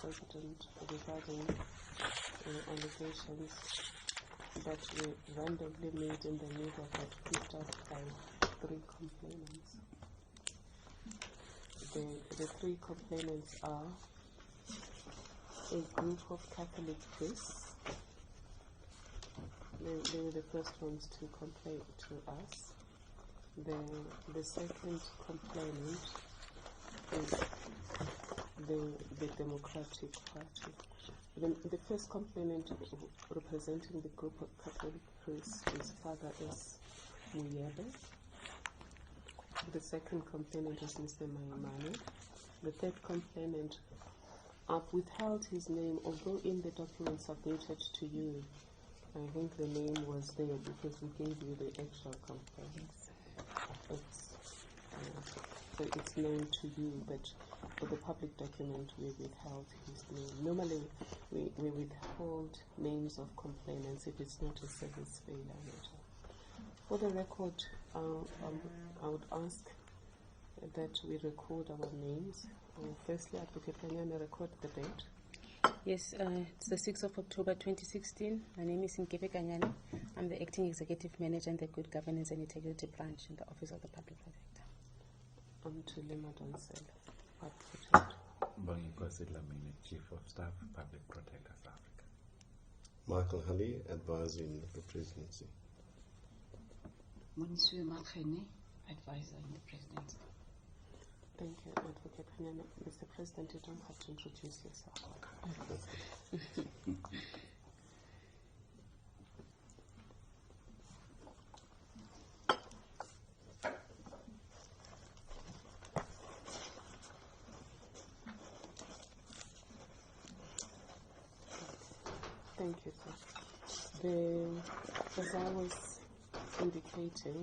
President, regarding allegations that were randomly made in the neighborhood picked up by 3 complainants. The 3 complainants are a group of Catholic priests. They were the first ones to complain to us. The second complainant is the Democratic Party. The first complainant representing the group of Catholic priests is Father S. Muyebe. The second complainant is Mr. Mayamane. The third complainant, I've withheld his name, although in the document submitted to you, I think the name was there because we gave you the actual complaint. So it's known to you, but for the public document we withheld his name. Normally we withhold names of complainants if it's not a service failure matter. For the record, I would ask that we record our names. Firstly, Advocate Kanyane, record the date. Yes, it's the 6th of October 2016. My name is Nkepe Kanyane. I'm the Acting Executive Manager in the Good Governance and Integrity Branch in the Office of the Public Protector. Thuli Madonsela, Advocate. Bonginkosi Dlamini, Chief of Staff, Public Protector South Africa. Michael Halley, Advisor in the Presidency. Moniswe Makhene, Advisor in the Presidency. Thank you, Advocate Kanyane. Mr. President, you don't have to introduce yourself. Thank you, sir. As I was indicating,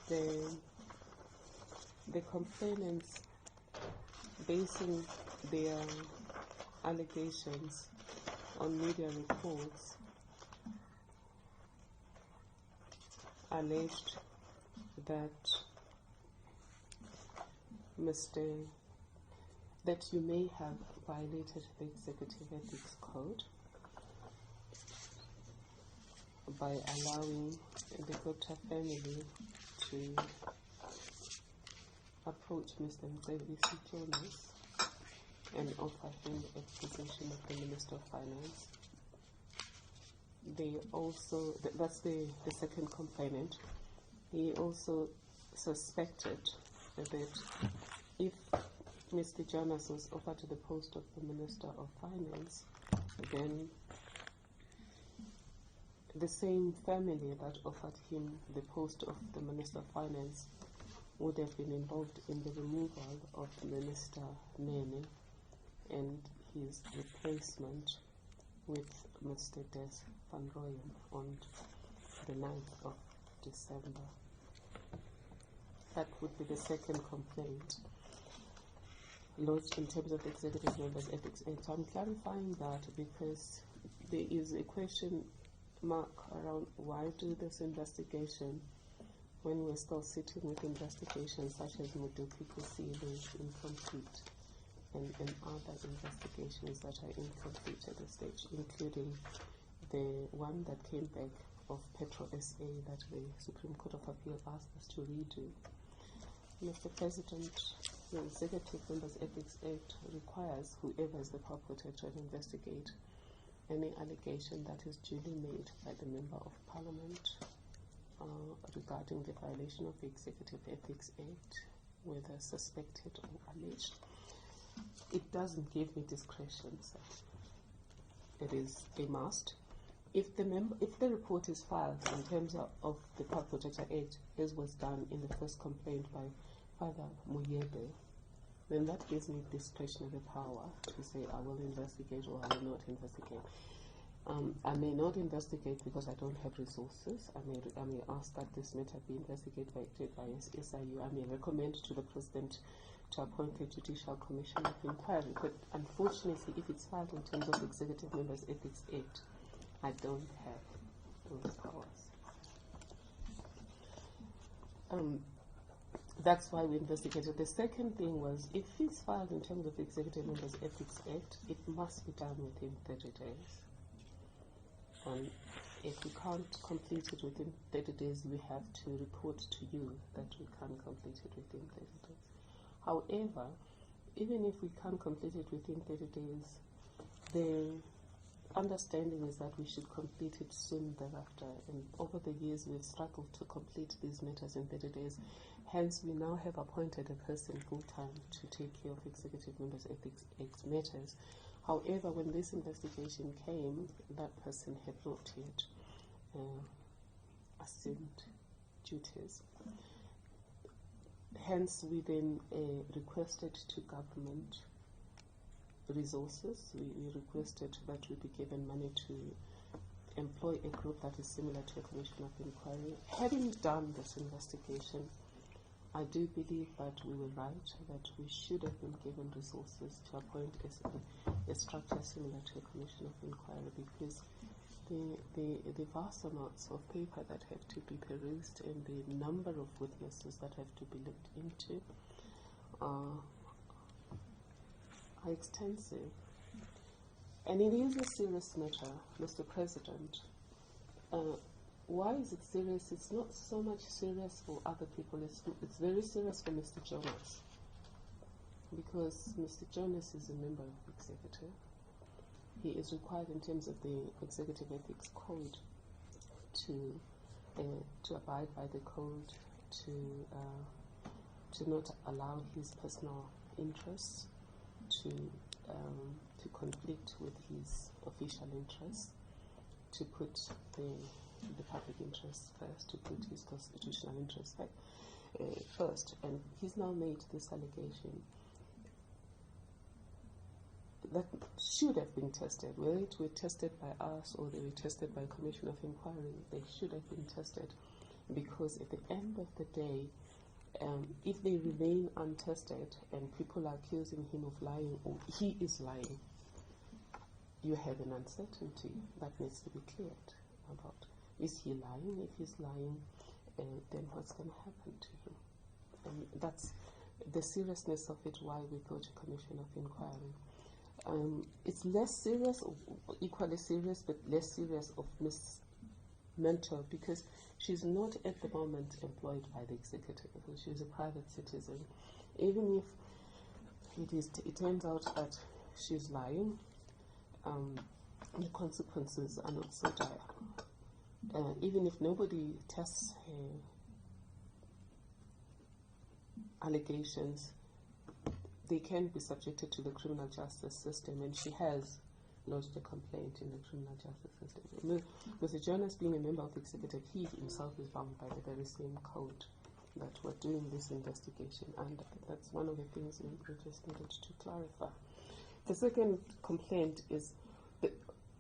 the complainants basing their allegations on media reports alleged that that you may have violated the Executive Ethics Code by allowing the Gupta family to approach Mr. Mzebisi Jonas and offer him a position of the Minister of Finance. They also, that's the second complainant, he also suspected that if Mr. Jonas was offered the post of the Minister of Finance, then the same family that offered him the post of the Minister of Finance would have been involved in the removal of Minister Nene and his replacement with Mr. Des van Rooyen on the 9th of December. That would be the second complaint lodged in terms of the Executive Members Ethics Act. I'm clarifying that because there is a question mark around why do this investigation when we're still sitting with investigations such as Muduki Kusile is incomplete and other investigations that are incomplete at this stage, including the one that came back of Petro SA that the Supreme Court of Appeal asked us to redo. Mr. President, the Executive Members Ethics Act requires whoever is the power protector to investigate any allegation that is duly made by the Member of Parliament regarding the violation of the Executive Ethics Act, whether suspected or alleged. It doesn't give me discretion, sir. It is a must. If the report is filed in terms of the Public Protector Act, as was done in the first complaint by Father Muyebe, then that gives me discretionary power to say I will investigate or I will not investigate. I may not investigate because I don't have resources. I may ask that this matter be investigated by SIU. I may recommend to the President to appoint a Judicial Commission of Inquiry. But unfortunately, if it's filed in terms of the Executive Members Ethics Act, I don't have those powers. that's why we investigated. The second thing was, if it's filed in terms of the Executive Members Ethics Act, it must be done within 30 days. And if we can't complete it within 30 days, we have to report to you that we can't complete it within 30 days. However, even if we can't complete it within 30 days, the understanding is that we should complete it soon thereafter. And over the years, we've struggled to complete these matters in 30 days. Hence, we now have appointed a person full-time to take care of Executive Members Ethics Act matters. However, when this investigation came, that person had not yet assumed duties. Hence, we then requested to government resources. We requested that we be given money to employ a group that is similar to a commission of inquiry. Having done this investigation, I do believe that we were right, that we should have been given resources to appoint a structure similar to a commission of inquiry, because the vast amounts of paper that have to be perused and the number of witnesses that have to be looked into are extensive. And it is a serious matter, Mr. President. Why is it serious? It's not so much serious for other people. It's very serious for Mr. Jonas, because Mr. Jonas is a member of the executive. He is required in terms of the Executive Ethics Code to abide by the code, to not allow his personal interests to conflict with his official interests, to put the public interest first, to put his constitutional interest first. And he's now made this allegation that should have been tested. Whether it were tested by us or they were tested by a commission of inquiry, they should have been tested, because at the end of the day, if they remain untested and people are accusing him of lying, or he is lying, you have an uncertainty that needs to be cleared about. Is he lying? If he's lying, then what's going to happen to him? And that's the seriousness of it, why we go to commission of inquiry. It's less serious, or equally serious, but less serious of Ms. Mentor, because she's not at the moment employed by the executive. She's a private citizen. Even if it turns out that she's lying, the consequences are not so dire. Even if nobody tests her allegations, they can be subjected to the criminal justice system, and she has lodged a complaint in the criminal justice system. Mr. Jonas, being a member of the executive, he himself is bound by the very same code that we're doing this investigation, and that's one of the things we just needed to clarify. The second complaint is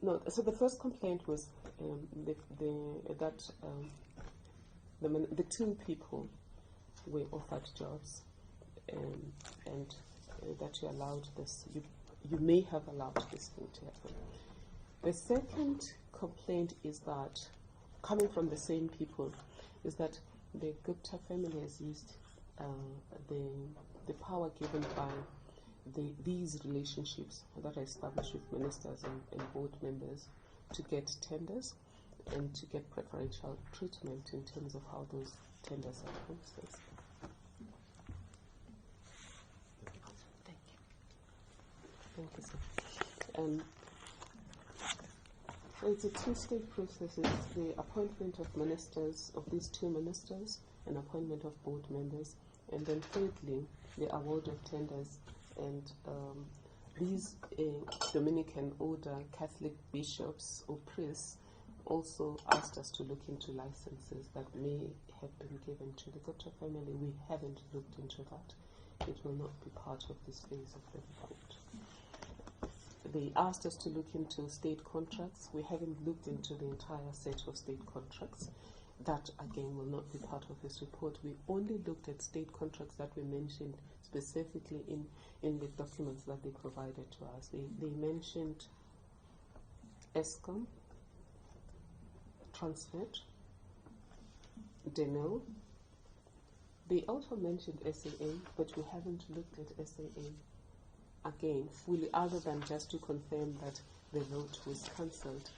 so the first complaint was the two people were offered jobs, and that you allowed this. You may have allowed this thing to happen. The second complaint is that, coming from the same people, is that the Gupta family has used the power given by these relationships that are established with ministers and board members to get tenders and to get preferential treatment in terms of how those tenders are processed. Thank you, sir. So it's a two-stage process. It's the appointment of ministers, of these two ministers, and appointment of board members, and then thirdly, the award of tenders. And these Dominican order Catholic bishops or priests also asked us to look into licenses that may have been given to the Gupta family. We haven't looked into that. It will not be part of this phase of the report. They asked us to look into state contracts. We haven't looked into the entire set of state contracts. That, again, will not be part of this report. We only looked at state contracts that were mentioned specifically in the documents that they provided to us. They mentioned ESCOM, Transnet, Denel, They also mentioned SAA, but we haven't looked at SAA again fully, other than just to confirm that the vote was cancelled.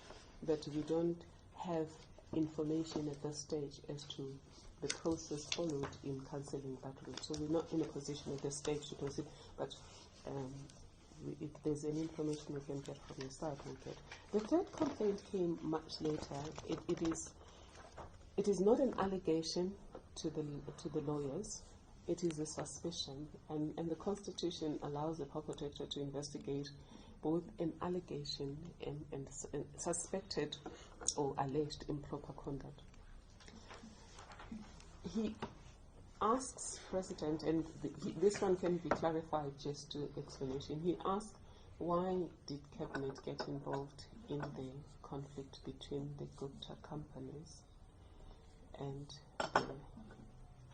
But we don't have information at this stage as to the process followed in cancelling that vote. So we're not in a position at this stage to proceed, but if there's any information we can get from your side, we'll get. The third complaint came much later. It is not an allegation to the lawyers. It is a suspicion, and the Constitution allows the Public Protector to investigate both an allegation and suspected or alleged improper conduct. He asks President, and this one can be clarified just to explanation. He asked, why did Cabinet get involved in the conflict between the Gupta companies and the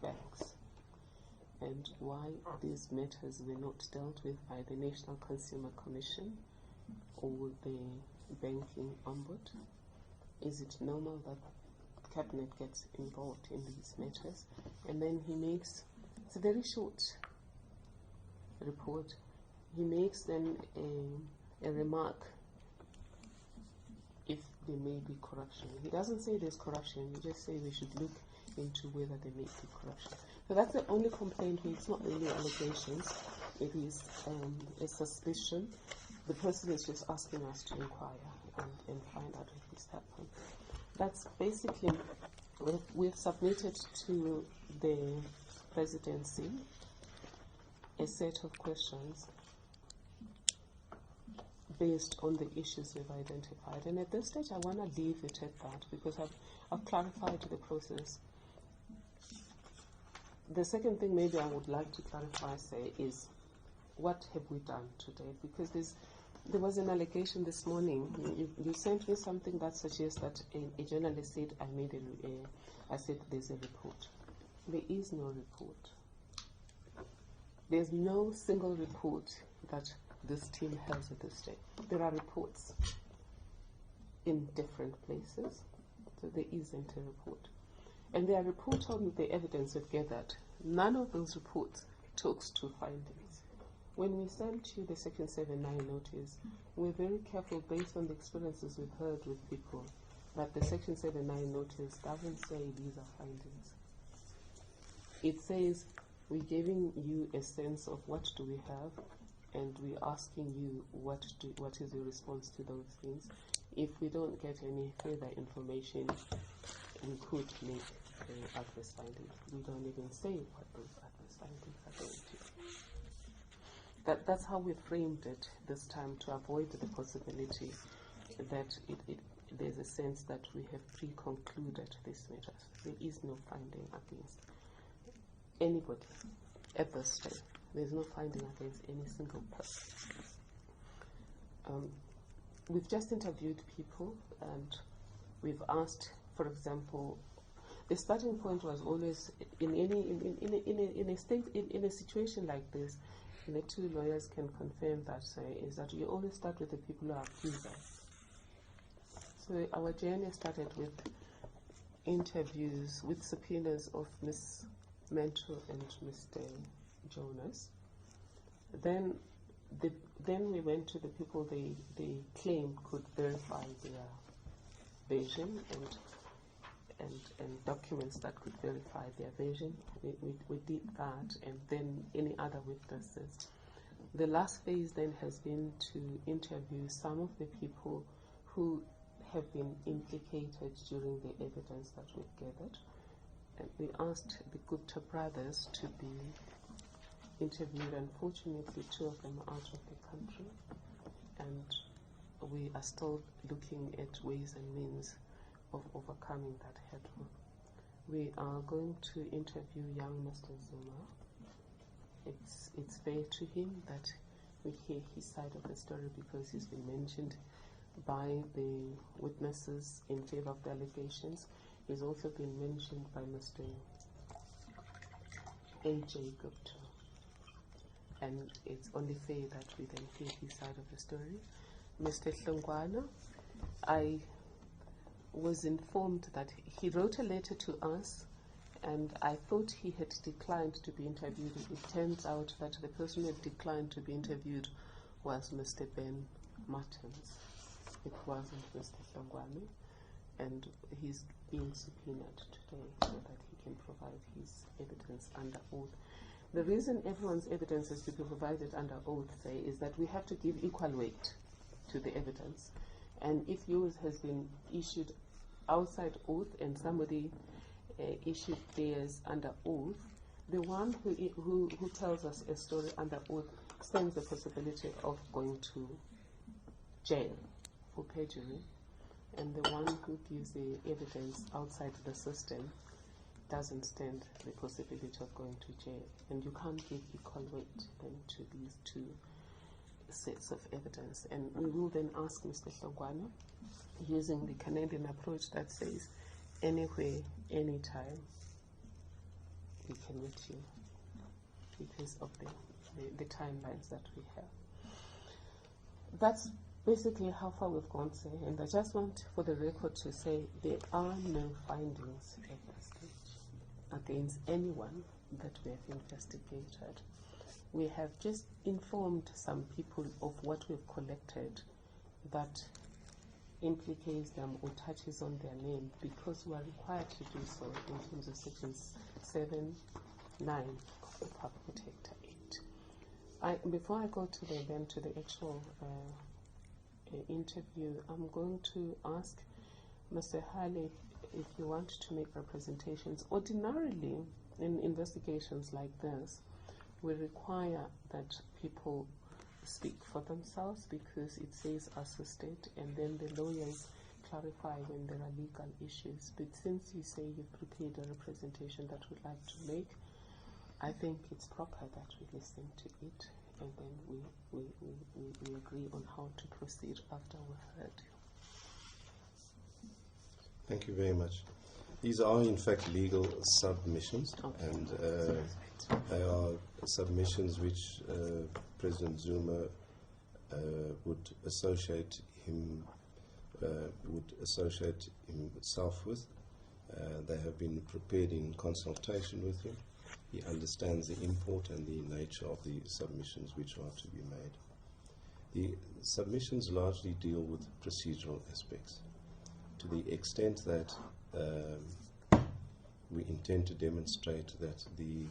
banks, and why these matters were not dealt with by the National Consumer Commission or the Banking Ombud? Is it normal that Cabinet gets involved in these matters? And then he makes, it's a very short report, he makes then a remark if there may be corruption. He doesn't say there's corruption, he just says we should look into whether there may be corruption. So that's the only complaint. It's not really allegations, it is a suspicion. The person is just asking us to inquire and find out if this happened. That's basically, we've submitted to the presidency a set of questions based on the issues we've identified. And at this stage, I want to leave it at that because I've clarified the process. The second thing maybe I would like to clarify, is what have we done today? Because there was an allegation this morning. You sent me something that suggests that a journalist said I said there's a report. There is no report. There's no single report that this team has at this stage. There are reports in different places, so there isn't a report. And they are reported on the evidence we've gathered. None of those reports talks to findings. When we sent you the Section 79 notice, we're very careful based on the experiences we've heard with people that the Section 79 notice doesn't say these are findings. It says we're giving you a sense of what do we have, and we're asking you what is your response to those things. If we don't get any further information, we could make adverse findings. We don't even say what those adverse findings are going to be. That's how we framed it this time, to avoid the possibility that there's a sense that we have pre-concluded this matter. There is no finding against anybody at this stage. There's no finding against any single person. We've just interviewed people, and we've asked, for example, the starting point was always in a situation like this. The two lawyers can confirm that, is that you always start with the people who are accusers. So our journey started with interviews with subpoenas of Ms. Mentor and Mr. Jonas. Then we went to the people they claimed could verify their version and documents that could verify their version. We did that, and then any other witnesses. The last phase then has been to interview some of the people who have been implicated during the evidence that we've gathered. And we asked the Gupta brothers to be interviewed. Unfortunately, two of them are out of the country, and we are still looking at ways and means of overcoming that hurdle. We are going to interview young Mr. Zuma. It's fair to him that we hear his side of the story because he's been mentioned by the witnesses in favor of the allegations. He's also been mentioned by Mr. A.J. Gupta. And it's only fair that we then hear his side of the story. Mr. Hlongwana, I was informed that he wrote a letter to us and I thought he had declined to be interviewed. It turns out that the person who had declined to be interviewed was Mr. Ben Martins. It wasn't Mr. Hlongwane, and he's being subpoenaed today so that he can provide his evidence under oath. The reason everyone's evidence is to be provided under oath, say, is that we have to give equal weight to the evidence. And if yours has been issued outside oath and somebody issued theirs under oath, the one who tells us a story under oath stands the possibility of going to jail for perjury, and the one who gives the evidence outside the system doesn't stand the possibility of going to jail. And you can't give equal weight then to these two sets of evidence. And we will then ask Mr. Hlongwane, using the Canadian approach that says anywhere, anytime, we can meet you because of the timelines that we have. That's basically how far we've gone, sir, and I just want for the record to say there are no findings at this stage against anyone that we have investigated. We have just informed some people of what we've collected that implicates them or touches on their name, because we are required to do so in terms of sections 7, 9 of the Public Protector Act. Before I go to the actual interview, I'm going to ask Mr. Hale if you want to make representations. Ordinarily, in investigations like this, we require that people speak for themselves because it says assisted, and then the lawyers clarify when there are legal issues. But since you say you've prepared a representation that we'd like to make, I think it's proper that we listen to it, and then we agree on how to proceed after we've heard you. Thank you very much. These are in fact legal submissions, okay. And they are submissions which President Zuma would associate himself with. They have been prepared in consultation with him. He understands the import and the nature of the submissions which are to be made. The submissions largely deal with procedural aspects, to the extent that we intend to demonstrate that the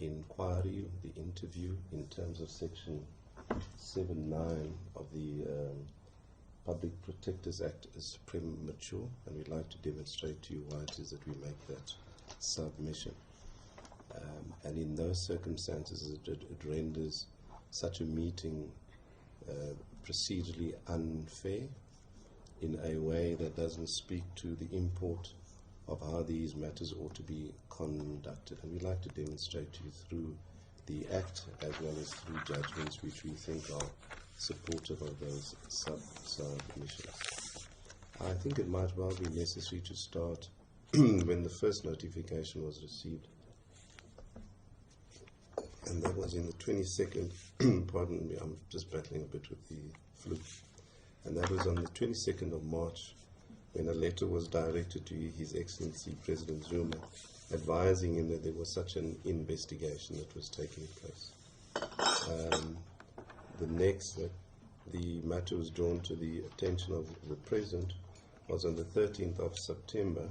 inquiry, the interview, in terms of section 7.9 of the Public Protectors Act is premature, and we'd like to demonstrate to you why it is that we make that submission. And in those circumstances, it renders such a meeting procedurally unfair in a way that doesn't speak to the import of how these matters ought to be conducted. And we'd like to demonstrate to you through the Act as well as through judgments which we think are supportive of those submissions. I think it might well be necessary to start when the first notification was received. And that was in the 22nd, pardon me, I'm just battling a bit with the flu. And that was on the 22nd of March, when a letter was directed to His Excellency President Zuma, advising him that there was such an investigation that was taking place. The next that the matter was drawn to the attention of the President was on the 13th of September,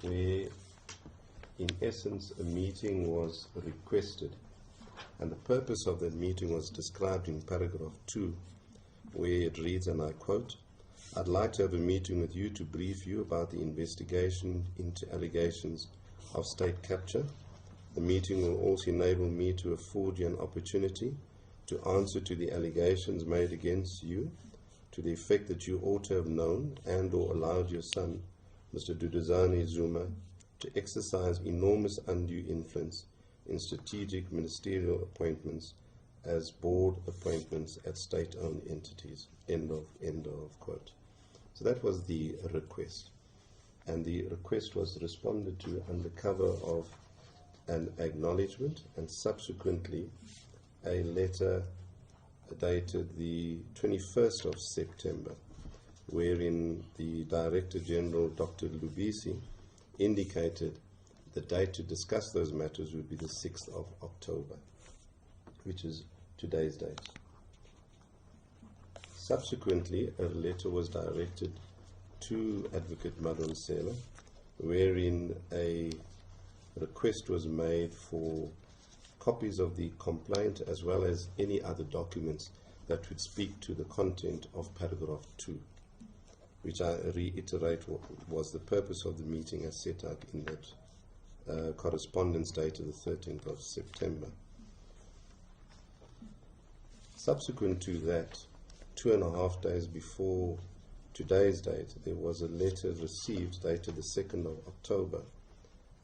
where in essence a meeting was requested. And the purpose of that meeting was described in paragraph 2, where it reads, and I quote, "I'd like to have a meeting with you to brief you about the investigation into allegations of state capture. The meeting will also enable me to afford you an opportunity to answer to the allegations made against you, to the effect that you ought to have known and or allowed your son, Mr. Duduzane Zuma, to exercise enormous undue influence in strategic ministerial appointments as board appointments at state-owned entities." End of quote. So that was the request. And the request was responded to under cover of an acknowledgement and subsequently a letter dated the 21st of September, wherein the Director General, Dr. Lubisi, indicated the date to discuss those matters would be the 6th of October, which is today's date. Subsequently, a letter was directed to Advocate Madonsela, wherein a request was made for copies of the complaint as well as any other documents that would speak to the content of paragraph 2, which I reiterate was the purpose of the meeting as set out in that correspondence dated the 13th of September. Subsequent to that, 2.5 days before today's date, there was a letter received dated the 2nd of October,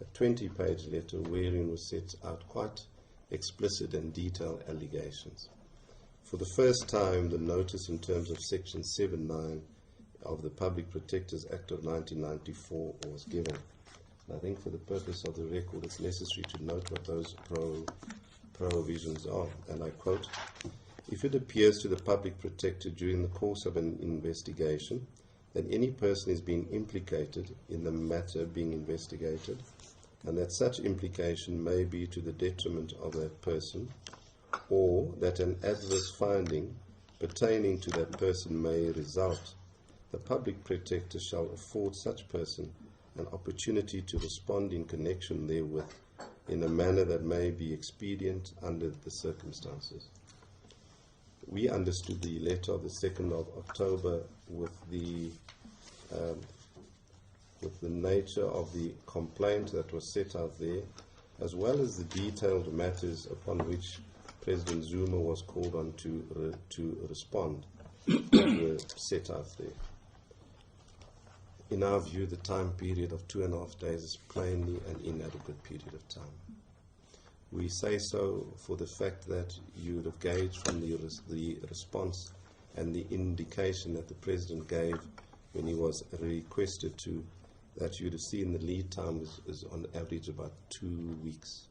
a 20-page letter wherein was set out quite explicit and detailed allegations. For the first time, the notice in terms of Section 7(9) of the Public Protectors Act of 1994 was given. And I think for the purpose of the record, it's necessary to note what those provisions are. And I quote, "If it appears to the Public Protector during the course of an investigation that any person is being implicated in the matter being investigated, and that such implication may be to the detriment of that person, or that an adverse finding pertaining to that person may result, the Public Protector shall afford such person an opportunity to respond in connection therewith in a manner that may be expedient under the circumstances." We understood the letter of the 2nd of October with the nature of the complaint that was set out there, as well as the detailed matters upon which President Zuma was called on to respond that were set out there. In our view, the time period of 2.5 days is plainly an inadequate period of time. We say so for the fact that you would have gauged from the response and the indication that the President gave when he was requested to, that you would have seen the lead time is on average about 2 weeks.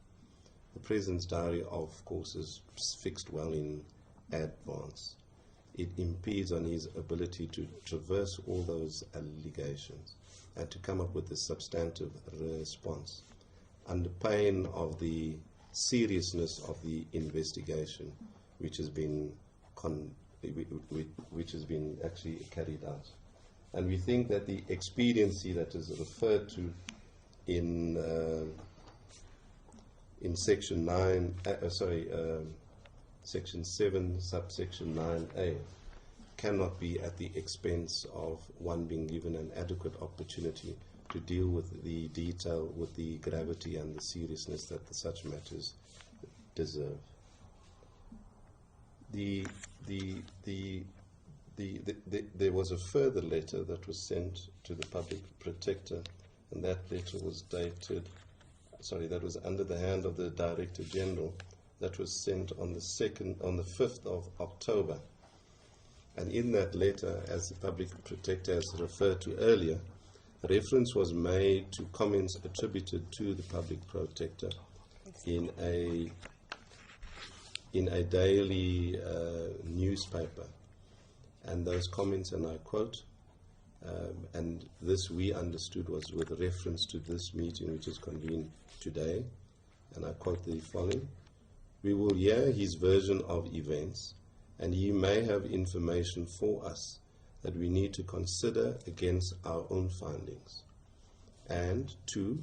The President's diary, of course, is fixed well in advance. It impedes on his ability to traverse all those allegations and to come up with a substantive response under pain of the seriousness of the investigation which has been actually carried out. And we think that the expediency that is referred to in Section 7, subsection 9A cannot be at the expense of one being given an adequate opportunity to deal with the detail, with the gravity and the seriousness that such matters deserve. There was a further letter that was sent to the Public Protector, and that letter was that was under the hand of the Director General, that was sent on the 5th of October. And in that letter, as the Public Protector has referred to earlier, reference was made to comments attributed to the Public Protector in a daily newspaper. And those comments, and I quote, and this we understood was with reference to this meeting which is convened today, and I quote the following: "We will hear his version of events, and he may have information for us that we need to consider against our own findings." And 2,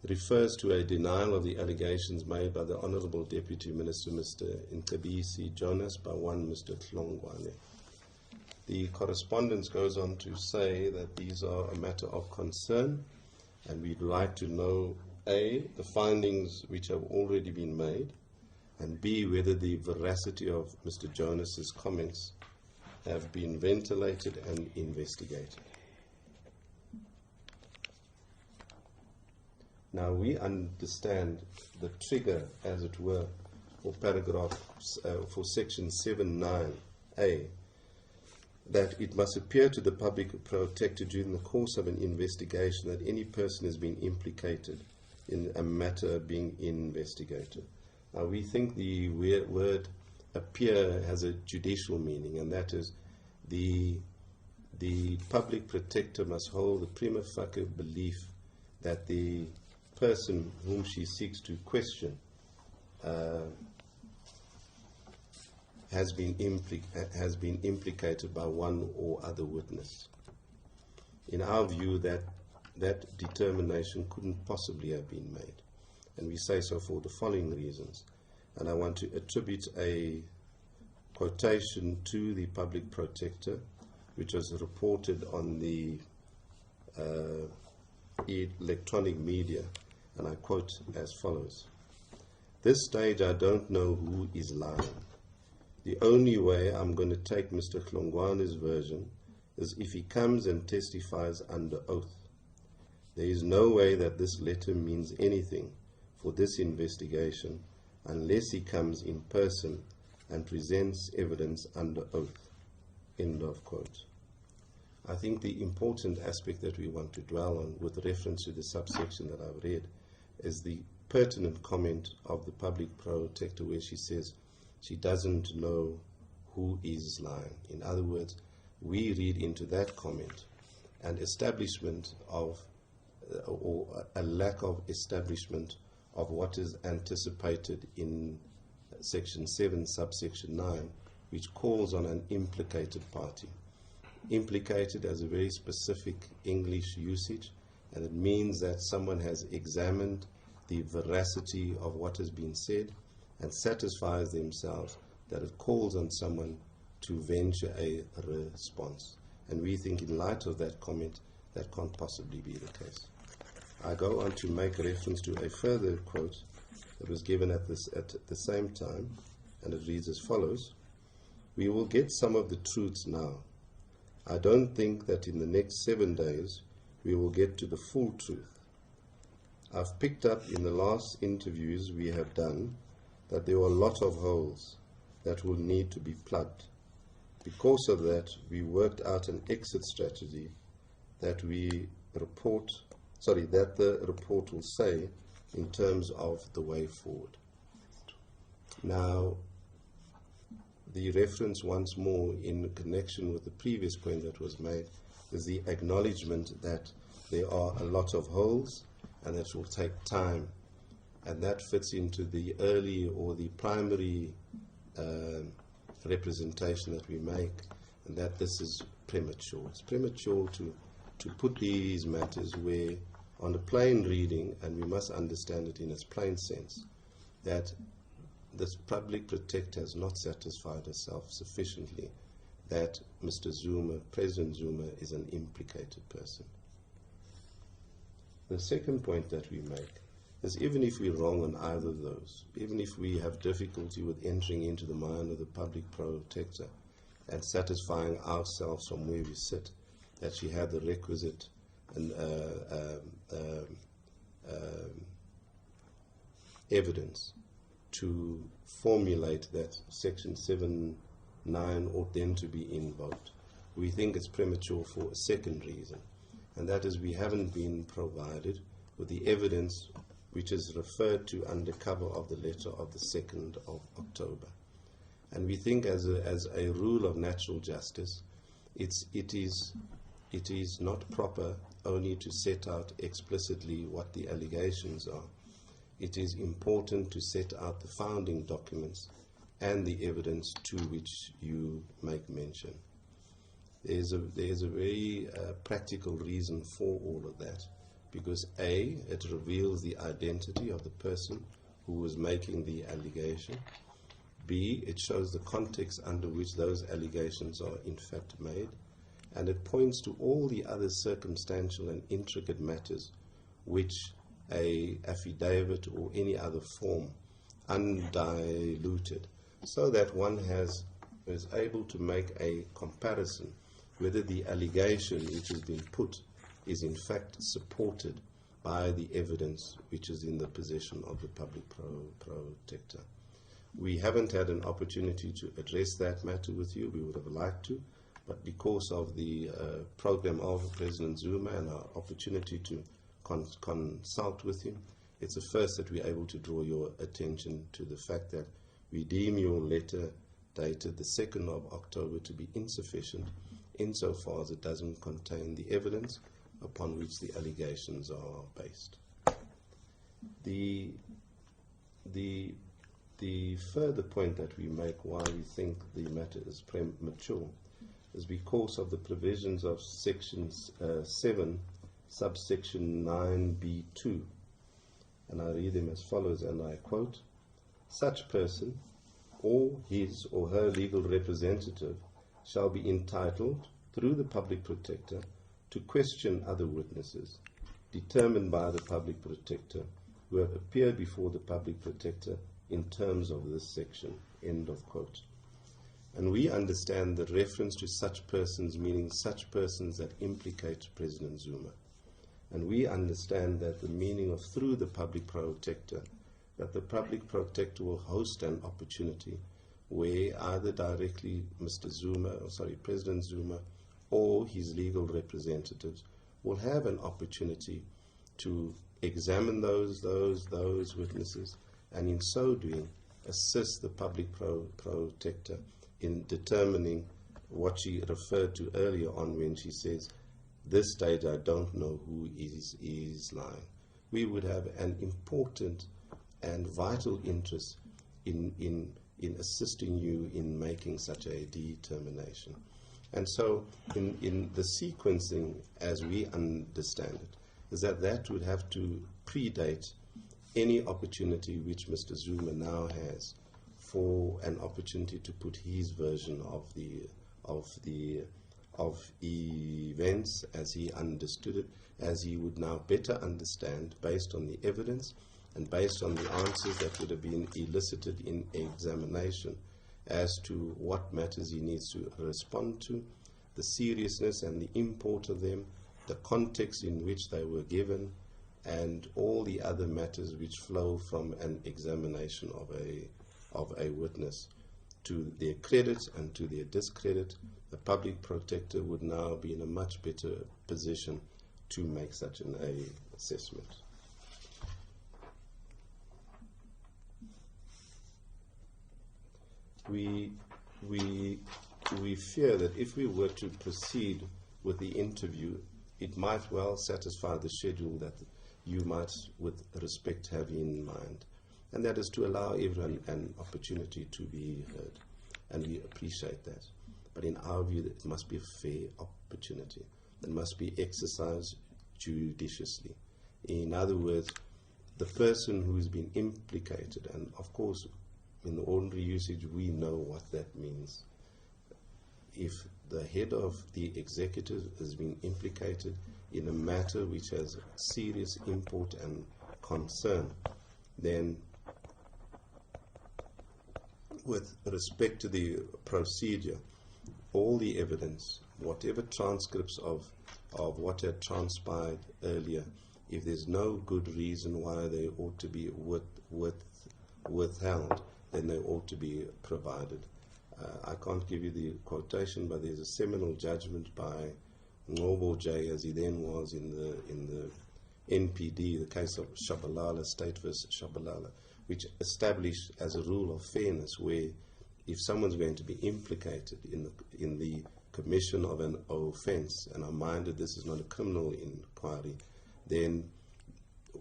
refers to a denial of the allegations made by the Honourable Deputy Minister, Mr. Nkabisi Jonas, by one Mr. Tlongwane. The correspondence goes on to say that these are a matter of concern, and we'd like to know, A, the findings which have already been made, and B, whether the veracity of Mr. Jonas's comments have been ventilated and investigated. Now, we understand the trigger, as it were, for Section 7(9)(a), that it must appear to the Public Protector during the course of an investigation that any person has been implicated in a matter being investigated. Now, we think the word appear has a judicial meaning, and that is the Public Protector must hold the prima facie belief that the person whom she seeks to question has been implicated by one or other witness. In our view, that determination couldn't possibly have been made. And we say so for the following reasons. And I want to attribute a quotation to the Public Protector, which was reported on the electronic media, and I quote as follows: "This stage I don't know who is lying. The only way I'm going to take Mr. Hlongwane's version is if he comes and testifies under oath. There is no way that this letter means anything for this investigation unless he comes in person and presents evidence under oath." End of quote. I think the important aspect that we want to dwell on with reference to the subsection that I've read is the pertinent comment of the Public Protector, where she says she doesn't know who is lying. In other words, we read into that comment an establishment of or a lack of establishment of what is anticipated in Section 7, subsection 9, which calls on an implicated party. Implicated as a very specific English usage, and it means that someone has examined the veracity of what has been said and satisfies themselves that it calls on someone to venture a response. And we think in light of that comment, that can't possibly be the case. I go on to make reference to a further quote that was given at the same time, and it reads as follows: "We will get some of the truths now. I don't think that in the next 7 days we will get to the full truth. I've picked up in the last interviews we have done that there were a lot of holes that will need to be plugged. Because of that, we worked out an exit strategy that the report will say in terms of the way forward." Now, the reference once more in connection with the previous point that was made is the acknowledgement that there are a lot of holes and that will take time, and that fits into the early or the primary representation that we make, and that this is premature. It's premature to put these matters where, on a plain reading, and we must understand it in its plain sense, that this Public Protector has not satisfied herself sufficiently that Mr. Zuma, President Zuma, is an implicated person. The second point that we make is, even if we're wrong on either of those, even if we have difficulty with entering into the mind of the Public Protector and satisfying ourselves from where we sit, that she had the requisite evidence to formulate that Section 7(9) ought then to be invoked. We think it's premature for a second reason, and that is we haven't been provided with the evidence which is referred to under cover of the letter of the 2nd of October. And we think as a rule of natural justice, it is not proper only to set out explicitly what the allegations are. It is important to set out the founding documents and the evidence to which you make mention. There's a very practical reason for all of that, because A, it reveals the identity of the person who was making the allegation. B, it shows the context under which those allegations are in fact made, and it points to all the other circumstantial and intricate matters which a affidavit or any other form, undiluted, so that one is able to make a comparison whether the allegation which has been put is in fact supported by the evidence which is in the possession of the Public Protector. We haven't had an opportunity to address that matter with you. We would have liked to, but because of the program of President Zuma and our opportunity to consult with him, it's a first that we're able to draw your attention to the fact that we deem your letter dated the 2nd of October to be insufficient insofar as it doesn't contain the evidence upon which the allegations are based. The further point that we make why we think the matter is premature is because of the provisions of Section 7, subsection 9b2. And I read them as follows, and I quote, "Such person or his or her legal representative shall be entitled, through the Public Protector, to question other witnesses determined by the Public Protector who have appeared before the Public Protector in terms of this section." End of quote. And we understand the reference to such persons meaning such persons that implicate President Zuma. And we understand that the meaning of through the Public Protector, that the Public Protector will host an opportunity where either directly President Zuma or his legal representatives will have an opportunity to examine those witnesses, and in so doing assist the Public Protector in determining what she referred to earlier on when she says, "This stage I don't know who is lying." We would have an important and vital interest in assisting you in making such a determination. And so in the sequencing, as we understand it, is that would have to predate any opportunity which Mr. Zuma now has for an opportunity to put his version of events as he understood it, as he would now better understand based on the evidence and based on the answers that would have been elicited in examination as to what matters he needs to respond to, the seriousness and the import of them, the context in which they were given, and all the other matters which flow from an examination of a witness. To their credit and to their discredit, the Public Protector would now be in a much better position to make such an assessment. We fear that if we were to proceed with the interview, it might well satisfy the schedule that you might, with respect, have in mind. And that is to allow everyone an opportunity to be heard. And we appreciate that. But in our view, it must be a fair opportunity. It must be exercised judiciously. In other words, the person who has been implicated, and of course, in the ordinary usage, we know what that means. If the head of the executive has been implicated in a matter which has serious import and concern, then with respect to the procedure, all the evidence, whatever transcripts of what had transpired earlier, if there's no good reason why they ought to be withheld, then they ought to be provided. I can't give you the quotation, but there's a seminal judgment by Ngobo J, as he then was in the NPD, the case of Shabalala, State versus Shabalala, which established as a rule of fairness where if someone's going to be implicated in the commission of an offense, and I'm minded this is not a criminal inquiry, then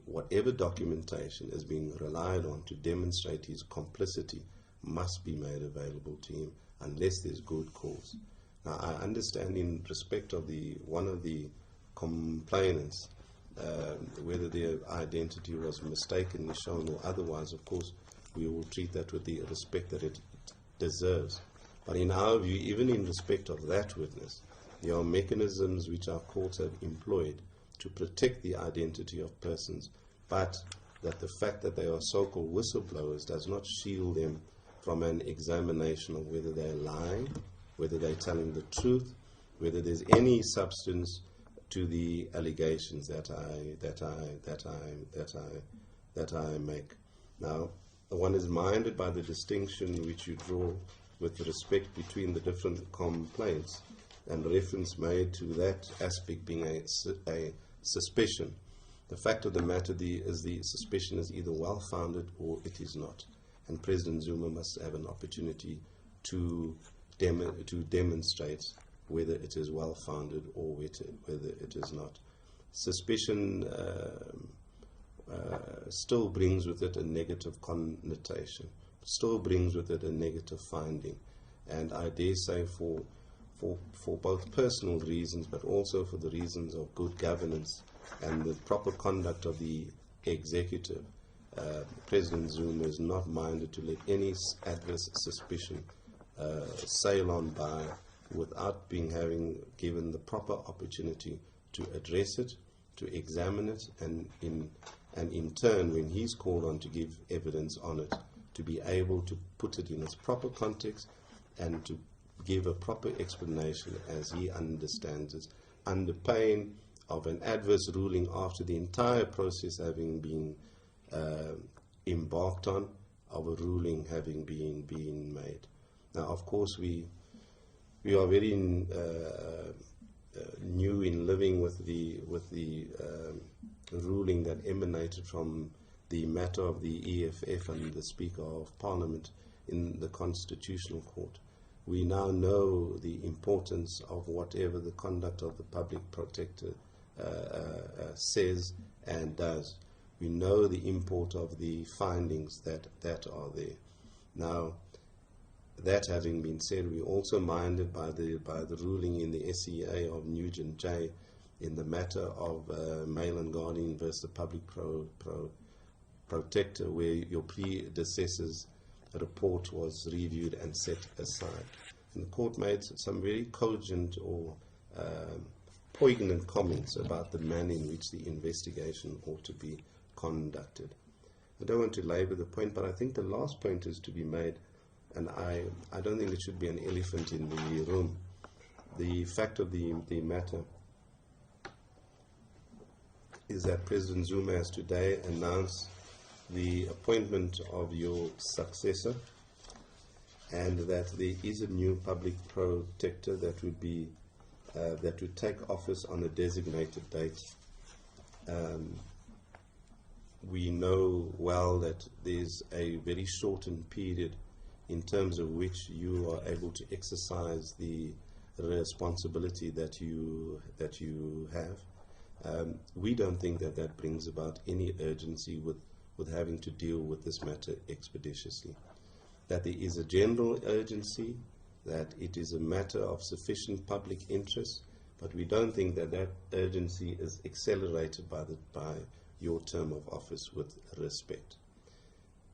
whatever documentation is being relied on to demonstrate his complicity must be made available to him unless there's good cause. Now, I understand in respect of one of the complainants, whether their identity was mistakenly shown or otherwise, of course, we will treat that with the respect that it deserves. But in our view, even in respect of that witness, there are mechanisms which our courts have employed to protect the identity of persons, but that the fact that they are so-called whistleblowers does not shield them from an examination of whether they're lying, whether they're telling the truth, whether there's any substance to the allegations that I make. Now, one is minded by the distinction which you draw with respect between the different complaints, and reference made to that aspect being a suspicion. The fact of the matter is the suspicion is either well-founded or it is not. And President Zuma must have an opportunity to demonstrate whether it is well-founded or whether it is not. suspicion still brings with it a negative connotation, still brings with it a negative finding. And I dare say for both personal reasons, but also for the reasons of good governance and the proper conduct of the executive, President Zuma is not minded to let any adverse suspicion sail on by without having given the proper opportunity to address it, to examine it, and in turn, when he's called on to give evidence on it, to be able to put it in its proper context and to give a proper explanation as he understands it, under pain of an adverse ruling after the entire process having been embarked on, of a ruling having been made. Now, of course, we are very new in living with the ruling that emanated from the matter of the EFF and the Speaker of Parliament in the Constitutional Court. We now know the importance of whatever the conduct of the Public Protector says and does. We know the import of the findings that are there. Now, that having been said, we're also minded by the ruling in the SEA of Nugent J in the matter of Mail and Guardian versus the Public Protector, where your predecessor's report was reviewed and set aside. And the court made some very cogent or poignant comments about the manner in which the investigation ought to be conducted. I don't want to labor the point, but I think the last point is to be made, and I don't think it should be an elephant in the room. The fact of the matter is that President Zuma has today announced the appointment of your successor, and that there is a new public protector that would take office on a designated date. We know well that there's a very shortened period in terms of which you are able to exercise the responsibility that you have. We don't think that brings about any urgency with having to deal with this matter expeditiously. That there is a general urgency, that it is a matter of sufficient public interest, but we don't think that urgency is accelerated by your term of office with respect.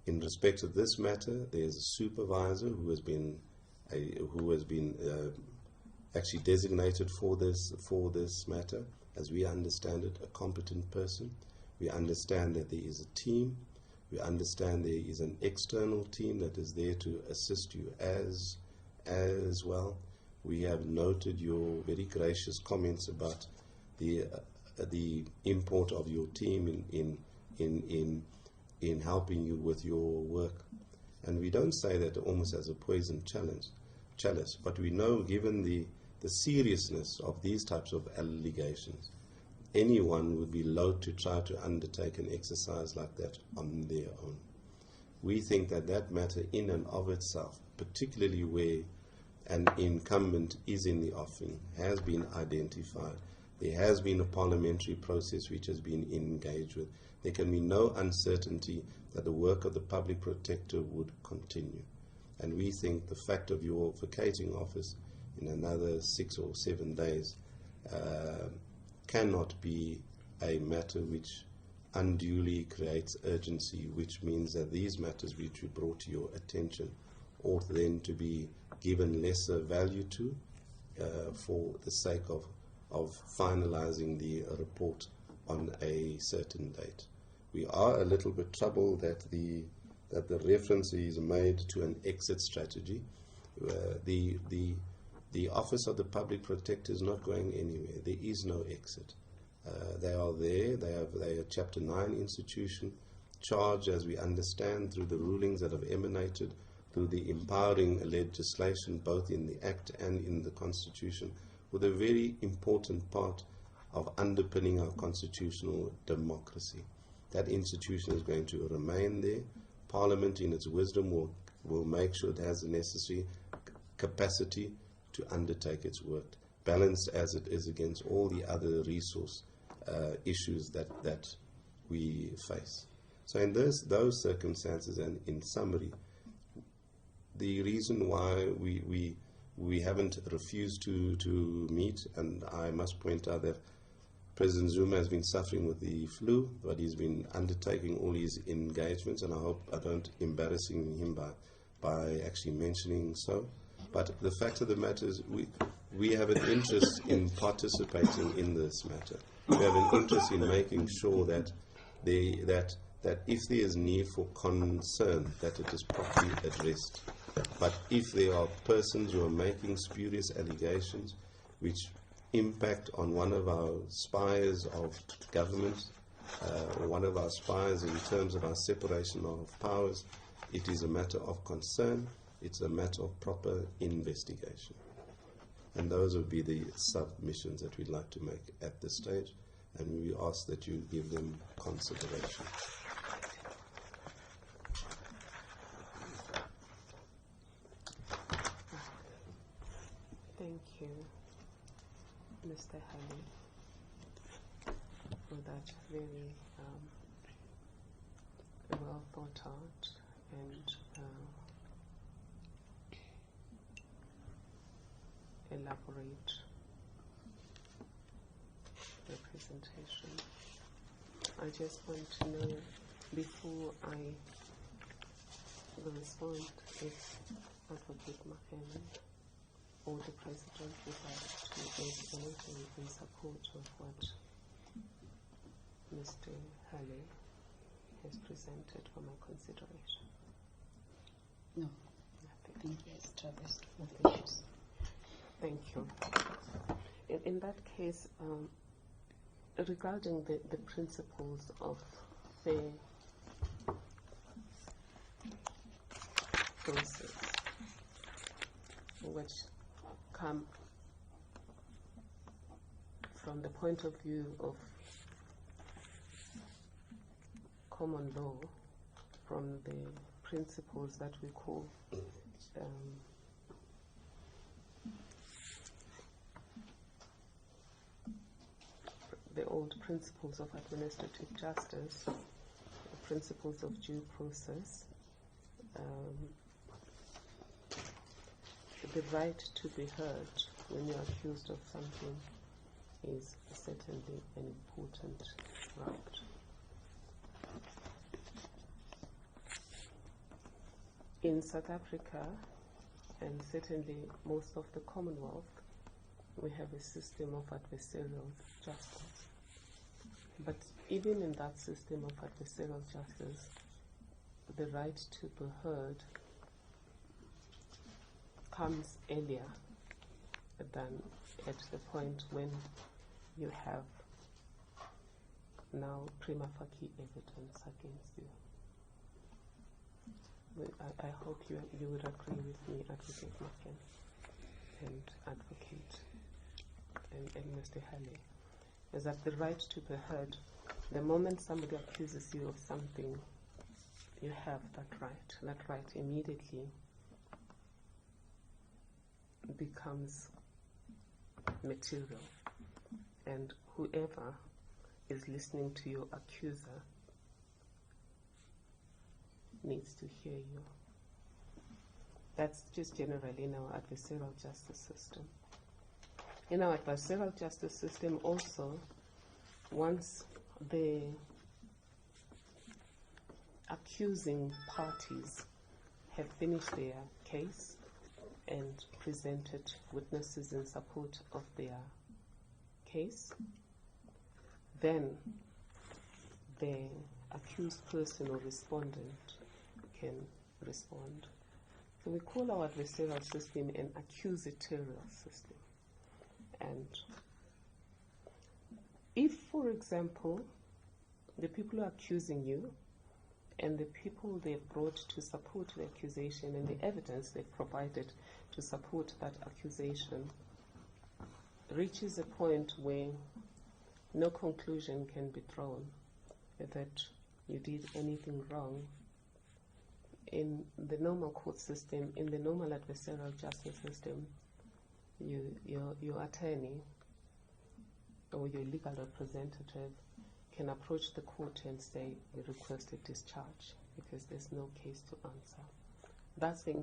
In respect of this matter, there is a supervisor who has been actually designated for this matter, as we understand it, a competent person. We understand that there is a team. We understand there is an external team that is there to assist you as well. We have noted your very gracious comments about the import of your team in helping you with your work. And we don't say that almost as a poison chalice, but we know, given the seriousness of these types of allegations, anyone would be loath to try to undertake an exercise like that on their own. We think that matter in and of itself, particularly where an incumbent is in the offing, has been identified. There has been a parliamentary process which has been engaged with. There can be no uncertainty that the work of the Public Protector would continue. And we think the fact of your vacating office in another 6 or 7 days cannot be a matter which unduly creates urgency, which means that these matters which we brought to your attention ought then to be given lesser value to for the sake of finalizing the report on a certain date. We are a little bit troubled that the reference is made to an exit strategy. The Office of the Public Protector is not going anywhere. There is no exit. They are there. They are a Chapter 9 institution, charged, as we understand, through the rulings that have emanated through the empowering legislation, both in the Act and in the Constitution, with a very important part of underpinning our constitutional democracy. That institution is going to remain there. Parliament, in its wisdom, will make sure it has the necessary capacity to undertake its work, balanced as it is against all the other resource issues that we face. So in those circumstances, and in summary, the reason why we haven't refused to meet, and I must point out that President Zuma has been suffering with the flu, but he's been undertaking all his engagements, and I hope I don't embarrassing him by actually mentioning so. But the fact of the matter is we have an interest in participating in this matter. We have an interest in making sure that if there is need for concern, that it is properly addressed. But if there are persons who are making spurious allegations which impact on one of our spires of government, or one of our spires in terms of our separation of powers, it is a matter of concern, it's a matter of proper investigation. And those would be the submissions that we'd like to make at this stage, and we ask that you give them consideration. Thank you, Mr. Halley, for that very well thought out and elaborate representation. I just want to know, before I respond, if Advocate Makene or the President would like to add anything in support of what Mr. Halley has presented for my consideration. No, Nothing. I think he has traversed all the issues. Thank you. In that case, regarding the principles of fair process, which come from the point of view of common law, from the principles that we call the old principles of administrative justice, the principles of due process, the right to be heard when you're accused of something is certainly an important right. In South Africa, and certainly most of the Commonwealth, we have a system of adversarial justice. But even in that system of adversarial justice, the right to be heard comes earlier than at the point when you have now prima facie evidence against you. I hope you would agree with me, Advocate Makene and Advocate and Mr. Halley, is that the right to be heard, the moment somebody accuses you of something, you have that right. That right immediately becomes material, and whoever is listening to your accuser needs to hear you. That's just generally in our adversarial justice system. In our adversarial justice system also, once the accusing parties have finished their case and presented witnesses in support of their case, then the accused person or respondent can respond. So we call our adversarial system an accusatorial system. And if, for example, the people who are accusing you and the people they've brought to support the accusation and the evidence they've provided to support that accusation reaches a point where no conclusion can be drawn that you did anything wrong, in the normal court system, in the normal adversarial justice system, your attorney or your legal representative can approach the court and say, we request a discharge because there's no case to answer. That's the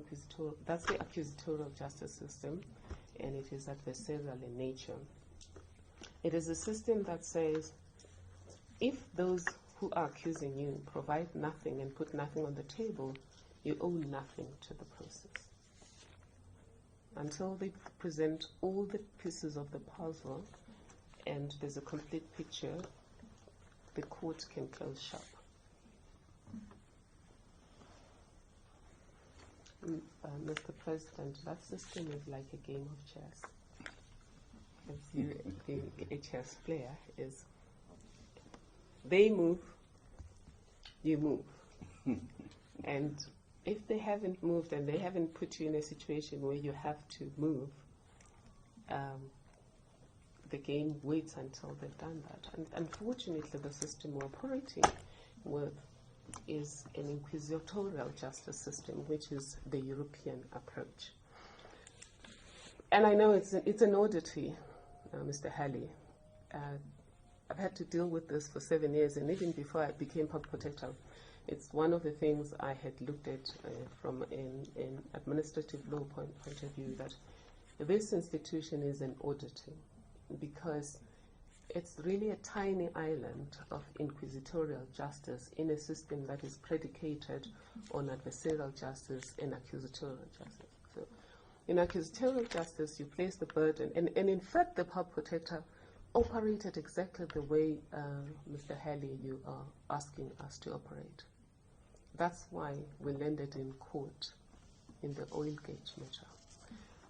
accusatorial justice system, and it is adversarial in nature. It is a system that says, if those who are accusing you provide nothing and put nothing on the table, you owe nothing to the process. Until they present all the pieces of the puzzle and there's a complete picture, the court can close shop. Mr. President, that system is like a game of chess. As you, a chess player, is they move, you move. And if they haven't moved and they haven't put you in a situation where you have to move, the game waits until they've done that. And unfortunately, the system we're operating with is an inquisitorial justice system, which is the European approach. And I know it's an oddity, Mr. Halley. I've had to deal with this for 7 years, and even before I became Public Protector, it's one of the things I had looked at from an administrative law point of view, that this institution is an oddity, because it's really a tiny island of inquisitorial justice in a system that is predicated on adversarial justice and accusatorial justice. So in accusatorial justice, you place the burden, and in fact, the Public Protector operated exactly the way, Mr. Halley, you are asking us to operate. That's why we landed in court in the oil gate matter.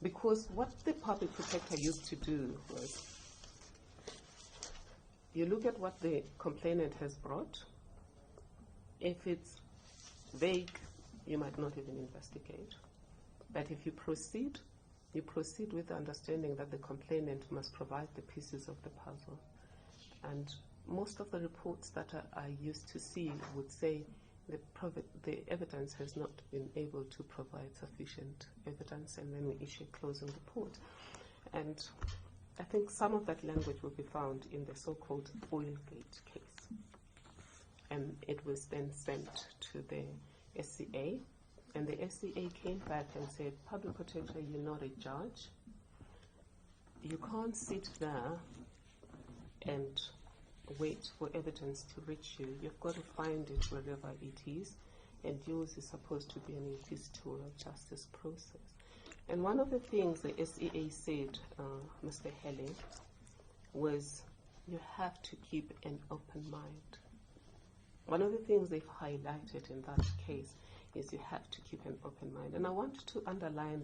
Because what the Public Protector used to do was, you look at what the complainant has brought. If it's vague, you might not even investigate. But if you proceed with the understanding that the complainant must provide the pieces of the puzzle. And most of the reports that I used to see would say the evidence has not been able to provide sufficient evidence, and then we issue a closing report. And I think some of that language will be found in the so-called Oilgate case. And it was then sent to the SCA, and the SCA came back and said, Public Protector, you're not a judge. You can't sit there and wait for evidence to reach you. You've got to find it wherever it is, and yours is supposed to be an inquisitorial justice process. And one of the things the SEA said, Mr. Halley, was you have to keep an open mind. One of the things they've highlighted in that case is you have to keep an open mind. And I want to underline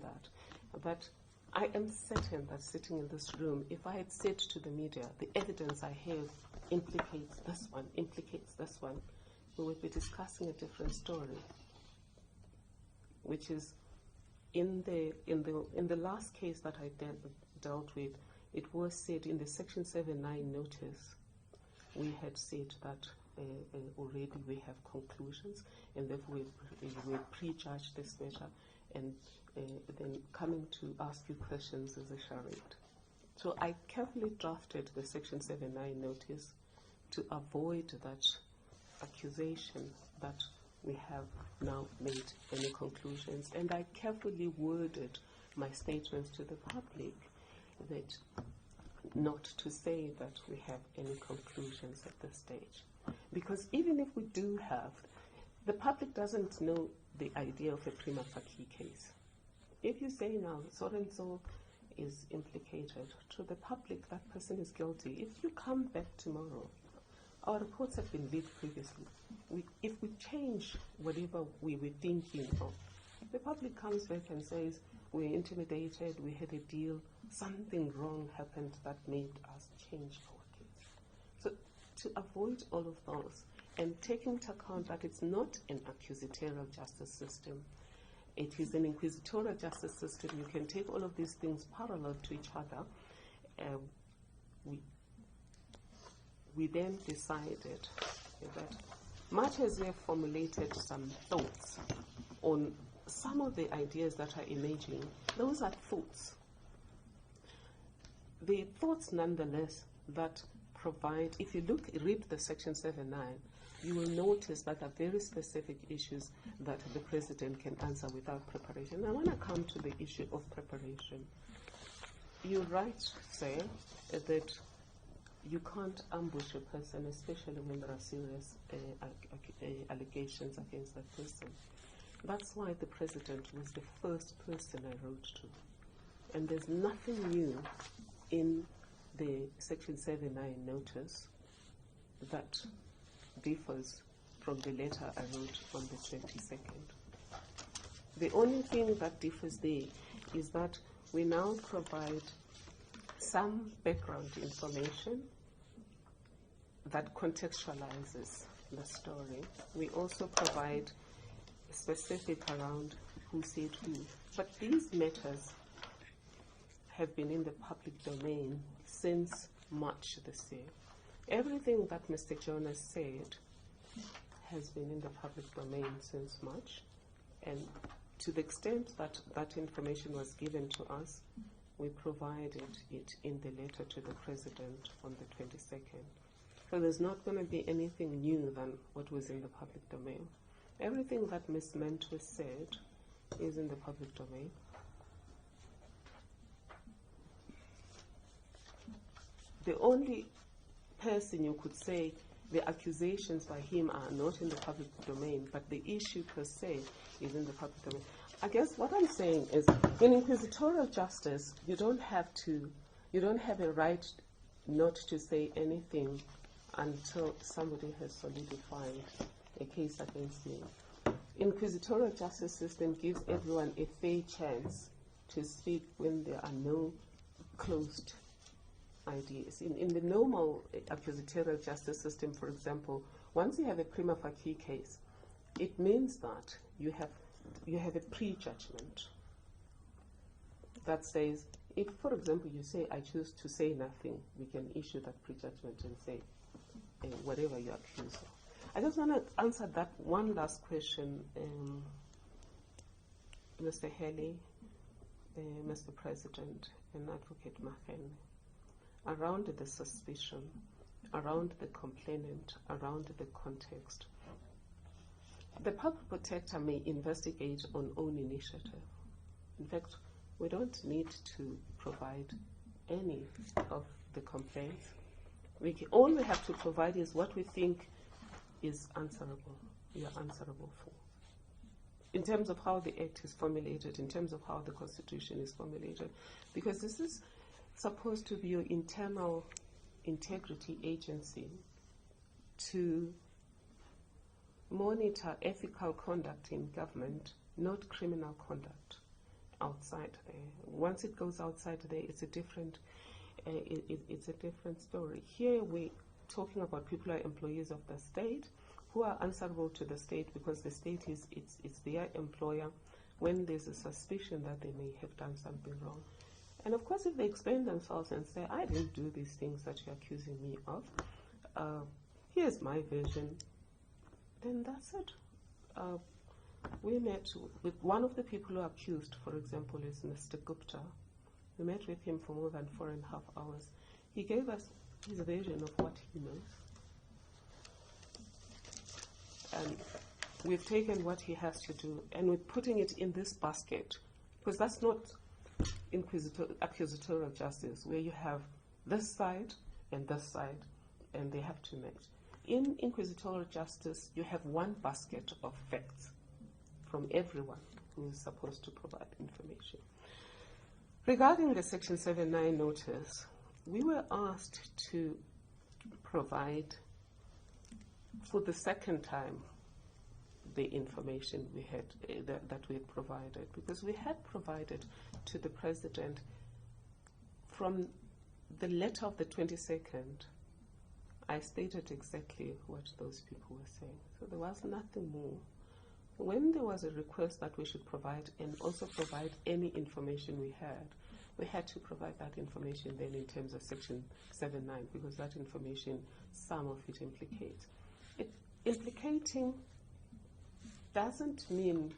that I am certain that sitting in this room, if I had said to the media, the evidence I have implicates this one, we would be discussing a different story, which is in the last case that I dealt with, it was said in the Section 7(9) notice, we had said that already we have conclusions, and therefore we prejudge this matter, and then coming to ask you questions is a charade. So I carefully drafted the Section 7(9) notice to avoid that accusation that we have now made any conclusions, and I carefully worded my statements to the public that not to say that we have any conclusions at this stage. Because even if we do have, the public doesn't know the idea of a prima facie case. If you say now so-and-so is implicated, to the public that person is guilty, if you come back tomorrow, our reports have been leaked previously. If we change whatever we were thinking of, the public comes back and says, we're intimidated, we had a deal, something wrong happened that made us change our case. So to avoid all of those, and taking into account that it's not an accusatorial justice system, it is an inquisitorial justice system, you can take all of these things parallel to each other. We then decided that much as we have formulated some thoughts on some of the ideas that are emerging, those are thoughts. The thoughts nonetheless that provide, if you read the section 7.9, you will notice that there are very specific issues that the president can answer without preparation. I want to come to the issue of preparation. You're right, sir, that you can't ambush a person, especially when there are serious allegations against that person. That's why the president was the first person I wrote to. And there's nothing new in the Section 7.9 notice that differs from the letter I wrote on the 22nd. The only thing that differs there is that we now provide some background information that contextualizes the story. We also provide specific around who said who. But these matters have been in the public domain since March this year. Everything that Mr. Jonas said has been in the public domain since March, and to the extent that that information was given to us, we provided it in the letter to the President on the 22nd. So there's not going to be anything new than what was in the public domain. Everything that Ms. Mentor said is in the public domain. The only person you could say the accusations by him are not in the public domain, but the issue per se is in the public domain. I guess what I'm saying is, in inquisitorial justice, you don't have a right not to say anything until somebody has solidified a case against me. Inquisitorial justice system gives everyone a fair chance to speak when there are no closed ideas. In the normal accusatorial justice system, for example, once you have a prima facie case, it means that you have a prejudgment that says, if, for example, you say, I choose to say nothing, we can issue that prejudgment and say whatever you're accused of. I just want to answer that one last question, Mr. Haley, Mr. President, and Advocate Machen, around the suspicion, around the complainant, around the context. The public protector may investigate on own initiative. In fact, we don't need to provide any of the complaints. All we have to provide is what we think is answerable, we are answerable for. In terms of how the Act is formulated, in terms of how the Constitution is formulated, because this is supposed to be your internal integrity agency to monitor ethical conduct in government, not criminal conduct outside there. Once it goes outside there, it's a different story. Here we're talking about people who are employees of the state, who are answerable to the state because the state it's their employer when there's a suspicion that they may have done something wrong. And of course, if they explain themselves and say, I didn't do these things that you're accusing me of, here's my version, then that's it. We met with one of the people who are accused, for example, is Mr. Gupta. We met with him for more than 4.5 hours. He gave us his version of what he knows. And we've taken what he has to do and we're putting it in this basket, because that's not accusatorial justice, where you have this side and they have to match. In inquisitorial justice, you have one basket of facts from everyone who is supposed to provide information. Regarding the Section 7.9 notice, we were asked to provide, for the second time, the information we had that we had provided, because we had provided to the President from the letter of the 22nd. I stated exactly what those people were saying, so there was nothing more. When there was a request that we should provide and also provide any information we had to provide that information then in terms of Section 7.9, because that information, some of it implicates. Implicating doesn't mean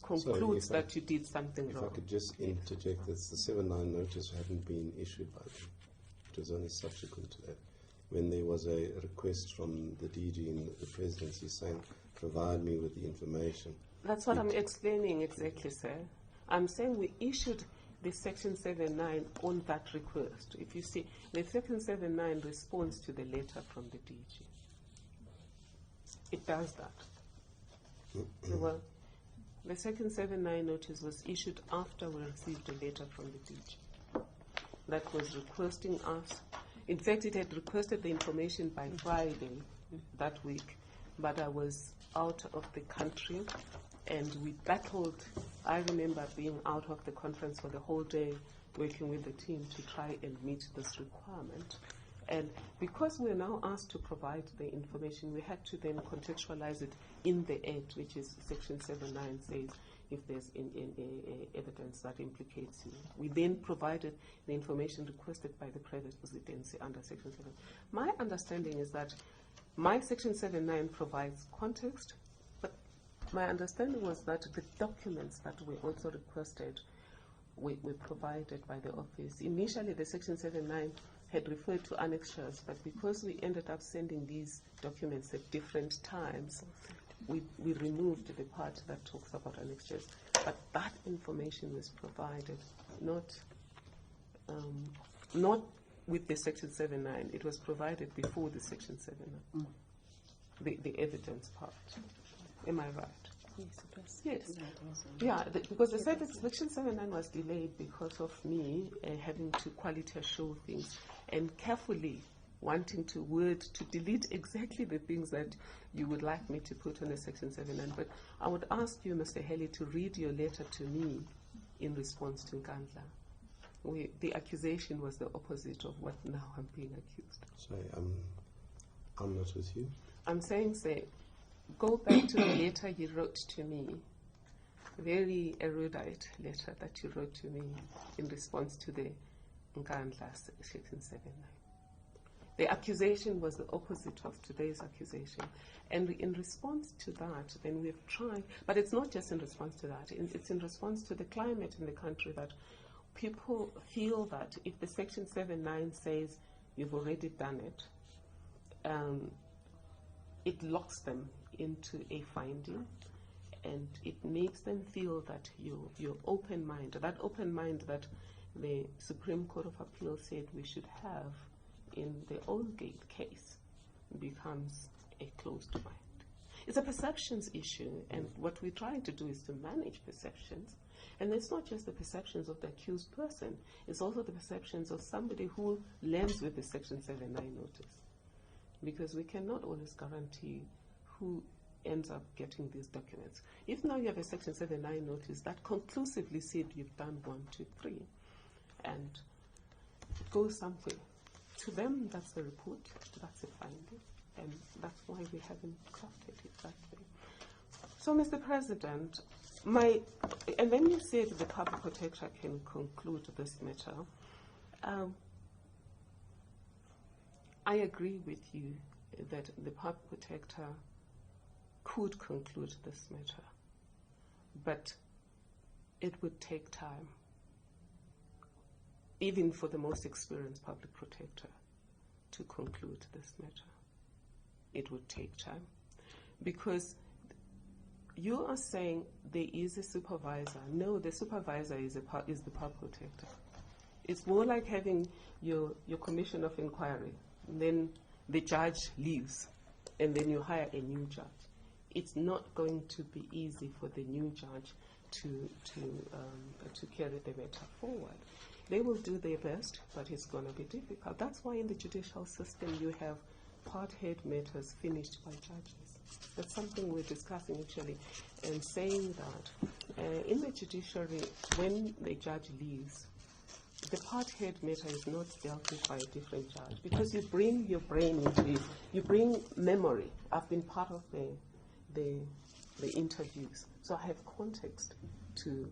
concludes that you did something wrong. If I could just interject this, the 7.9 notice hadn't been issued by them it was only subsequent to that, when there was a request from the DG in the presidency saying, provide me with the information. That's what I'm explaining exactly, sir. I'm saying we issued the Section 79 on that request. If you see, the Section 79 responds to the letter from the DG. It does that. Well, the Section 79 notice was issued after we received a letter from the DG that was requesting us. In fact, it had requested the information by Friday that week, but I was out of the country and we battled. I remember being out of the conference for the whole day, working with the team to try and meet this requirement. And because we're now asked to provide the information, we had to then contextualize it in the Act, which is Section 79 says if there's evidence that implicates you. We then provided the information requested by the presidency under Section 7. My understanding is that my Section 79 provides context, but my understanding was that the documents that were also requested were provided by the office. Initially, the Section 79 had referred to annexures, but because we ended up sending these documents at different times, we removed the part that talks about annexures. But that information was provided, not with the Section 79. It was provided before the Section 79, the evidence part. Am I right? Yes, it was. Yes. Yeah, because the Section 79 was delayed because of me having to quality assure things and carefully wanting to delete exactly the things that you would like me to put on the Section 79. But I would ask you, Mr. Haley, to read your letter to me in response to Nkandla. The accusation was the opposite of what now I'm being accused. Sorry, I'm not with you. I'm saying, say, go back to the letter you wrote to me, very erudite letter that you wrote to me in response to the Nkandla Section 79. The accusation was the opposite of today's accusation. And in response to that, then we've tried, but it's not just in response to that, it's in response to the climate in the country that people feel that if the Section 79 says you've already done it, it locks them into a finding, and it makes them feel that you're open mind. That open mind that the Supreme Court of Appeal said we should have in the Oldgate case becomes a closed mind. It's a perceptions issue, and what we're trying to do is to manage perceptions. And it's not just the perceptions of the accused person, it's also the perceptions of somebody who lands with the Section 79 notice. Because we cannot always guarantee who ends up getting these documents. If now you have a Section 79 notice that conclusively said you've done 1, 2, 3, and it goes somewhere, to them that's the report, that's a finding, and that's why we haven't crafted it that way. So, Mr. President, and then you said the Public Protector can conclude this matter. I agree with you that the Public Protector could conclude this matter, but it would take time, even for the most experienced Public Protector to conclude this matter. It would take time, because you are saying there is a supervisor. No, the supervisor is the Public Protector. It's more like having your commission of inquiry, and then the judge leaves, and then you hire a new judge. It's not going to be easy for the new judge to carry the matter forward. They will do their best, but it's going to be difficult. That's why in the judicial system you have part-head matters finished by judges. That's something we're discussing actually, and saying that in the judiciary, when the judge leaves, the part-head matter is not dealt with by a different judge, because you bring your brain into it. You bring memory. I've been part of the interviews, so I have context to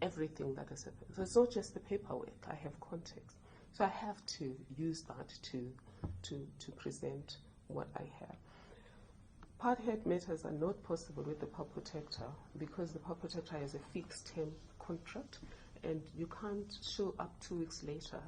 everything that has happened. So it's not just the paperwork. I have context. So I have to use that to present what I have. Part-head matters are not possible with the Public Protector, because the Public Protector has a fixed term contract, and you can't show up 2 weeks later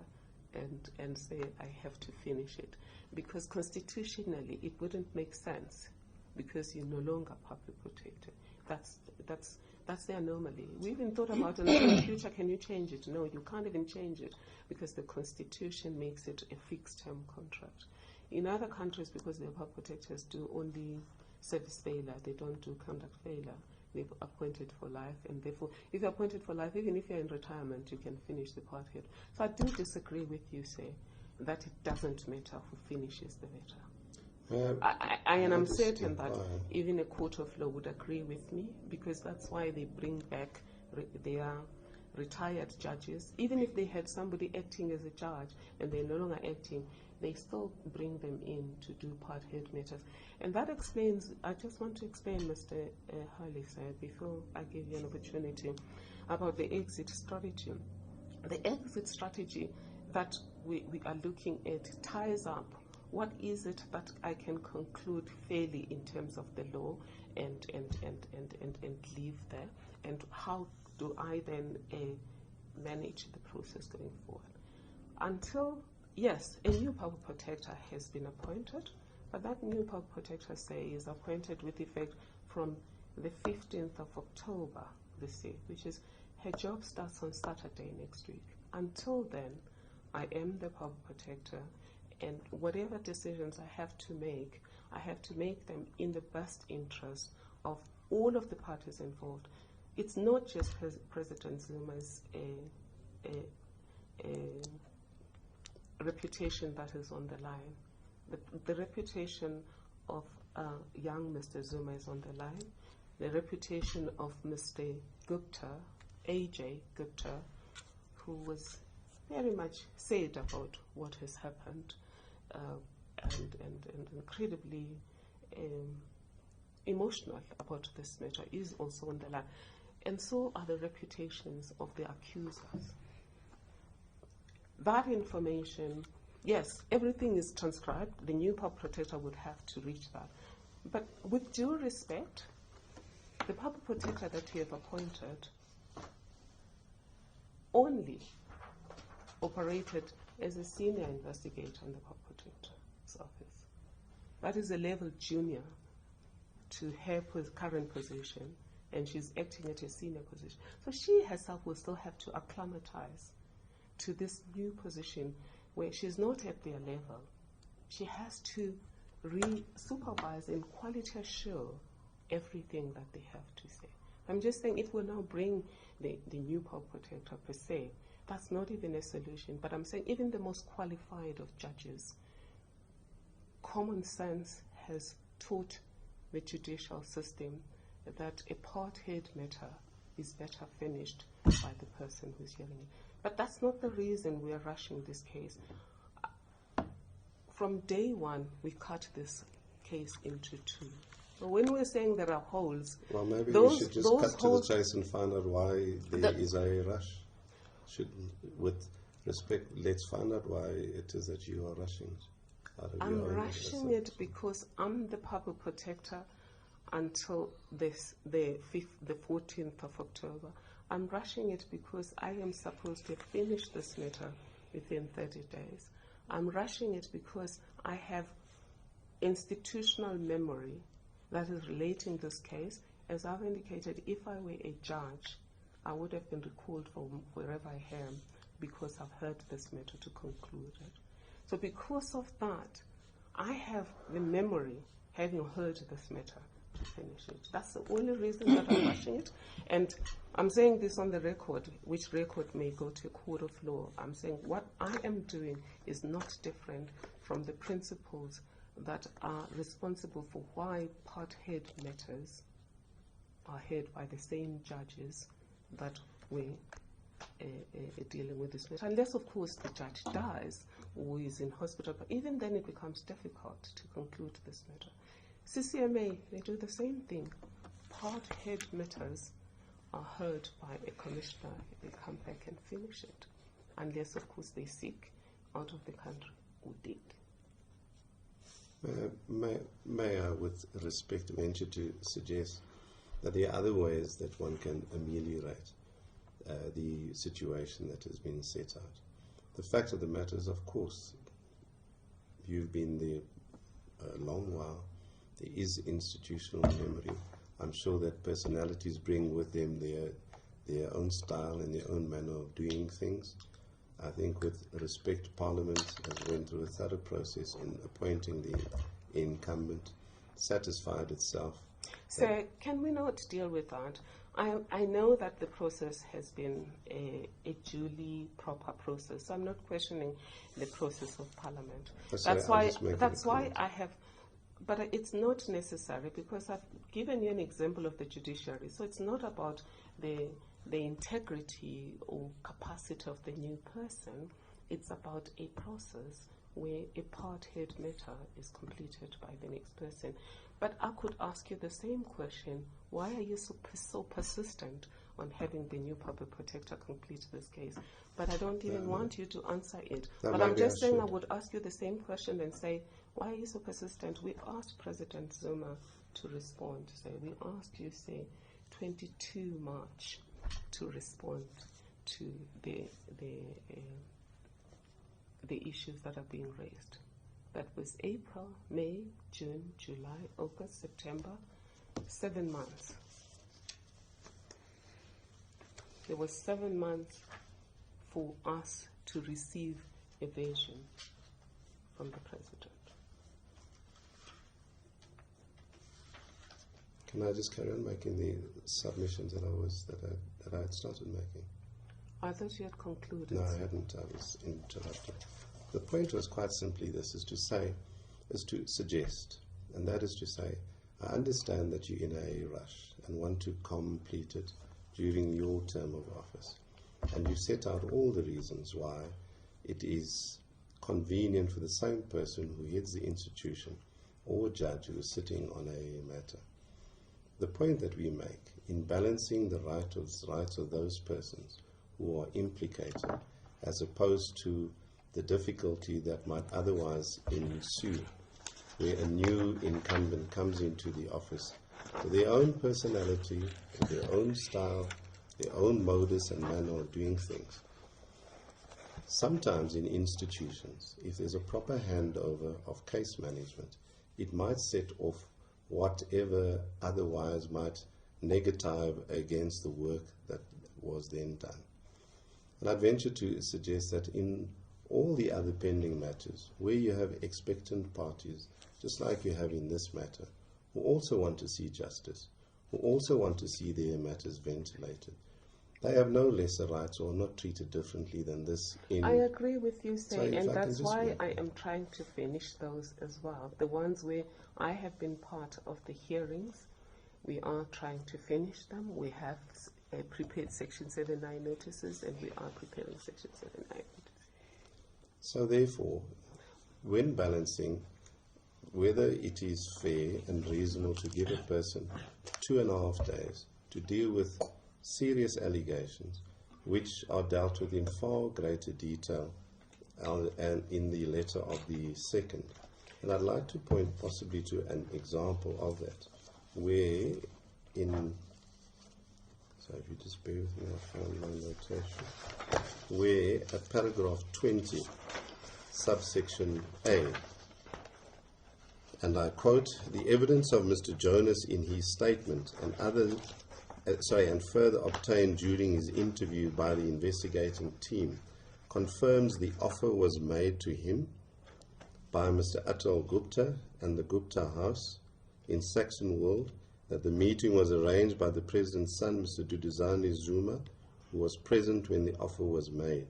and say I have to finish it, because constitutionally it wouldn't make sense, because you're no longer public protector. That's the anomaly. We even thought about in the future, can you change it? No, you can't even change it, because the constitution makes it a fixed term contract. In other countries, because the public protectors do only service failure, they don't do conduct failure. They've appointed for life, and therefore, if you're appointed for life, even if you're in retirement, you can finish the part head. So I do disagree with you, say, that it doesn't matter who finishes the matter. And I'm certain that even a court of law would agree with me, because that's why they bring back their retired judges. Even if they had somebody acting as a judge and they're no longer acting, they still bring them in to do part head matters. And that explains, I just want to explain, Mr. Hurley said, before I give you an opportunity, about the exit strategy. The exit strategy that we are looking at ties up what is it that I can conclude fairly in terms of the law and leave there, and how do I then manage the process going forward. Until, yes, a new public protector has been appointed, but that new public protector, say, is appointed with effect from the 15th of October this year, which is her job starts on Saturday next week. Until then, I am the public protector, and whatever decisions I have to make them in the best interest of all of the parties involved. It's not just President Zuma's reputation that is on the line. The reputation of young Mr. Zuma is on the line. The reputation of Mr. Gupta, AJ Gupta, who was very much sad about what has happened, and incredibly emotional about this matter, is also on the line. And so are the reputations of the accusers. That information, yes, everything is transcribed. The new public protector would have to reach that. But with due respect, the public protector that you have appointed only operated as a senior investigator in the public protector's office. That is a level junior to her current position, and she's acting at a senior position. So she herself will still have to acclimatize to this new position where she's not at their level. She has to supervise and quality assure everything that they have to say. I'm just saying, if we now bring the new public protector per se, that's not even a solution. But I'm saying even the most qualified of judges, common sense has taught the judicial system that a part head matter is better finished by the person who's hearing it. But that's not the reason we are rushing this case. From day one, we cut this case into two. So when we're saying there are holes, well, maybe we should just cut to the chase and find out why there is a rush. With respect, let's find out why it is that you are rushing. I'm rushing it because I'm the public protector until the 14th of October. I'm rushing it because I am supposed to finish this matter within 30 days. I'm rushing it because I have institutional memory that is relating this case. As I've indicated, if I were a judge, I would have been recalled from wherever I am because I've heard this matter to conclude it. So because of that, I have the memory, having heard this matter, to finish it. That's the only reason that I'm rushing it. And I'm saying this on the record, which record may go to a court of law. I'm saying what I am doing is not different from the principles that are responsible for why part head matters are heard by the same judges that we're dealing with this matter. Unless, of course, the judge dies or is in hospital, but even then it becomes difficult to conclude this matter. CCMA, they do the same thing. Part head matters are heard by a commissioner. They come back and finish it, unless, of course, they seek out of the country or dead. May I, with respect, venture to suggest that there are other ways that one can ameliorate the situation that has been set out. The fact of the matter is, of course, you've been there a long while. There is institutional memory. I'm sure that personalities bring with them their own style and their own manner of doing things. I think with respect, Parliament has went through a thorough process in appointing the incumbent, satisfied itself. So can we not deal with that? I know that the process has been a duly proper process. So I'm not questioning the process of Parliament. That's why I have, but it's not necessary, because I've given you an example of the judiciary. So it's not about the integrity or capacity of the new person. It's about a process where a part-head matter is completed by the next person. But I could ask you the same question: why are you so persistent on having the new public protector complete this case? But I don't even want you to answer it. But I'm just saying I would ask you the same question and say, why are you so persistent? We asked President Zuma to respond. So we asked you, say, 22 March to respond to the issues that are being raised. That was April, May, June, July, August, September, 7 months. There was 7 months for us to receive a version from the President. Can I just carry on making the submissions that I had started making? I thought you had concluded. No, I hadn't. I was interrupted. The point was quite simply this: is to suggest, and that is to say, I understand that you're in a rush and want to complete it during your term of office, and you set out all the reasons why it is convenient for the same person who heads the institution or judge who is sitting on a matter. The point that we make in balancing the rights of those persons who are implicated, as opposed to the difficulty that might otherwise ensue where a new incumbent comes into the office with their own personality, with their own style, their own modus and manner of doing things. Sometimes in institutions, if there's a proper handover of case management, it might set off whatever otherwise might negative against the work that was then done. And I'd venture to suggest that in all the other pending matters, where you have expectant parties, just like you have in this matter, who also want to see justice, who also want to see their matters ventilated, they have no lesser rights or not treated differently than this. I agree with you, Say, and that's why I am trying to finish those as well. The ones where I have been part of the hearings, we are trying to finish them. We have prepared Section 79 notices, and we are preparing Section 79 notices. So therefore, when balancing whether it is fair and reasonable to give a person 2.5 days to deal with serious allegations which are dealt with in far greater detail and in the letter of the second. And I'd like to point possibly to an example of that, where so if you just bear with me, I found my notation, where at paragraph 20, subsection A, and I quote, "The evidence of Mr. Jonas in his statement and further obtained during his interview by the investigating team confirms the offer was made to him by Mr. Atul Gupta and the Gupta House in Saxonwold, that the meeting was arranged by the President's son, Mr. Duduzane Zuma, who was present when the offer was made.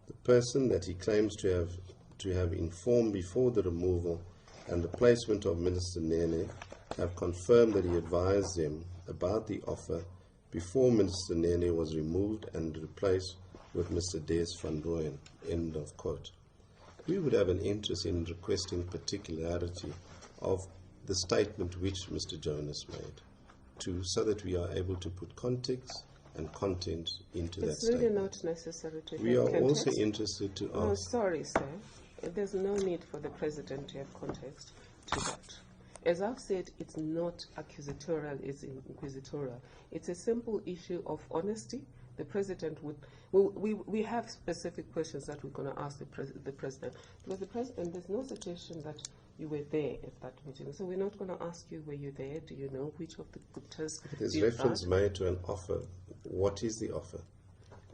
The person that he claims to have informed before the removal and the placement of Minister Nene have confirmed that he advised them about the offer before Minister Nene was removed and replaced with Mr. Des van Rooyen." End of quote. We would have an interest in requesting particularity of the statement which Mr. Jonas made, so that we are able to put context and content into that statement. It's really not necessary to have We are context. also interested to ask... No, sorry, sir. There's no need for the President to have context to that. As I've said, it's not accusatorial, it's inquisitorial. It's a simple issue of honesty. the president would. We have specific questions that we're going to ask the president, because the president, there's no suggestion that you were there at that meeting. So we're not going to ask you, were you there? Do you know which of the Guptas? There's did reference that? made to an offer. What is the offer?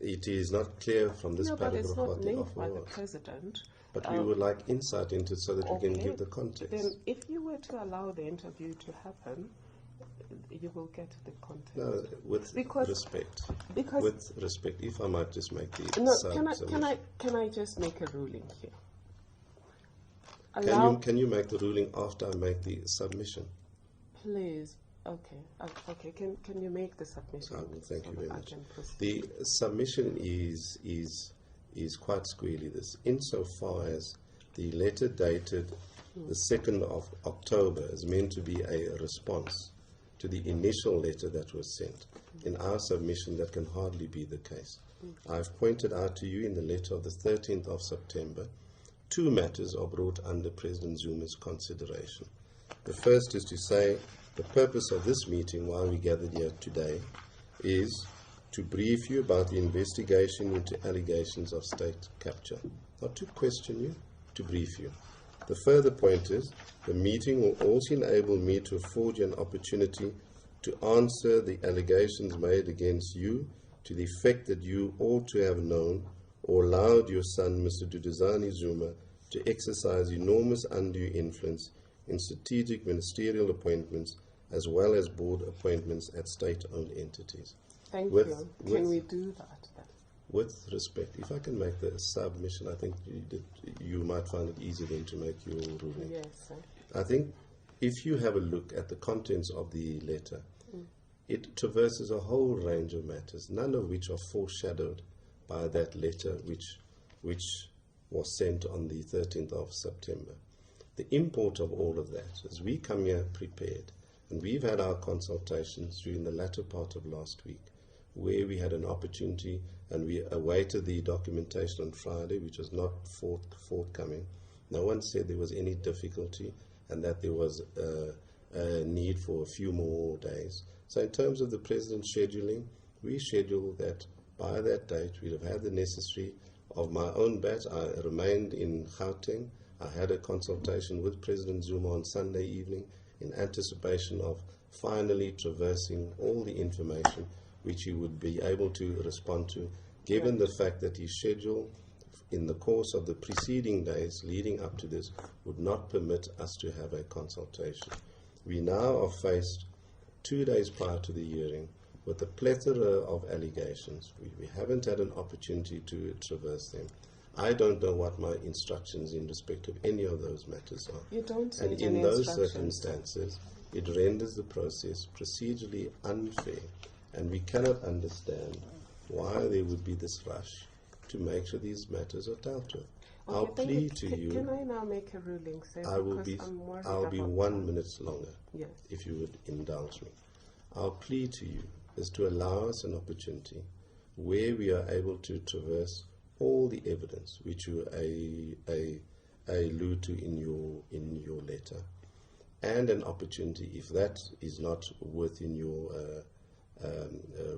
It is not clear from this No, but it's paragraph not what the made offer by the was. president. But we would like insight into it so that we can Okay. give the context. Then, if you were to allow the interview to happen, you will get the context. No, with Because- respect. Because With respect, if I might just make the no, submission. can I just make a ruling here? Can you make the ruling after I make the submission? Please. Okay. Okay. Can you make the submission? Thank you so very that I much. can proceed? The submission is quite squarely this. Insofar as the letter dated the 2nd of October is meant to be a response to the initial letter that was sent. In our submission, that can hardly be the case. I've pointed out to you in the letter of the 13th of September, 2 matters are brought under President Zuma's consideration. The first is to say the purpose of this meeting, while we gathered here today, is to brief you about the investigation into allegations of state capture. Not to question you, to brief you. The further point is, the meeting will also enable me to afford you an opportunity to answer the allegations made against you to the effect that you ought to have known or allowed your son, Mr. Duduzane Zuma, to exercise enormous undue influence in strategic ministerial appointments as well as board appointments at state-owned entities. Thank with- you. with- Can we do that then? With respect, if I can make the submission, I think you might find it easier then to make your ruling. Yes, sir. I think if you have a look at the contents of the letter, it traverses a whole range of matters, none of which are foreshadowed by that letter which was sent on the 13th of September. The import of all of that is we come here prepared, and we've had our consultations during the latter part of last week, where we had an opportunity and we awaited the documentation on Friday, which was not forthcoming. No one said there was any difficulty and that there was a need for a few more days. So in terms of the President's scheduling, we scheduled that by that date we'd have had the necessary. Of my own bat, I remained in Gauteng. I had a consultation with President Zuma on Sunday evening in anticipation of finally traversing all the information which he would be able to respond to, given the fact that his schedule in the course of the preceding days leading up to this would not permit us to have a consultation. We now are faced 2 days prior to the hearing with a plethora of allegations. We haven't had an opportunity to traverse them. I don't know what my instructions in respect of any of those matters are. You don't And need in any those instructions. circumstances, it renders the process procedurally unfair, and we cannot understand why there would be this rush to make sure these matters are dealt with. I'll Okay, then plead to can you. I now make a ruling, sir? I will Because be. I'm worried I'll be about 1 time. minute longer, Yes. if you would indulge me. Our plea to you is to allow us an opportunity where we are able to traverse all the evidence which you allude to in your letter, and an opportunity, if that is not within your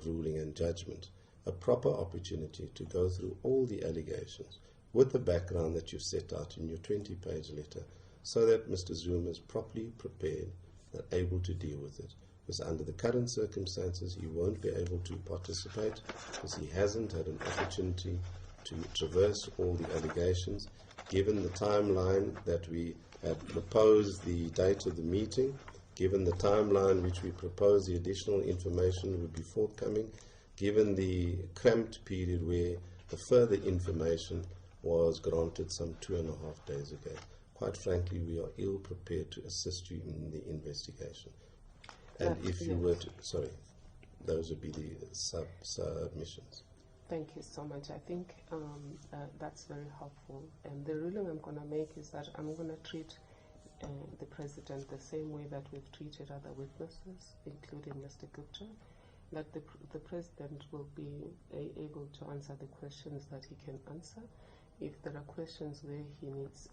ruling and judgment, a proper opportunity to go through all the allegations with the background that you've set out in your 20-page letter, so that Mr. Zuma is properly prepared and able to deal with it. Because under the current circumstances, he won't be able to participate because he hasn't had an opportunity to traverse all the allegations. Given the timeline that we had proposed the date of the meeting, given the timeline which we proposed the additional information would be forthcoming, given the cramped period where the further information was granted some 2.5 days ago. Quite frankly, we are ill prepared to assist you in the investigation. And if you were to, sorry, those would be the submissions. Thank you so much. I think that's very helpful. And the ruling I'm going to make is that I'm going to treat the President the same way that we've treated other witnesses, including Mr. Gupta, that the President will be able to answer the questions that he can answer. If there are questions where he needs,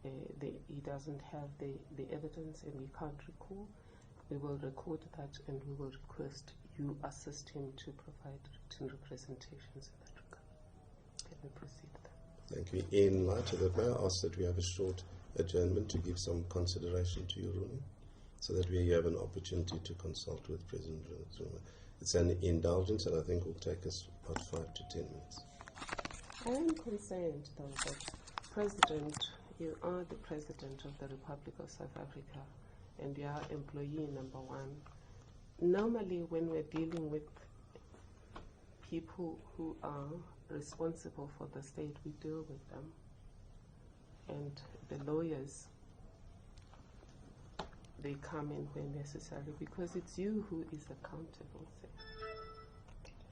he doesn't have the evidence and he can't recall, we will record that and we will request you assist him to provide written representations in that regard. Can we proceed then? Thank you. In light of that, may I ask that we have a short adjournment to give some consideration to your ruling, so that we have an opportunity to consult with President Zuma. It's an indulgence, and I think will take us about 5 to 10 minutes. I am concerned, though, that President, you are the President of the Republic of South Africa, and you are employee number 1. Normally, when we're dealing with people who are responsible for the state, we deal with them. And the lawyers, they come in when necessary, because it's you who is accountable.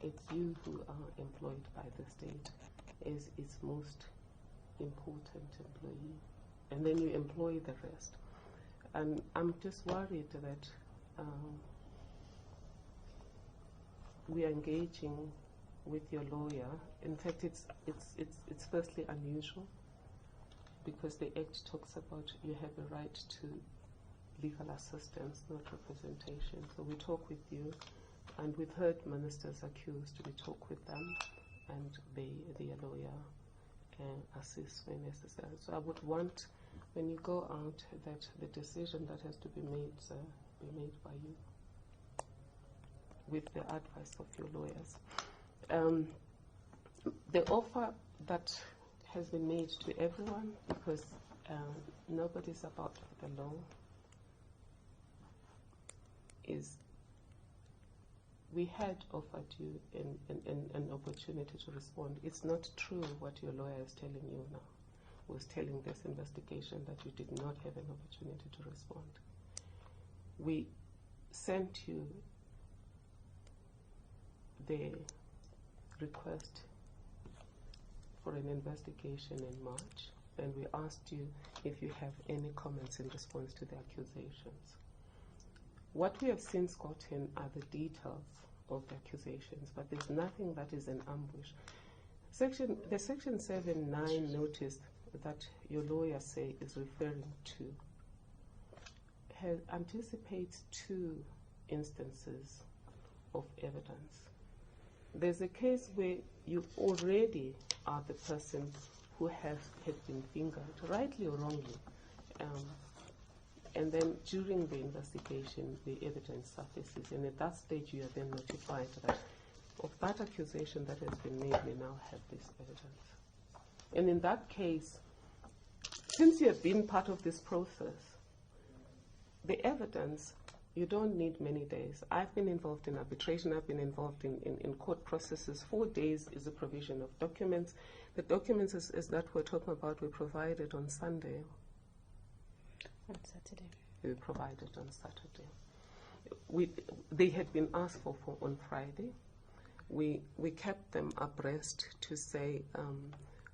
It's you who are employed by the state as its most important employee. And then you employ the rest. And I'm just worried that we are engaging with your lawyer. In fact, it's firstly unusual, because the Act talks about you have a right to legal assistance, not representation. So we talk with you, and we've heard ministers accused. We talk with them, and their lawyer assists when necessary. So I would want, when you go out, that the decision that has to be made by you, with the advice of your lawyers. The offer that has been made to everyone, because nobody's above the law, is we had offered you an opportunity to respond. It's not true what your lawyer is telling you now. Was telling this investigation that you did not have an opportunity to respond. We sent you the request for an investigation in March, and we asked you if you have any comments in response to the accusations. What we have since gotten are the details of the accusations, but there's nothing that is an ambush. The Section 7(9) notice that your lawyer say is referring to anticipates 2 instances of evidence. There's a case where you already are the person who had been fingered, rightly or wrongly, and then during the investigation the evidence surfaces, and at that stage you are then notified that of that accusation that has been made, we now have this evidence. And in that case, since you have been part of this process, the evidence, you don't need many days. I've been involved in arbitration, I've been involved in court processes. 4 days is the provision of documents. The documents is that we're talking about were provided on Sunday. On Saturday. They were provided on Saturday. They had been asked for on Friday. We kept them abreast to say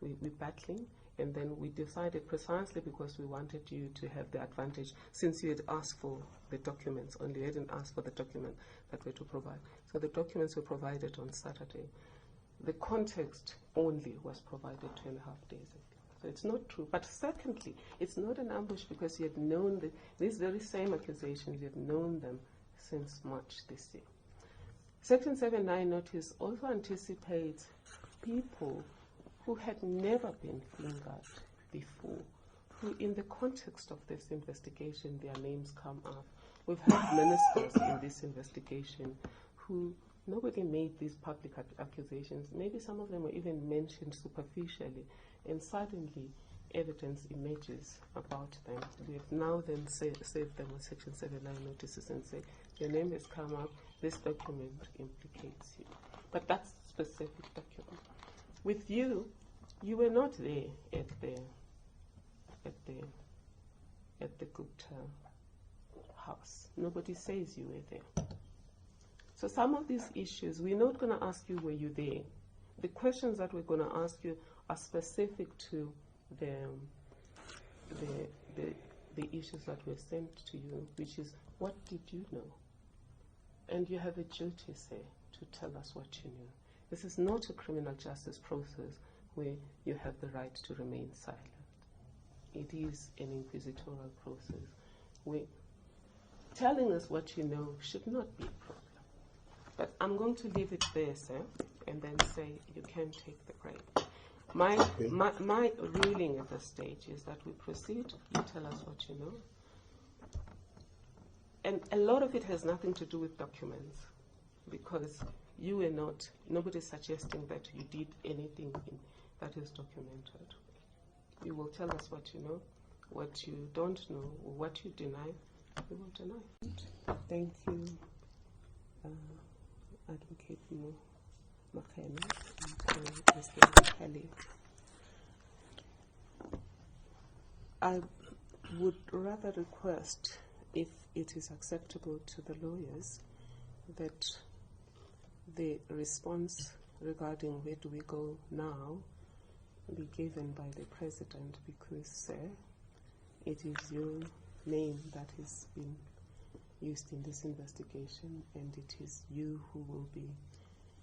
we're battling, and then we decided, precisely because we wanted you to have the advantage, since you had asked for the documents only, you hadn't asked for the document that we're to provide. So the documents were provided on Saturday. The context only was provided 2.5 days ago. So it's not true. But secondly, it's not an ambush, because you had known these very same accusations, you have known them since March this year. Section 7(9) notice also anticipates people who had never been fingered before, who in the context of this investigation, their names come up. We've had ministers in this investigation who nobody made these public accusations. Maybe some of them were even mentioned superficially, and suddenly evidence emerges about them. We have now then saved them on Section 7(9) notices and say, your name has come up, this document implicates you. But that's specific document. With you, you were not there at the Gupta house. Nobody says you were there. So some of these issues, we're not going to ask you, were you there? The questions that we're going to ask you are specific to the issues that were sent to you, which is, what did you know? And you have a duty, say, to tell us what you knew. This is not a criminal justice process where you have the right to remain silent. It is an inquisitorial process where telling us what you know should not be a problem. But I'm going to leave it there, sir, and then say you can take the grade. My ruling at this stage is that we proceed, you tell us what you know. And a lot of it has nothing to do with documents, because you were not, nobody's suggesting that you did anything that is documented. You will tell us what you know, what you don't know, or what you deny, we will deny. Thank you, Advocate Makayana and Mr. Kelly. I would rather request, if it is acceptable to the lawyers, that the response regarding where do we go now be given by the President, because, sir, it is your name that has been used in this investigation, and it is you who will be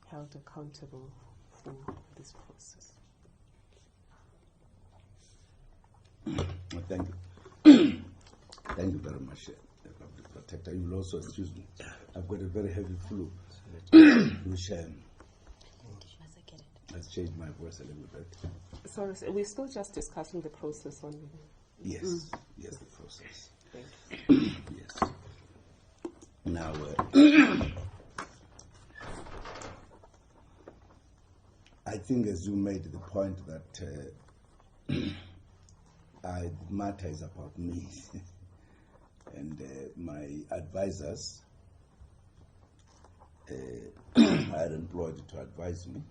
held accountable for this process. Thank you. Thank you very much, Public Protector. You will also excuse me. I've got a very heavy flu, which has changed my voice a little bit. Sorry, sir, we're still just discussing the process only. Yes, yes, the process. Thank you. Yes. Now, I think, as you made the point that the matter is about me and my advisors are employed to advise me.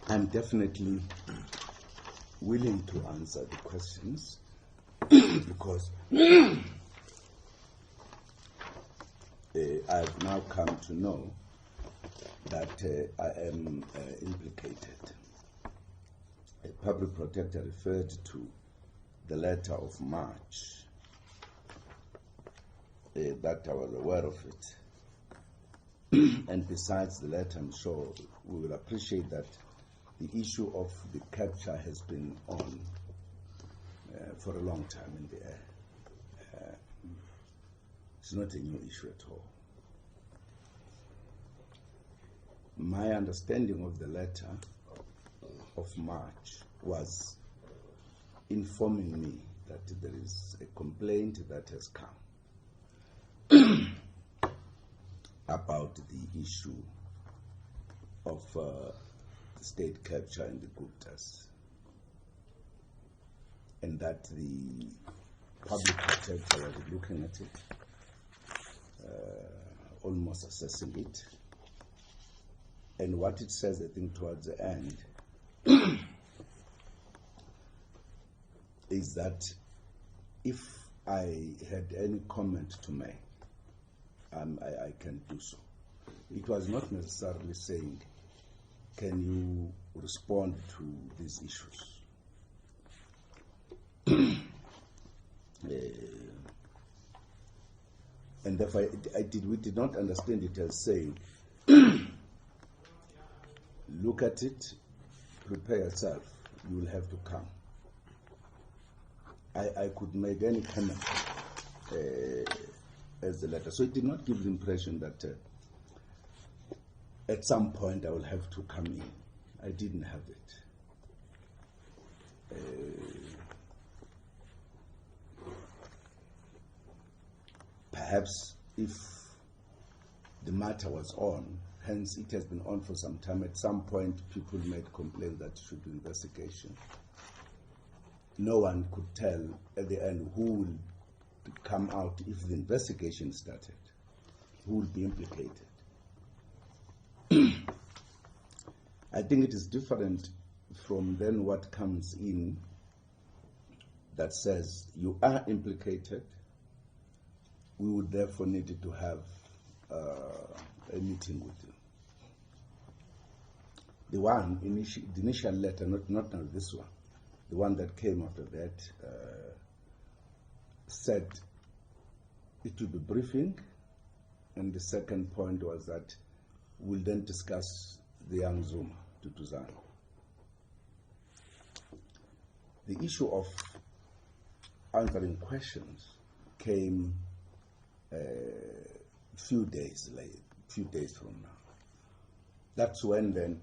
I'm definitely willing to answer the questions because I've now come to know that I am implicated. A public protector referred to the letter of March, that I was aware of it. And besides the letter, I'm sure we will appreciate that the issue of the capture has been on for a long time in the air. It's not a new issue at all. My understanding of the letter of March was informing me that there is a complaint that has come about the issue of state capture in the Guptas, and that the public protector was looking at it, almost assessing it. And what it says, I think, towards the end, is that if I had any comment to make, I can do so. It was not necessarily saying, can you respond to these issues? And therefore, we did not understand it as saying, look at it, prepare yourself, you will have to come. I could make any comment as the letter. So it did not give the impression that at some point I will have to come in. I didn't have it. Perhaps if the matter was on, hence it has been on for some time, at some point people made complaints that it should be investigation. No one could tell at the end who will come out if the investigation started, who will be implicated. I think it is different from then what comes in that says you are implicated. We would therefore need to have a meeting with you. The initial letter, not now this one, the one that came after that, said it would be briefing, and the second point was that will then discuss the young Zuma, Tutuzane. The issue of answering questions came a few days from now. That's when then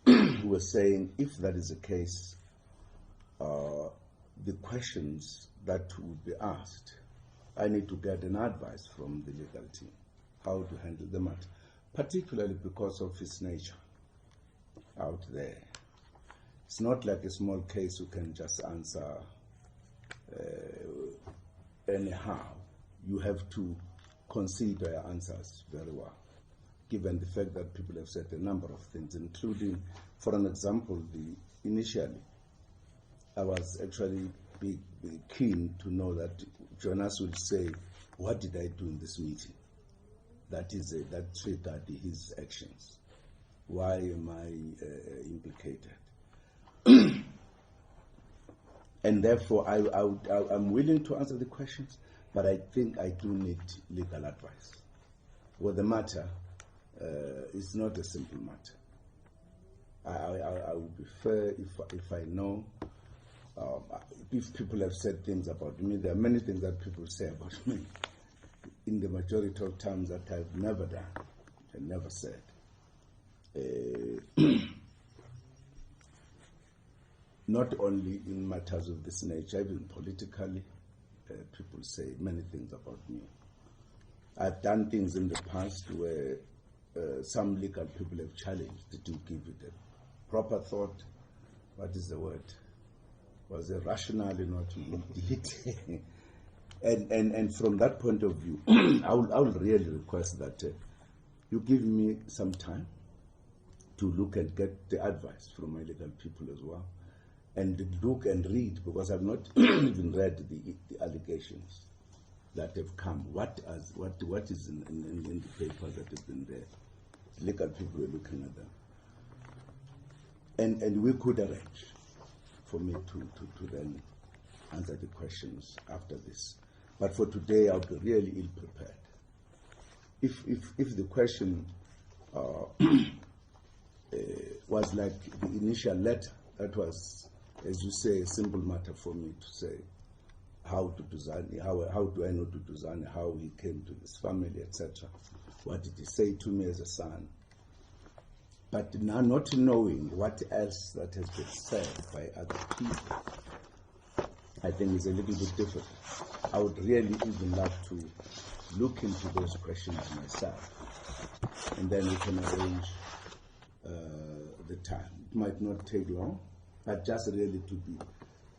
we were saying, if that is the case, the questions that would be asked, I need to get an advice from the legal team how to handle the matter, particularly because of its nature out there. It's not like a small case you can just answer anyhow. You have to consider your answers very well, given the fact that people have said a number of things, including, for an example, initially, I was actually keen to know that Jonas would say, what did I do in this meeting? That triggered his actions. Why am I implicated? And therefore, I'm willing to answer the questions, but I think I do need legal advice. Well, the matter is not a simple matter. I would be fair if I know. If people have said things about me, there are many things that people say about me in the majority of times that I've never done and never said. Not only in matters of this nature, even politically, people say many things about me. I've done things in the past where some legal people have challenged to give it a proper thought. What is the word? Was it rational not to indeed? And from that point of view, I will really request that you give me some time to look and get the advice from my legal people as well, and look and read, because I've not even read the allegations that have come. What is in the papers that have been there? Legal people are looking at them, and we could arrange for me to then answer the questions after this. But for today, I'll be really ill-prepared. If the question was like the initial letter, that was, as you say, a simple matter for me to say how do I know Tutuzane, how he came to this family, etc. What did he say to me as a son? But now not knowing what else that has been said by other people, I think is a little bit difficult. I would really even love to look into those questions myself, and then we can arrange the time. It might not take long, but just really to be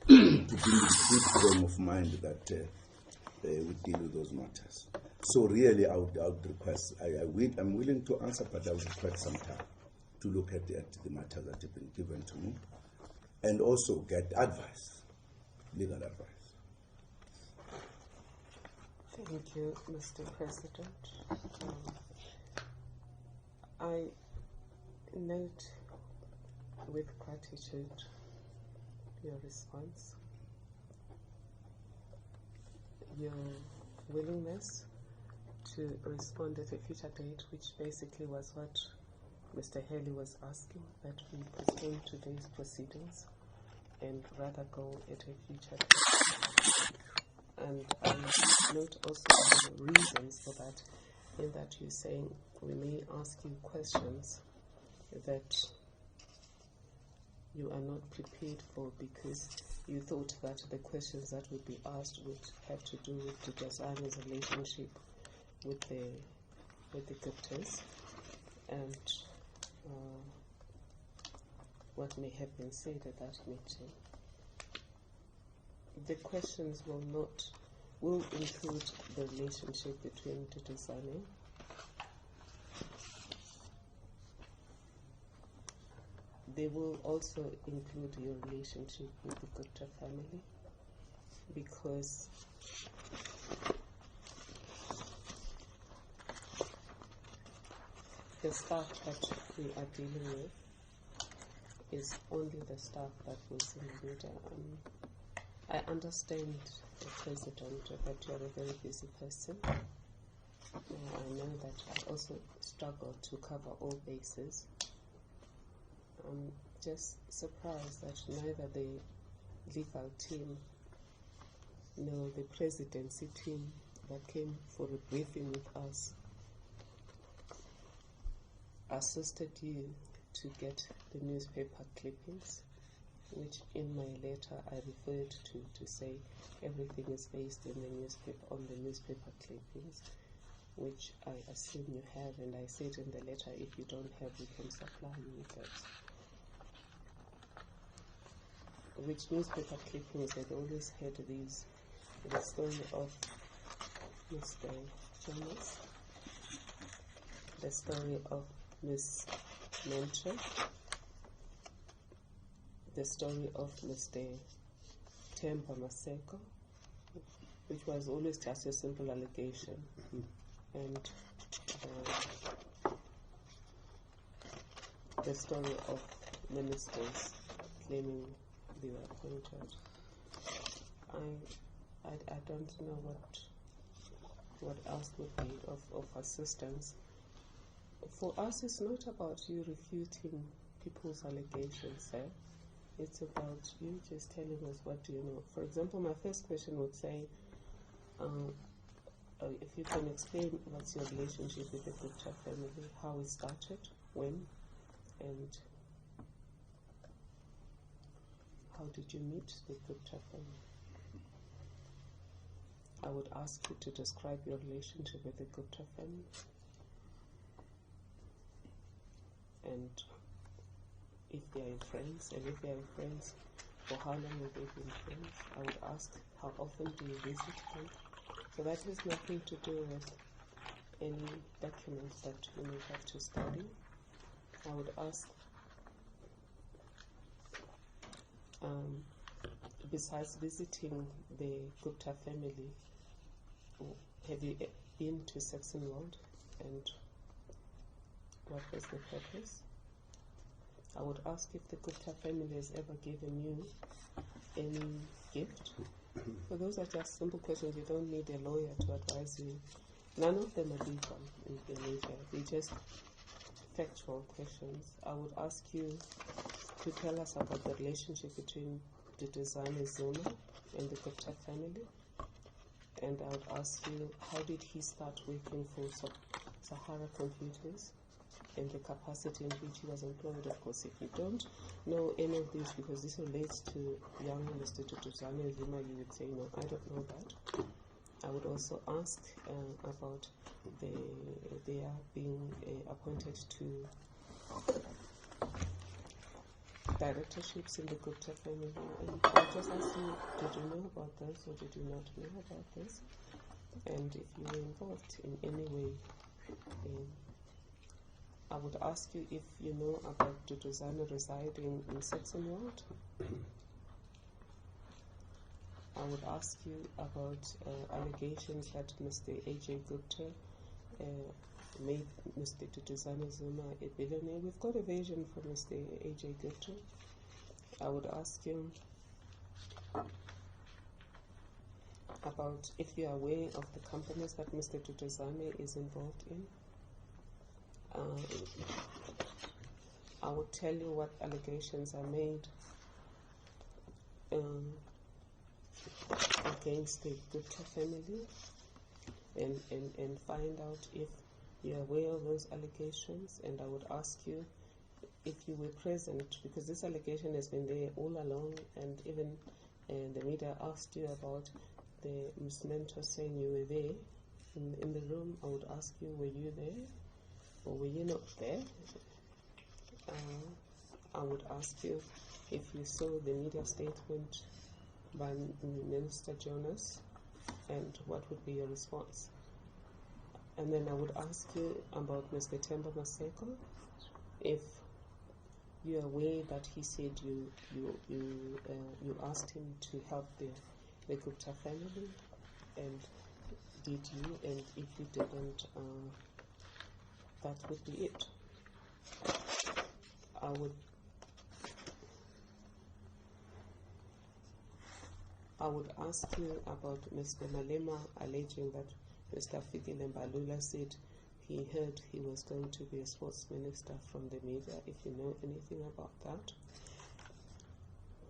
in the good frame of mind that we deal with those matters. So really, I would request, I'm willing to answer, but I would request some time to look at the matters that have been given to me, and also get advice, legal advice. Thank you, Mr. President. I note with gratitude your response, your willingness to respond at a future date, which basically was what Mr. Haley was asking, that we postpone today's proceedings and rather go at a future date. And I note also the reasons for that, in that you're saying we may ask you questions that you are not prepared for because you thought that the questions that would be asked would have to do with Tutuzane's relationship with the Guptas and what may have been said at that meeting. The questions will include the relationship between Tutuzane they will also include your relationship with the Gupta family, because the staff that we are dealing with is only the staff that was in the media. I understand, President, that you are a very busy person, I know that I also struggle to cover all bases. I'm just surprised that neither the legal team nor the presidency team that came for a briefing with us assisted you to get the newspaper clippings, which in my letter I referred to say everything is based in the newspaper, on the newspaper clippings, which I assume you have, and I said in the letter, if you don't have, we can supply you with that. Which newspaper clippings had always had these, the story of Mr. Jonas, the story of Miss Mentor, the story of Mr. Temba Maseko, which was always just a simple allegation, and the story of ministers claiming they were appointed. I don't know what else would be of assistance. For us, it's not about you refuting people's allegations, eh? It's about you just telling us what do you know. For example, my first question would say, if you can explain what's your relationship with the Gupta family, how it started, when, and how did you meet the Gupta family? I would ask you to describe your relationship with the Gupta family. And if they are friends, and if they are friends, for how long have they been friends? I would ask, how often do you visit them? So that has nothing to do with any documents that you may have to study. I would ask, besides visiting the Gupta family, have you been to Saxon World, and what was the purpose? I would ask if the Gupta family has ever given you any gift. So those are just simple questions. You don't need a lawyer to advise you. None of them are legal in nature. They're just factual questions. I would ask you to tell us about the relationship between the designer Zuma and the Gupta family. And I would ask you, how did he start working for Sahara Computers and the capacity in which he was employed? Of course, if you don't know any of this, because this relates to young Mr. Tutuzane Zuma, you would say, no, I don't know that. I would also ask about their being appointed to directorships in the Gupta family. And I'll just ask you, did you know about this or did you not know about this? And if you were involved in any way, I would ask you if you know about Tutuzane residing in Saxon World. I would ask you about allegations that Mr. A.J. Gupta made Mr. Tutuzane Zuma a billionaire. We've got a version from Mr. A.J. Gupta. I would ask you about if you are aware of the companies that Mr. Tutuzane is involved in. I would tell you what allegations are made against the Gupta family, and find out if you're aware of those allegations. And I would ask you if you were present, because this allegation has been there all along, and even the media asked you about the Ms. Mentor saying you were there in the room. I would ask you, were you there or were you not there? I would ask you if you saw the media statement by Minister Jonas, and what would be your response? And then I would ask you about Mr. Temba Maseko, if you're aware that he said you asked him to help the Gupta family, and did you? And if you didn't, that would be it. I would ask you about Mr. Malema alleging that Mr. Fikile Mbalula said he heard he was going to be a sports minister from the media, if you know anything about that.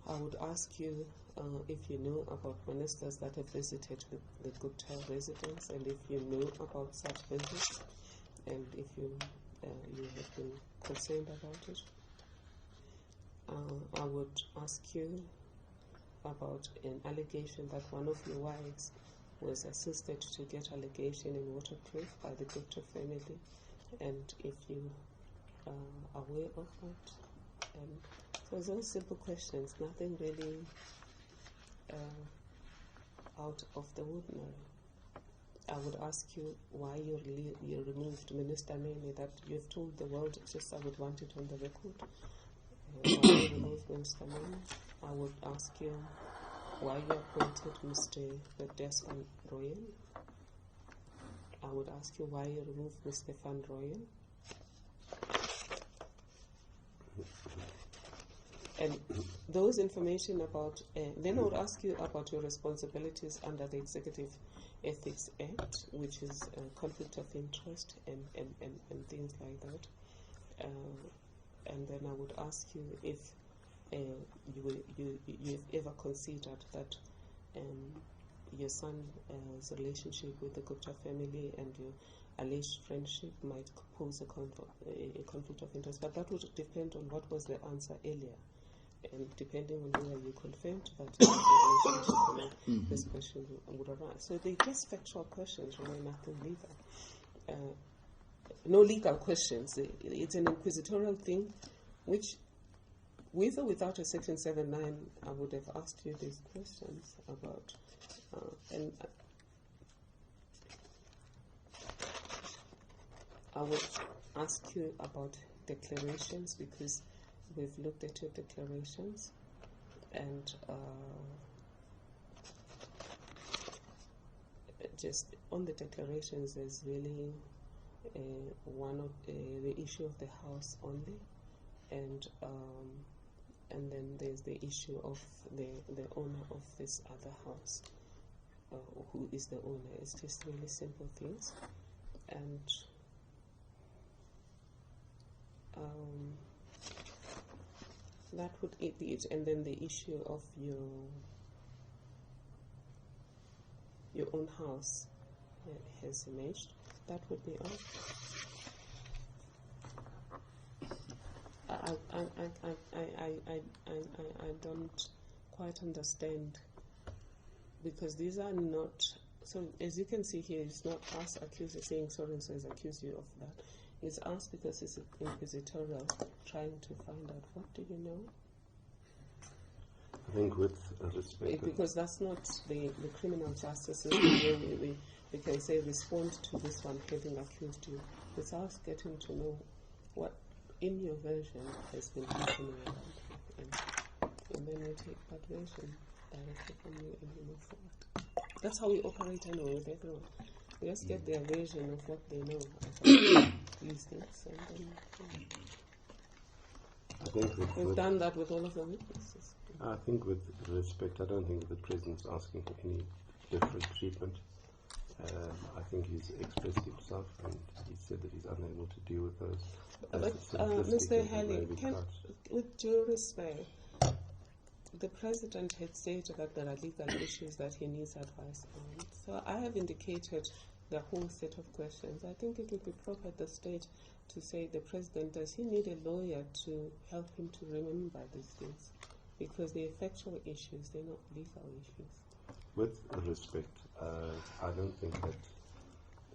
I would ask you if you know about ministers that have visited the Gupta residence, and if you know about such visits, and if you have been concerned about it. I would ask you about an allegation that one of your wives was assisted to get allegation in waterproof by the Gupta family, and if you are aware of that. So those simple questions, nothing really out of the ordinary. I would ask you why you removed Minister Nene, that you've told the world, just I would want it on the record. Why you removed Minister Nene. I would ask you why you appointed Mr. Desvan Royen. I would ask you why you removed Mr. Van Royen. And those information about, then I would ask you about your responsibilities under the Executive Ethics Act, which is conflict of interest and things like that. And then I would ask you if you've ever considered that your son's relationship with the Gupta family and your alleged friendship might pose a conflict of interest. But that would depend on what was the answer earlier. And depending on whether you confirmed that there was a relationship or not, this question would arise. So they're just factual questions, really nothing legal. No legal questions. It's an inquisitorial thing, which, with or without a Section 7(9), I would have asked you these questions about. And I would ask you about declarations, because we've looked at your declarations, and just on the declarations, there's really one of the issue of the house only, and then there's the issue of the owner of this other house, who is the owner. It's just really simple things, and that would be it. And then the issue of your own house has emerged. That would be all. I don't quite understand, because these are not, so as you can see here, it's not us saying so and so has accused you of that. It's us, because it's inquisitorial, trying to find out, what do you know? I think with respect, because that's not the criminal justice system where we can say respond to this one having accused you. It's us getting to know what in your version has been happening, and then we take that version directly from you and we move forward. That's how we operate anyway with everyone. We just get their version of what they know about these things, and then I think we've done that with all of the witnesses. I think with respect, I don't think the President's asking for any different treatment. I think he's expressed himself, and he said that he's unable to deal with those. But Mr. Haley, with due respect, the President had stated that there are legal issues that he needs advice on. So I have indicated the whole set of questions. I think it would be proper at the stage to say, the President, does he need a lawyer to help him to remember these things? Because they're factual issues, they're not legal issues. With respect, I don't think that,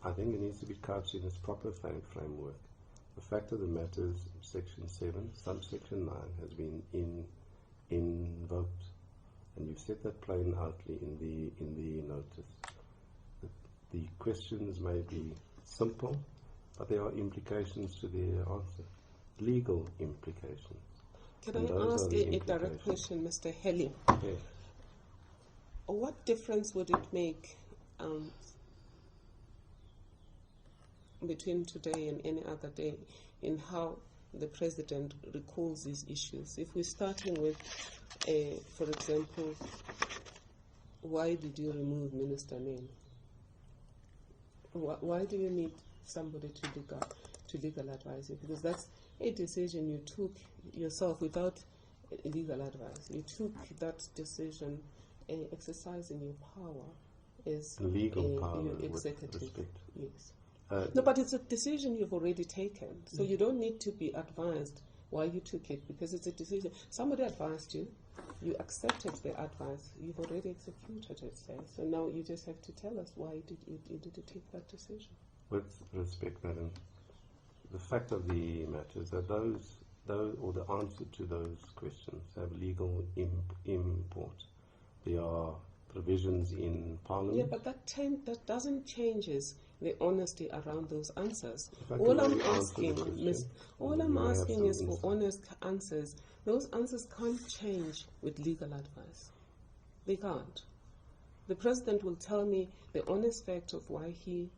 I think it needs to be couched in its proper framework. The fact of the matter is, Section 7, subsection 9 has been invoked, and you've said that plain outly in the notice. The questions may be simple, but there are implications to their answer, legal implications. Can I ask a direct question, Mr. Haley? Yes. What difference would it make between today and any other day in how the President recalls these issues? If we're starting with, for example, why did you remove Minister Name? why do you need somebody to legal advise you? Because that's a decision you took yourself without legal advice. You took that decision, exercising your power as Legal power, your with executive. respect. Yes. Uh, No, but it's a decision you've already taken, so you don't need to be advised why you took it, because it's a decision. Somebody advised you, you accepted the advice, you've already executed it, so now you just have to tell us why you did take that decision. With respect, Madam, the fact of the matter is that those or the answer to those questions have legal import. There are provisions in Parliament. Yeah, but that doesn't changes the honesty around those answers. If I All can I'm only answer the asking, question, all and I'm you may have asking some is for insight. honest answers. Those answers can't change with legal advice. They can't. The President will tell me the honest fact of why he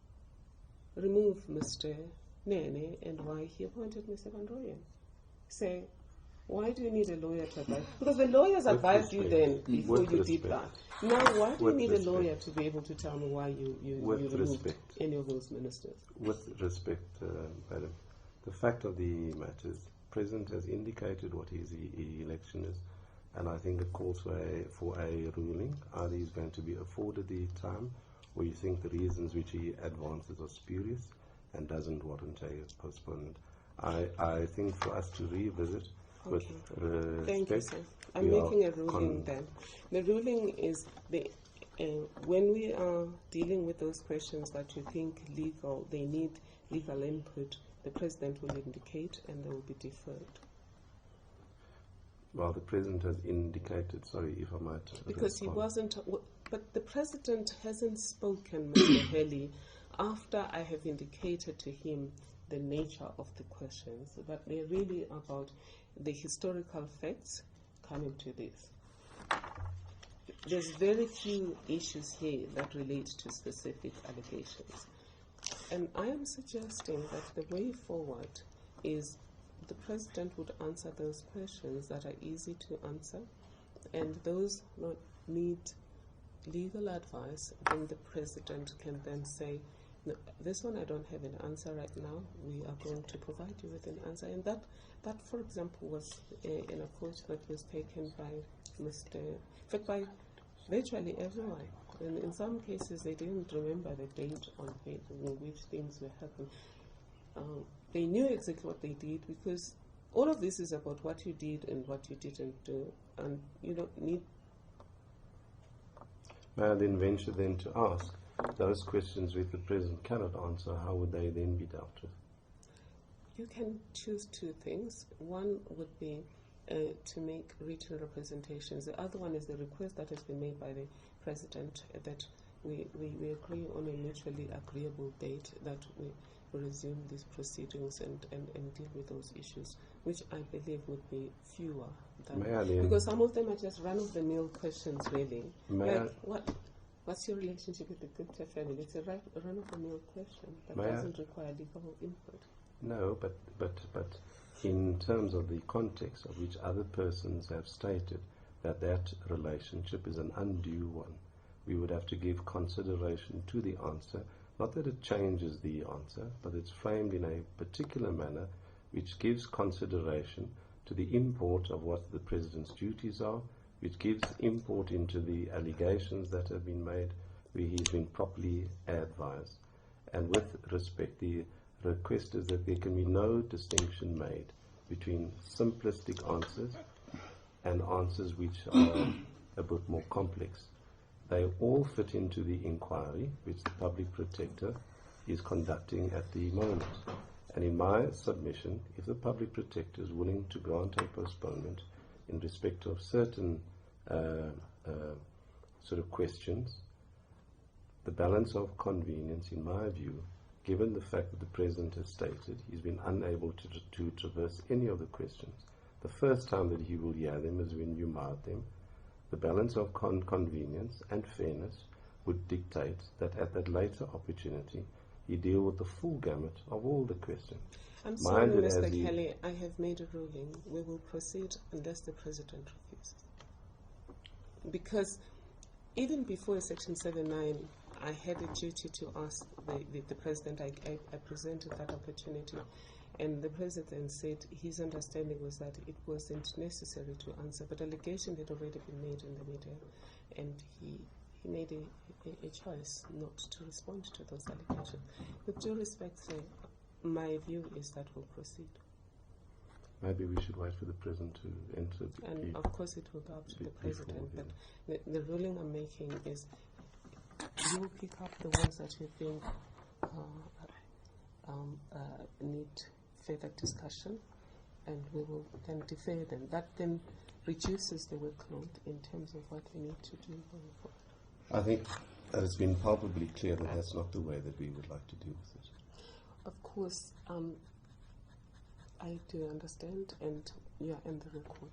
removed Mr. Nene and why he appointed Mr. Van Rooyen. Say, why do you need a lawyer to advise? Because the lawyers With advised you then respect. before With you did respect. that. Now, why do you With need respect. a lawyer to be able to tell me why you With removed respect. any of those ministers? With respect, Madam, the fact of the matter is, the President has indicated what his election is, and I think it calls for a ruling. Either he's going to be afforded the time, or you think the reasons which he advances are spurious and doesn't warrant a postponement. I think for us to revisit with respect. Thank you, sir. I'm we are making a ruling then. The ruling is when we are dealing with those questions that you think they need legal input, the President will indicate and they will be deferred. Well, the President has indicated, sorry if I might Because he respond. wasn't, but the President hasn't spoken, Mr. Haley, after I have indicated to him the nature of the questions, but they're really about the historical facts coming to this. There's very few issues here that relate to specific allegations. And I am suggesting that the way forward is the President would answer those questions that are easy to answer, and those not need legal advice, then the President can then say, no, this one I don't have an answer right now, we are going to provide you with an answer. And that for example, was an approach that was taken by by virtually everyone. And in some cases, they didn't remember the date on which things were happening. They knew exactly what they did, because all of this is about what you did and what you didn't do, and you don't need. May I then venture then to ask, those questions which the President cannot answer, how would they then be dealt with? You can choose two things. One would be to make written representations. The other one is the request that has been made by the President that we agree on a mutually agreeable date that we resume these proceedings and deal with those issues, which I believe would be fewer than, May I then- because some of them are just run-of-the-mill questions, really. May Like, what's your relationship with the Gupta family? It's a run-of-the-mill question that May I- doesn't require legal input. No, but in terms of the context of which other persons have stated that relationship is an undue one, we would have to give consideration to the answer. Not that it changes the answer, but it's framed in a particular manner which gives consideration to the import of what the President's duties are, which gives import into the allegations that have been made, where he's been properly advised. And with respect, the request is that there can be no distinction made between simplistic answers and answers which are a bit more complex. They all fit into the inquiry which the Public Protector is conducting at the moment. And in my submission, if the Public Protector is willing to grant a postponement in respect of certain sort of questions, the balance of convenience, in my view, given the fact that the President has stated he's been unable to traverse any of the questions, the first time that he will hear them is when you mark them, the balance of convenience and fairness would dictate that at that later opportunity he deal with the full gamut of all the questions. I'm sorry, Minded as Mr. he- Kelly, I have made a ruling. We will proceed unless the President refuses. Because even before Section 79, I had a duty to ask the President. I presented that opportunity, and the President said his understanding was that it wasn't necessary to answer, but allegation had already been made in the media, and he made a choice not to respond to those allegations. With due respect, sir, my view is that we'll proceed. Maybe we should wait for the President to enter. And of course it will go up to the President, but the ruling I'm making is you will pick up the ones that you think need further discussion, and we will then defer them. That then reduces the workload in terms of what we need to do going forward. I think that it's been palpably clear that that's not the way that we would like to deal with it. Of course, I do understand, and you are in the record.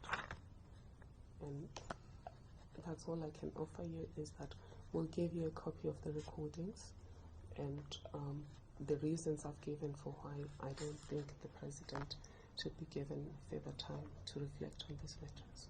And that's all I can offer you, is that we'll give you a copy of the recordings and the reasons I've given for why I don't think the President should be given further time to reflect on these matters.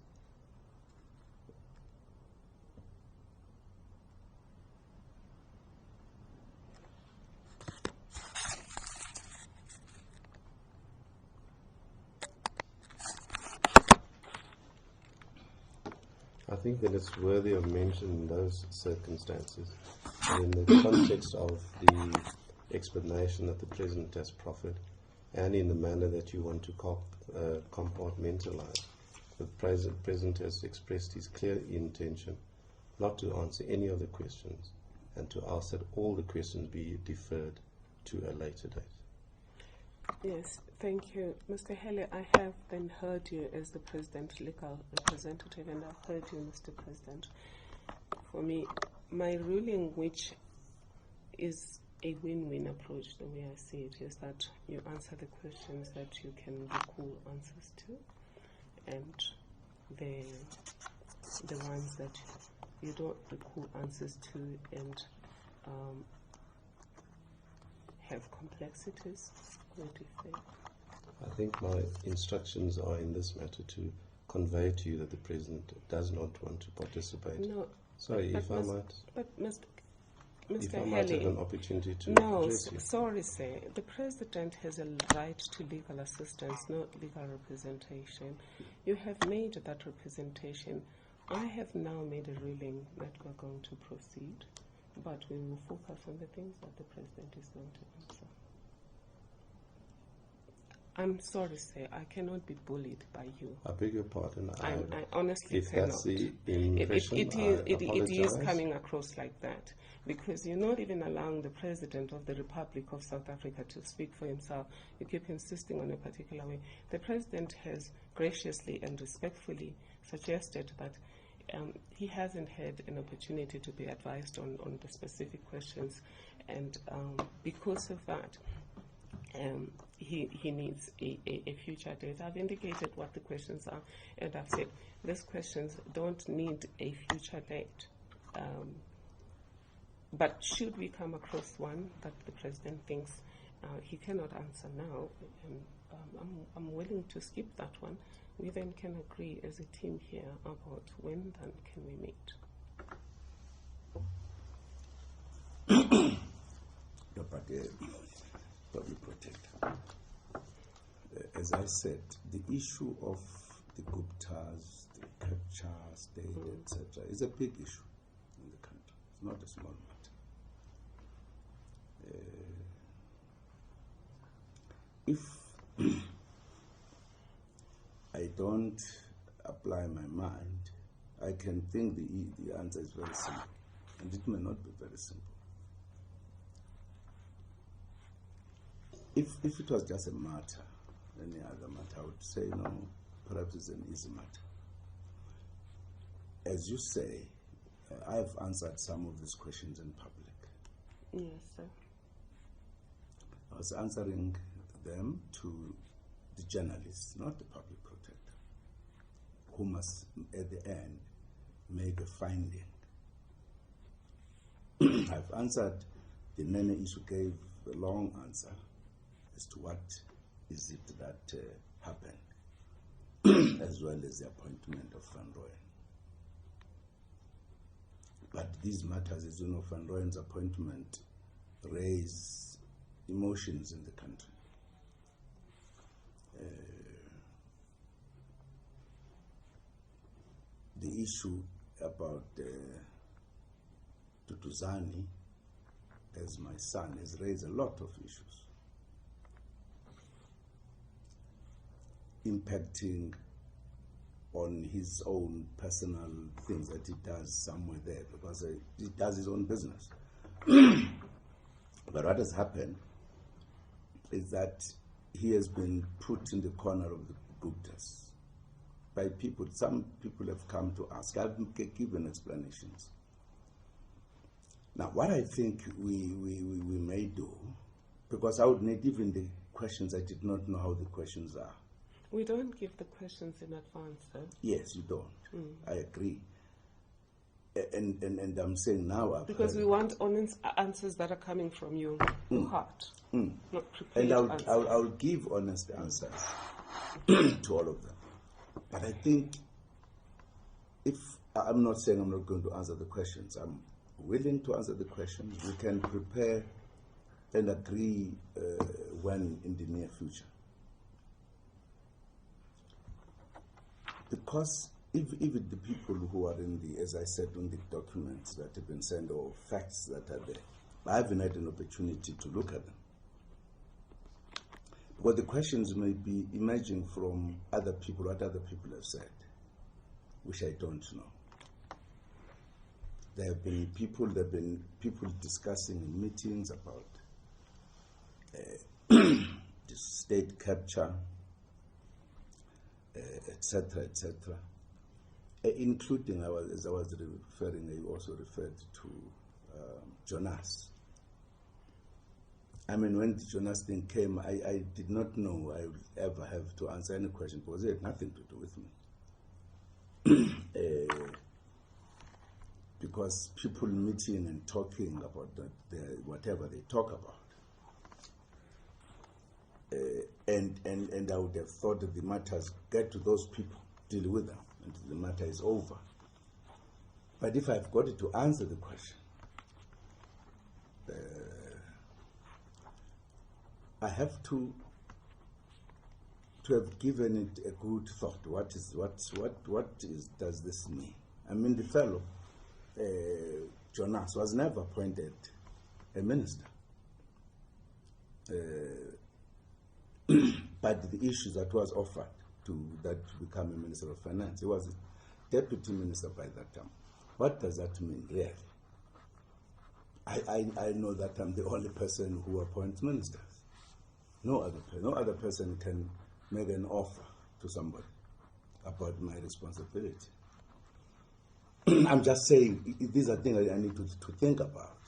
I think that it's worthy of mention in those circumstances, and in the context of the explanation that the President has proffered, and in the manner that you want to compartmentalize. The President has expressed his clear intention not to answer any of the questions, and to ask that all the questions be deferred to a later date. Yes, thank you. Mr. Haley, I have then heard you as the President's legal representative, and I've heard you, Mr. President. For me, my ruling, which is a win-win approach, the way I see it, is that you answer the questions that you can recall answers to, and the ones that you don't recall answers to and have complexities. I think my instructions are in this matter to convey to you that the President does not want to participate. No. Sorry, if I might. But Mr. If I Haley, might have an opportunity to address you. Sorry, sir. The President has a right to legal assistance, not legal representation. You have made that representation. I have now made a ruling that we're going to proceed, but we will focus on the things that the President is going to answer. I'm sorry, sir. I cannot be bullied by you. I beg your pardon. I honestly if cannot. That's the impression, it is coming across like that, because you're not even allowing the President of the Republic of South Africa to speak for himself. You keep insisting on a particular way. The President has graciously and respectfully suggested that he hasn't had an opportunity to be advised on the specific questions, and because of that, he needs a future date. I've indicated what the questions are, and I've said these questions don't need a future date. But should we come across one that the President thinks he cannot answer now, I'm willing to skip that one. We then can agree as a team here about when then can we meet. Public Protector. As I said, the issue of the Guptas, the captures, data, etc., is a big issue in the country. It's not a small matter. If I don't apply my mind, I can think the answer is very simple, and it may not be very simple. If it was just a matter, any other matter, I would say, no, perhaps it's an easy matter. As you say, I've answered some of these questions in public. Yes, sir. I was answering them to the journalists, not the public protector, who must, at the end, make a finding. I've answered the many issue, gave a long answer as to what is it that happened, as well as the appointment of Van Rooyen. But these matters, as you know, Van Rooyen's appointment raise emotions in the country. The issue about Tutuzani as my son has raised a lot of issues impacting on his own personal things that he does somewhere there, because he does his own business. But what has happened is that he has been put in the corner of the Guptas by people. Some people have come to ask. I've given explanations. Now, what I think we may do, because I would need even the questions, I did not know how the questions are. We don't give the questions in advance, though. Yes, you don't. I agree. And I'm saying now... Because we want honest answers that are coming from your heart, not prepared answers. I'll give honest answers to all of them. But I think I'm not saying I'm not going to answer the questions. I'm willing to answer the questions. We can prepare and agree when in the near future. Because even the people who are in the, as I said, in the documents that have been sent or facts that are there, I haven't had an opportunity to look at them. But the questions may be emerging from other people, what other people have said, which I don't know. There have been people discussing in meetings about the state capture, etc., etc., including, as I was referring, I also referred to Jonas. I mean, when the Jonas thing came, I did not know I would ever have to answer any question because it had nothing to do with me. Because people meeting and talking about whatever they talk about. And I would have thought that the matters get to those people, deal with them, and the matter is over. But if I've got to answer the question, I have to have given it a good thought. Does this mean? I mean, the fellow, Jonas, was never appointed a minister. But the issue that was offered to become a Minister of Finance, he was deputy minister by that time. What does that mean, really? I know that I'm the only person who appoints ministers. No other person can make an offer to somebody about my responsibility. I'm just saying, these are things I need to think about.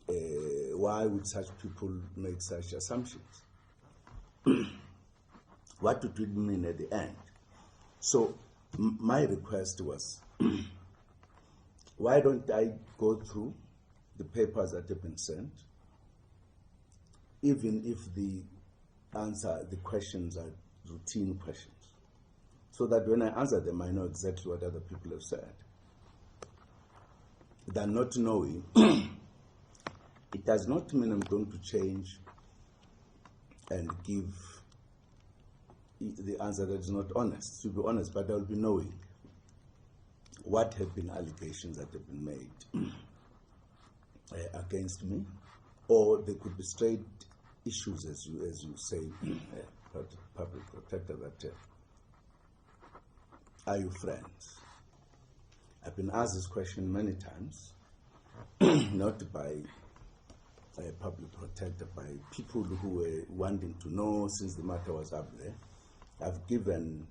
Why would such people make such assumptions? What would it mean at the end? So my request was, why don't I go through the papers that have been sent, even if the questions are routine questions, so that when I answer them, I know exactly what other people have said. Than not knowing, it does not mean I'm going to change and give the answer that is not honest. To be honest, but I'll be knowing what have been allegations that have been made against me, or there could be straight issues, as you say, Public Protector, that are you friends? I've been asked this question many times, not by a Public Protector, by people who were wanting to know since the matter was up there. I've given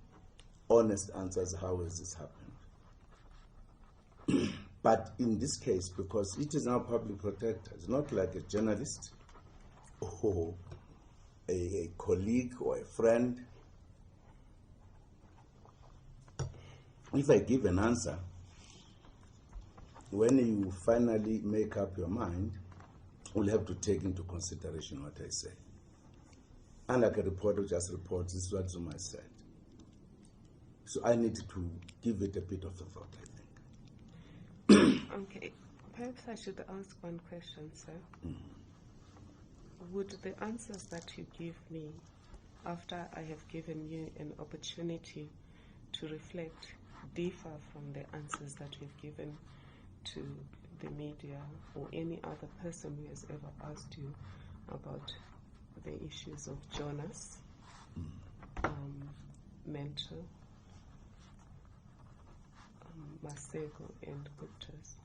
honest answers, how has this happened? But in this case, because it is now Public Protector, it's not like a journalist or a colleague or a friend. If I give an answer, when you finally make up your mind, we'll have to take into consideration what I say. Unlike a reporter just reports, this is what Zuma said. So I need to give it a bit of a thought, I think. Okay, perhaps I should ask one question, sir. Would the answers that you give me after I have given you an opportunity to reflect differ from the answers that you've given to the media or any other person who has ever asked you about the issues of Jonas, Mentor, Masego, and Gupta's?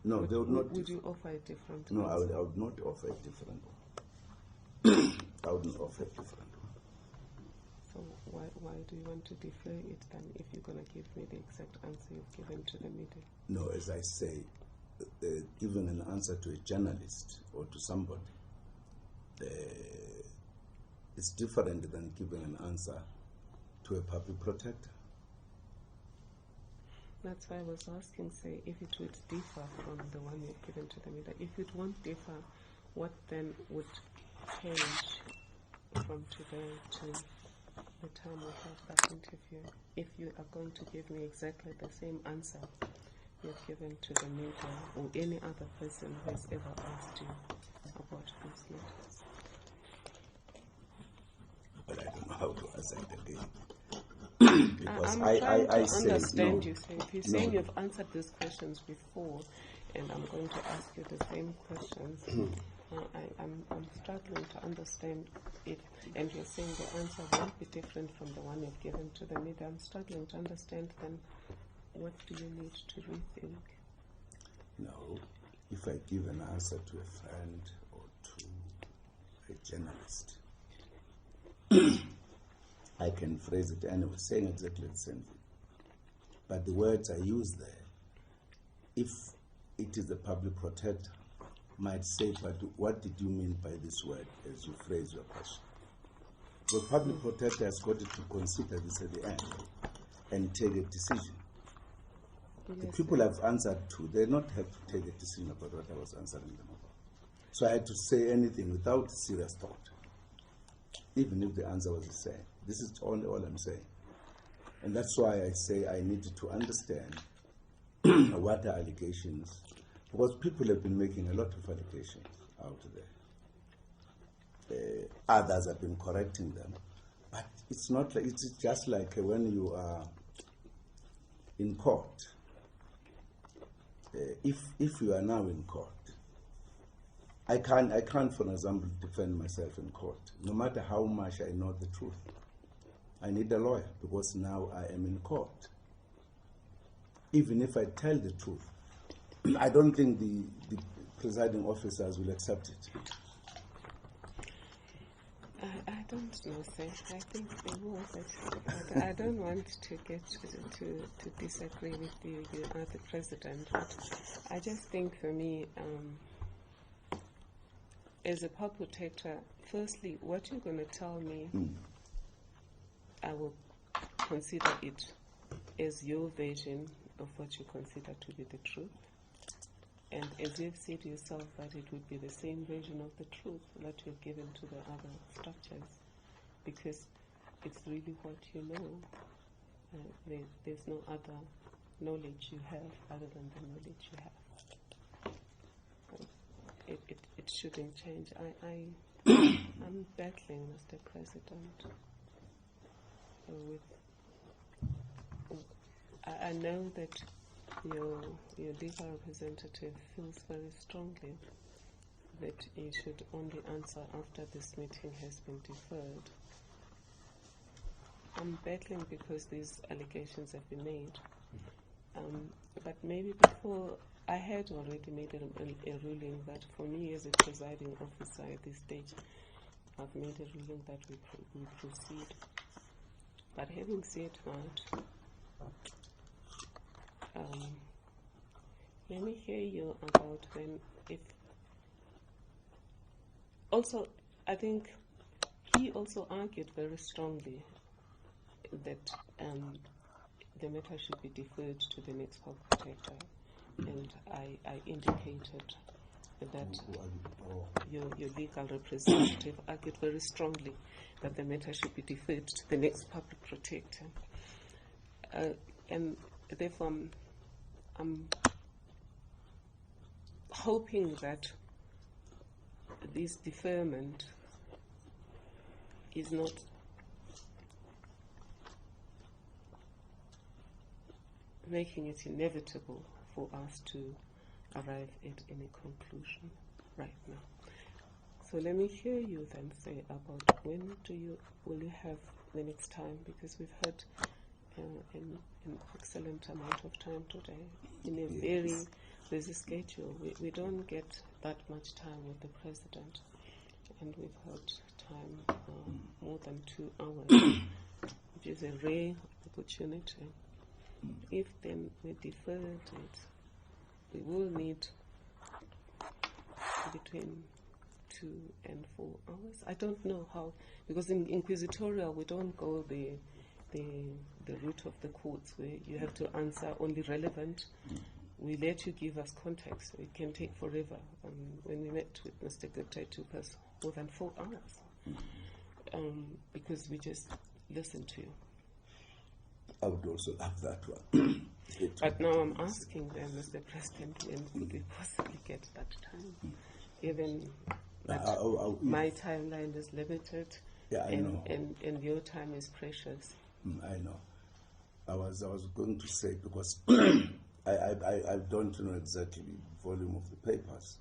No, they would not. Would you offer a different No, answer? I would not offer a different one. I wouldn't offer a different one. So why do you want to defer it then if you're going to give me the exact answer you've given to the media? No, as I say, giving an answer to a journalist or to somebody is different than giving an answer to a public protector. That's why I was asking, say, if it would differ from the one you've given to the media. If it won't differ, what then would change from today to the time we have that interview? If you are going to give me exactly the same answer you've given to the media or any other person who has ever asked you about these matters. But I don't know how to answer it again. Because I'm trying to understand you. So if you're saying you've answered these questions before, and I'm going to ask you the same questions, I'm struggling to understand it. And you're saying the answer won't be different from the one you've given to the media. I'm struggling to understand then what do you need to rethink? No, if I give an answer to a friend or to a journalist, I can phrase it anyway, saying exactly the same thing. But the words I use there, if it is the public protector, might say, but what did you mean by this word as you phrase your question? The public protector has got to consider this at the end and take a decision. Yes, the people I've answered to, they not have to take a decision about what I was answering them about. So I had to say anything without serious thought, even if the answer was the same. This is all I'm saying. And that's why I say I needed to understand what are allegations, because people have been making a lot of allegations out there. Others have been correcting them, but it's not like, it's just like when you are in court. If you are now in court, I can't, for example, defend myself in court, no matter how much I know the truth. I need a lawyer because now I am in court. Even if I tell the truth, I don't think the presiding officers will accept it. I don't know, sir. I think they will, but I don't want to get to disagree with you. You are the president, but I just think for me, as a public protector, firstly, what you're going to tell me, I will consider it as your version of what you consider to be the truth. And as you've said yourself, that it would be the same version of the truth that you've given to the other structures, because it's really what you know. There's no other knowledge you have other than the knowledge you have. It shouldn't change. I'm battling, Mr. President, with. I know that your legal representative feels very strongly that you should only answer after this meeting has been deferred. I'm battling because these allegations have been made. But maybe before, I had already made a ruling that for me as a presiding officer at this stage, I've made a ruling that we proceed. But having said that, let me hear you about then if also, I think he also argued very strongly that the matter should be deferred to the next public protector, and I indicated that your legal representative argued very strongly that the matter should be deferred to the next public protector, and therefore I'm hoping that this deferment is not making it inevitable for us to arrive at any conclusion right now. So let me hear you then say about when will you have the next time, because we've had an excellent amount of time today in a very busy schedule. We don't get that much time with the President, and we've had time more than 2 hours, which is a rare opportunity. If then we defer it, we will need between 2 and 4 hours. I don't know how, because in inquisitorial we don't go the route of the courts where you have to answer only relevant. We let you give us context. It can take forever. When we met with Mr. Gupta, it took us more than 4 hours because we just listened to you. I would also love that one. But now I'm asking them, Mr. President, when could we possibly get that time? Given that my timeline is limited, I know. and your time is precious. I know. I was going to say, because I don't know exactly the volume of the papers,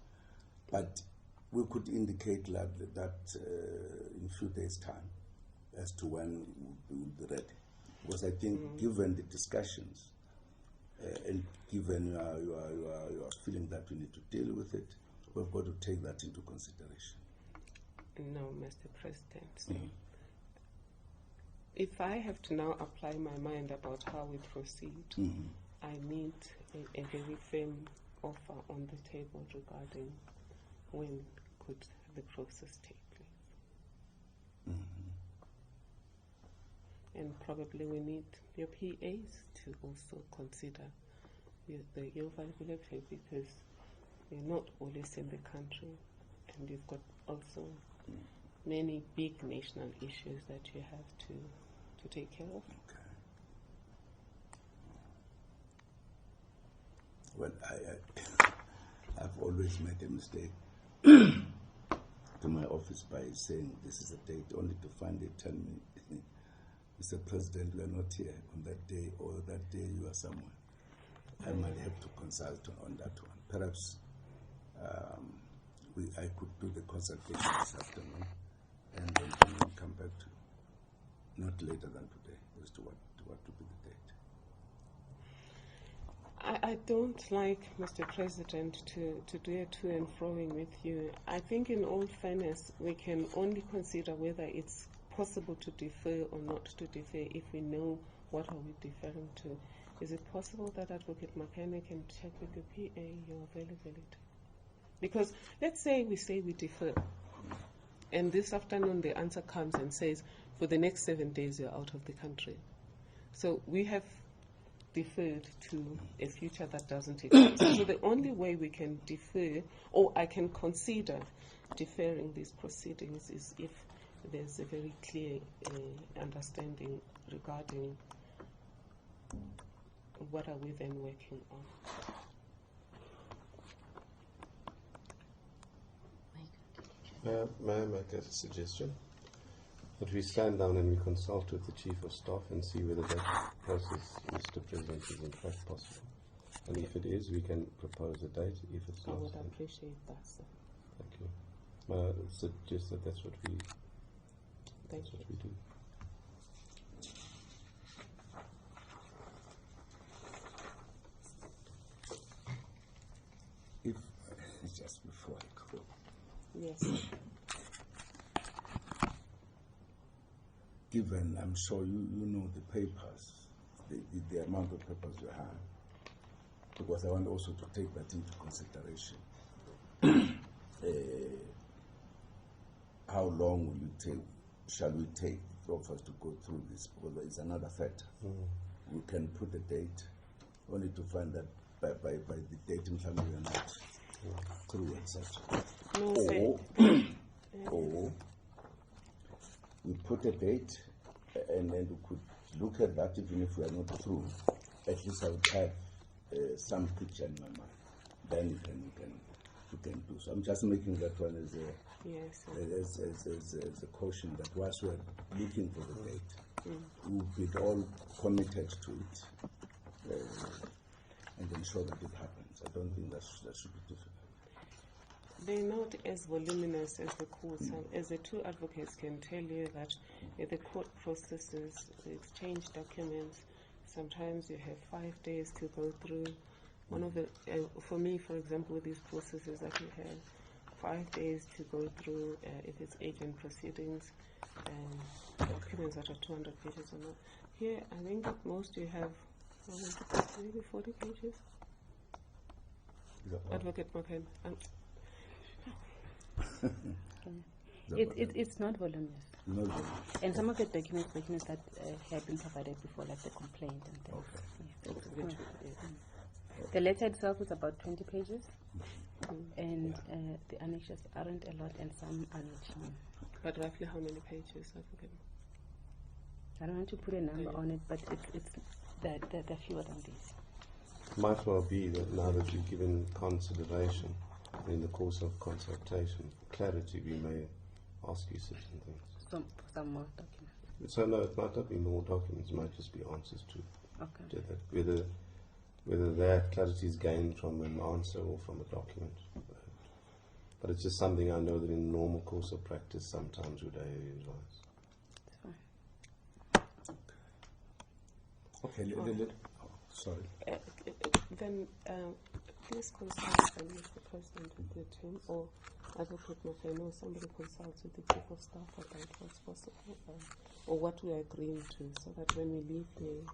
but we could indicate that in a few days' time as to when we will be ready. Because I think, given the discussions and given your feeling that we need to deal with it, we've got to take that into consideration. No, Mr. President. If I have to now apply my mind about how we proceed, I need a very firm offer on the table regarding when could the process take place. And probably we need your PAs to also consider your availability, because you're not always in the country, and you've got also many big national issues that you have to take care of. Okay. Well, I've always made a mistake to my office by saying this is a date, only to find it tell me, Mr. President, we are not here on that day, or that day you are somewhere. I might have to consult on that one. Perhaps I could do the consultation this afternoon, and then we'll come back to not later than today as to what to be the date. I don't like, Mr. President, to do a to and froing with you. I think in all fairness, we can only consider whether it's possible to defer or not to defer if we know what are we deferring to. Is it possible that Advocate Makane can check with the PA your availability? Because let's say we defer, and this afternoon the answer comes and says, for the next 7 days you're out of the country. So we have deferred to a future that doesn't exist. So the only way we can defer, or I can consider deferring these proceedings, is if there's a very clear understanding regarding what are we then working on. May I make a suggestion? That we stand down and we consult with the Chief of Staff and see whether that process, Mr. President, is in fact possible. And if it is, we can propose a date. If it's I not, would then appreciate that, sir. thank you. May I suggest that that's what we do. If just before I go, Yes. given, I'm sure you know the papers, the amount of papers you have, because I want also to take that into consideration. How long will you take? Shall we take for us to go through this? Because there is another factor. We can put a date, only to find that by the date in time we are not through, etc. Or we put a date, and then we could look at that. Even if we are not through, at least I would have some picture in my mind. Then we can you can do. So I'm just making that one as a Yes. as a caution that whilst we're looking for the date, we'll be all committed to it and ensure that it happens. I don't think that should be difficult. They're not as voluminous as the courts. As the two advocates can tell you that the court processes, the exchange documents, sometimes you have 5 days to go through. One of the, for me, for example, with these processes, I can have 5 days to go through if it's agent proceedings and documents that are 200 pages or not. Here, I think at most you have maybe 40 pages. Advocate Markham. It's not voluminous. No, no. And some of the documents that have been provided before, like the complaint and things. Okay. The letter itself is about 20 pages, and the annexes aren't a lot, and some are not shown. But roughly how many pages? I don't want to put a number on it, but it's there are fewer than these. Might well be that now that you've given consideration in the course of consultation, clarity, we may ask you certain things. Some more documents. So no, it might not be more documents, it might just be answers to that. Whether that clarity is gained from an answer or from a document. But it's just something I know that in the normal course of practice sometimes would arise. Okay, sorry. Then please consult Mr. President with the team or Advocate Mafeno, somebody consults with the Chief of Staff about what's possible or what we are agreeing to, so that when we leave here,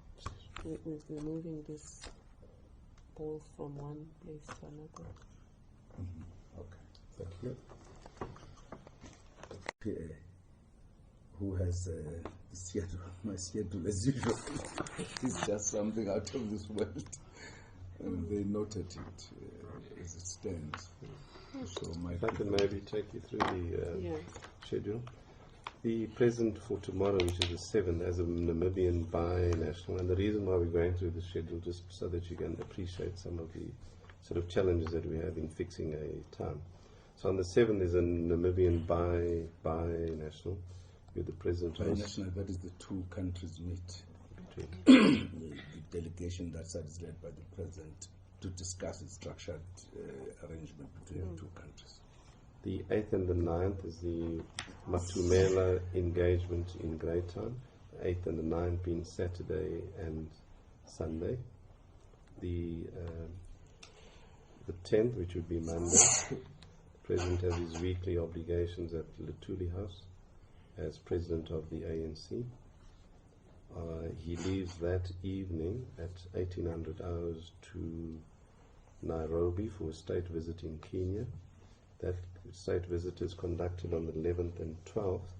we're moving this ball from one place to another. Okay, thank you. PA, who has the schedule, my schedule as usual, is just something out of this world. And they noted it as it stands. So if I can maybe take you through the schedule. The present for tomorrow, which is the 7th, as a Namibian bi-national, and the reason why we're going through the schedule, just so that you can appreciate some of the sort of challenges that we have in fixing a time. So on the 7th is a Namibian bi-national, with the president. Bi-national, that is the two countries meet. Between. The delegation that side is led by the president to discuss a structured arrangement between the two countries. The 8th and the 9th is the Matumela engagement in Greytown. The 8th and the 9th being Saturday and Sunday. The 10th, which would be Monday, the President has his weekly obligations at Thuli House as President of the ANC. He leaves that evening at 1800 hours to Nairobi for a state visit in Kenya. That state visit is conducted on the 11th and 12th.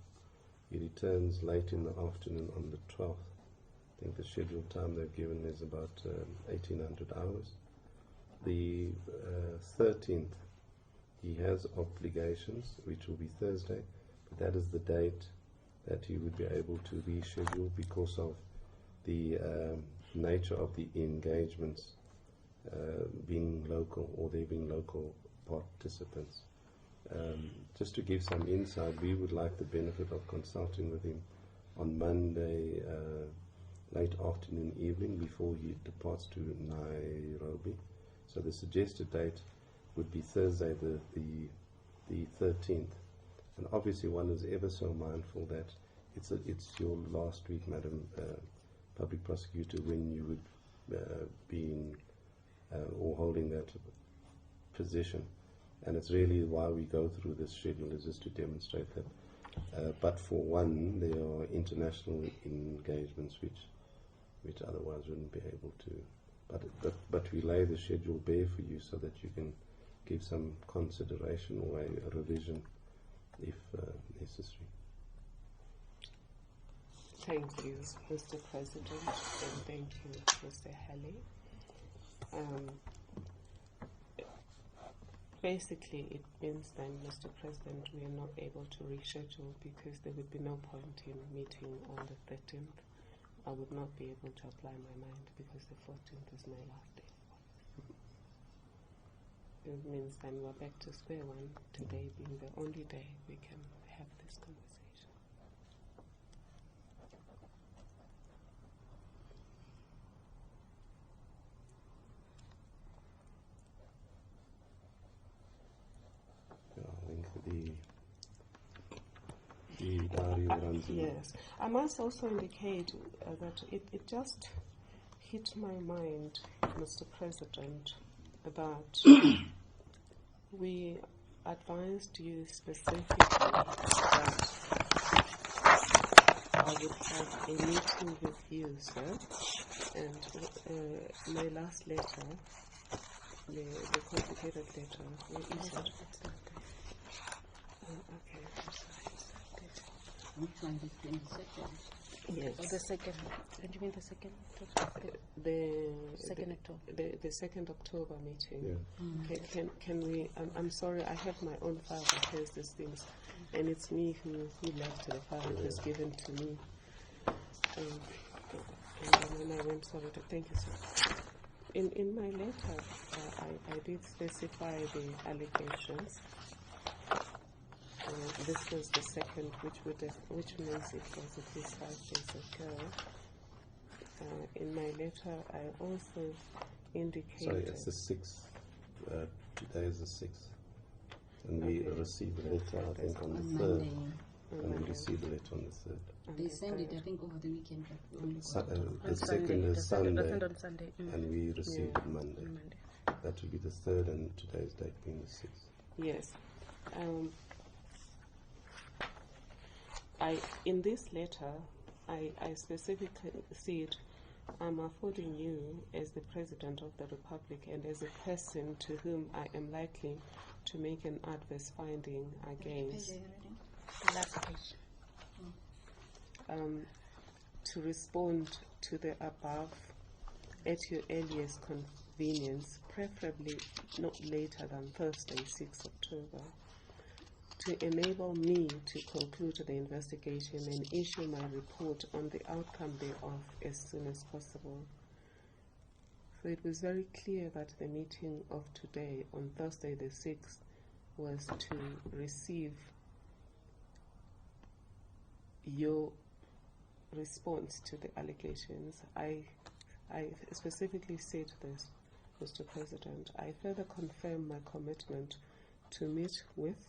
He returns late in the afternoon on the 12th. I think the scheduled time they've given is about 1800 hours. The 13th, he has obligations, which will be Thursday, but that is the date that he would be able to reschedule because of the nature of the engagements being local, or they being local participants. Just to give some insight, we would like the benefit of consulting with him on Monday late afternoon, evening, before he departs to Nairobi. So the suggested date would be Thursday the 13th. And obviously one is ever so mindful that it's your last week, Madam Public Prosecutor, when you would be in or holding that position. And it's really why we go through this schedule, is just to demonstrate that. But for one, there are international engagements which otherwise wouldn't be able to. But we lay the schedule bare for you so that you can give some consideration or a revision if necessary. Thank you, Mr. President, and thank you, Mr. Halley. Basically, it means then, Mr. President, we are not able to reschedule because there would be no point in meeting on the 13th. I would not be able to apply my mind because the 14th is my last day. it means then we're back to square one, today being the only day we can have this conversation. I think the diary runs in. Yes. I must also indicate that it just hit my mind, Mr. President, that we advised you specifically that I would have a meeting with you, sir, and my last letter, the complicated letter, where is it? Okay. Which one? The 22nd? Yes. Oh, the second. Don't you mean the second? The Second October. The 2nd October meeting. Yeah. Can we? I'm sorry. I have my own file that has these things, and it's me who left the file. It was given to me, and then when I went, sorry. Thank you, sir. In my letter, I did specify the allegations. This was the second, which means it was at least 5 days ago. In my letter, I also indicated. Sorry, it's the 6th. Today is the 6th. And we received the letter, I think, on the 3rd. Monday. And we received the letter on the 3rd. They sent it, I think, over the weekend. But we only got it The On Sunday. 2nd is The Sunday, second on Sunday. and we received it Monday. Monday. That would be the 3rd, and today's date being the 6th. Yes. In this letter, I specifically said I'm affording you as the President of the Republic and as a person to whom I am likely to make an adverse finding against, The last page. to respond to the above at your earliest convenience, preferably not later than Thursday, 6 October, to enable me to conclude the investigation and issue my report on the outcome thereof as soon as possible. So it was very clear that the meeting of today, on Thursday the 6th, was to receive your response to the allegations. I specifically said this, Mr. President. I further confirm my commitment to meet with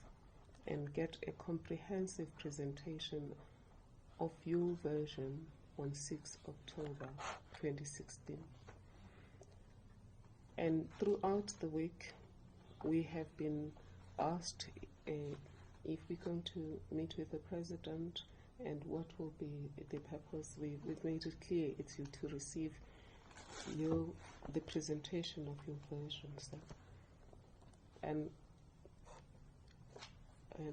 and get a comprehensive presentation of your version on 6 October 2016. And throughout the week, we have been asked if we're going to meet with the President and what will be the purpose. We've made it clear it's you to receive the presentation of your version, sir. And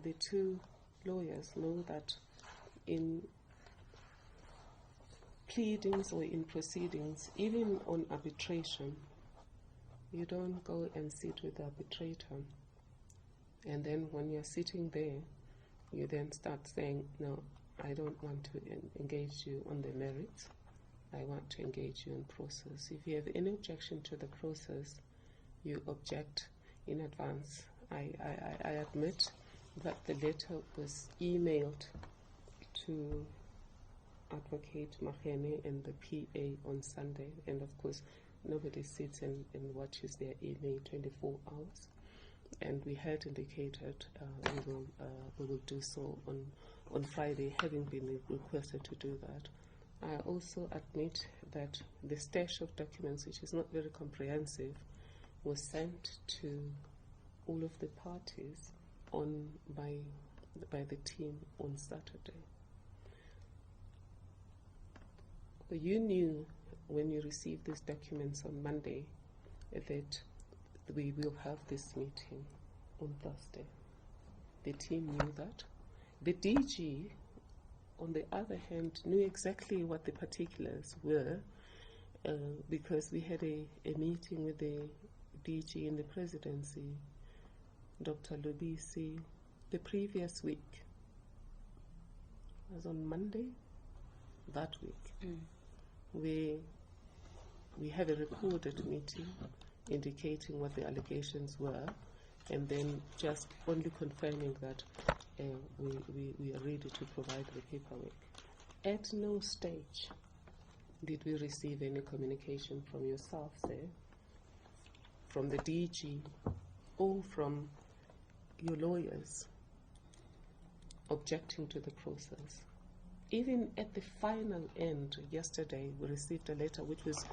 the two lawyers know that in pleadings or in proceedings, even on arbitration, you don't go and sit with the arbitrator. And then when you're sitting there, you then start saying, no, I don't want to engage you on the merits. I want to engage you in process. If you have any objection to the process, you object in advance. I admit that the letter was emailed to Advocate Mahene and the PA on Sunday, and of course nobody sits and watches their email 24 hours. And we had indicated we will do so on Friday, having been requested to do that. I also admit that the stash of documents, which is not very comprehensive, was sent to all of the parties by the team on Saturday. You knew when you received these documents on Monday that we will have this meeting on Thursday. The team knew that. The DG, on the other hand, knew exactly what the particulars were because we had a meeting with the DG in the presidency, Dr. Lubisi, the previous week. It was on Monday that week. We have a recorded meeting indicating what the allegations were, and then just only confirming that we are ready to provide the paperwork. At no stage did we receive any communication from yourself, sir, from the DG, or from your lawyers objecting to the process. Even at the final end, yesterday, we received a letter which was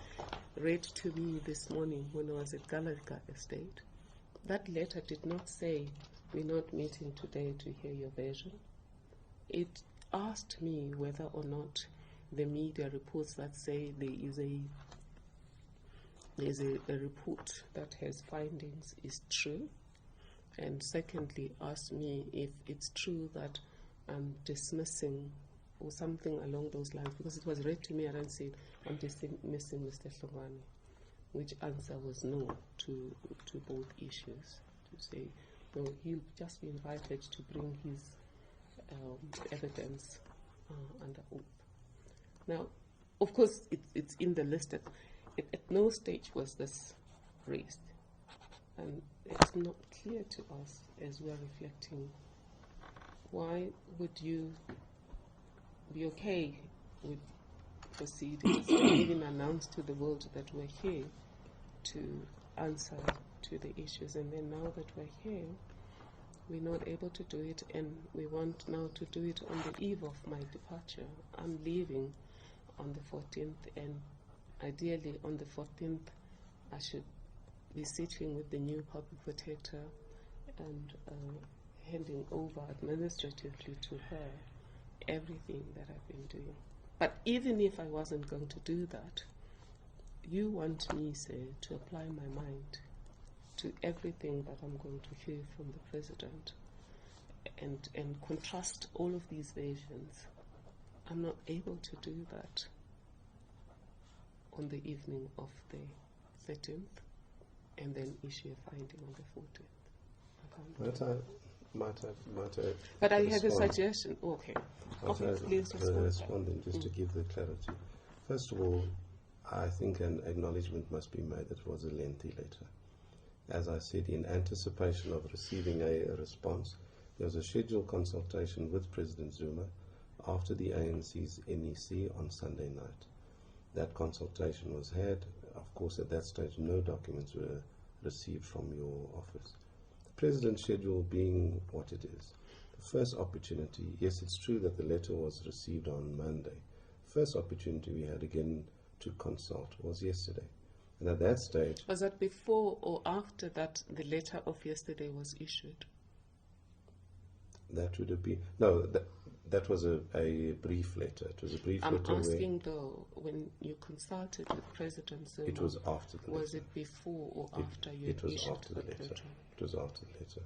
read to me this morning when I was at Galarika Estate. That letter did not say, we're not meeting today to hear your version. It asked me whether or not the media reports that say there's a report that has findings is true. And secondly, asked me if it's true that I'm dismissing or something along those lines, because it was read to me and I said, I'm dismissing Mr. Hlongwane, which answer was no to both issues. To say, no, he'll just be invited to bring his evidence under oath. Now, of course, it's in the list. At no stage was this raised. And it's not clear to us as we are reflecting, why would you be okay with proceedings and even announce to the world that we're here to answer to the issues, and then now that we're here, we're not able to do it, and we want now to do it on the eve of my departure. I'm leaving on the 14th, and ideally on the 14th I should be sitting with the new public protector and handing over administratively to her everything that I've been doing. But even if I wasn't going to do that, you want me, say, to apply my mind to everything that I'm going to hear from the president and contrast all of these versions. I'm not able to do that on the evening of the 13th and then issue a finding on the 14th. But I have a suggestion. Okay. Okay, please respond just to give the clarity. First of all, I think an acknowledgement must be made that it was a lengthy letter. As I said, in anticipation of receiving a response, there was a scheduled consultation with President Zuma after the ANC's NEC on Sunday night. That consultation was had. Of course, at that stage, no documents were received from your office. The President's schedule being what it is. The first opportunity, yes, it's true that the letter was received on Monday. First opportunity we had again to consult was yesterday. And at that stage... Was that before or after that the letter of yesterday was issued? That would have been... No, that was a brief letter. It was a brief letter. I'm asking though, when you consulted with President Zuma... It was after the letter. Was it before or after you It was issued after the letter. letter? It was after the letter.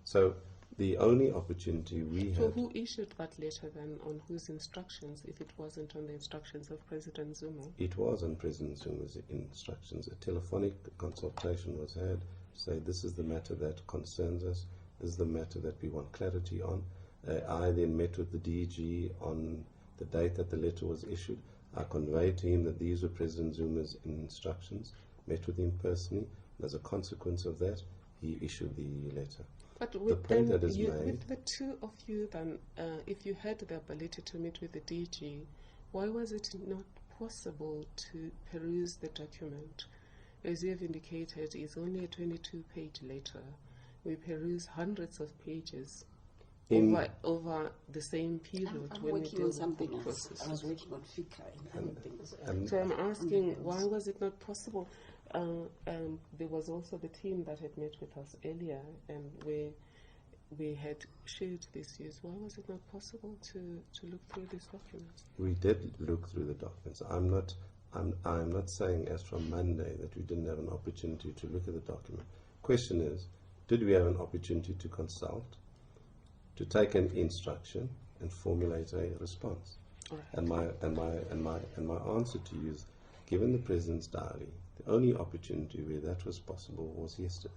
So the only opportunity we had... So who issued that letter then, on whose instructions, if it wasn't on the instructions of President Zuma? It was on President Zuma's instructions. A telephonic consultation was had to say this is the matter that concerns us, this is the matter that we want clarity on. I then met with the DG on the date that the letter was issued. I conveyed to him that these were President Zuma's instructions, met with him personally, and as a consequence of that, he issued the letter. But The with, point then that is you, made- with the two of you then, if you had the ability to meet with the DG, why was it not possible to peruse the document? As you have indicated, it's only a 22-page letter. We peruse hundreds of pages over the same period. I'm when we working deal on with something court else. processes. I was working on FICA and things. So I'm asking, why was it not possible? There was also the team that had met with us earlier, and we had shared these views. Why was it not possible to look through these documents? We did look through the documents. I'm not saying as from Monday that we didn't have an opportunity to look at the document. Question is, did we have an opportunity to consult, to take an instruction and formulate a response? Right. And my answer to you is, given the President's diary, the only opportunity where that was possible was yesterday.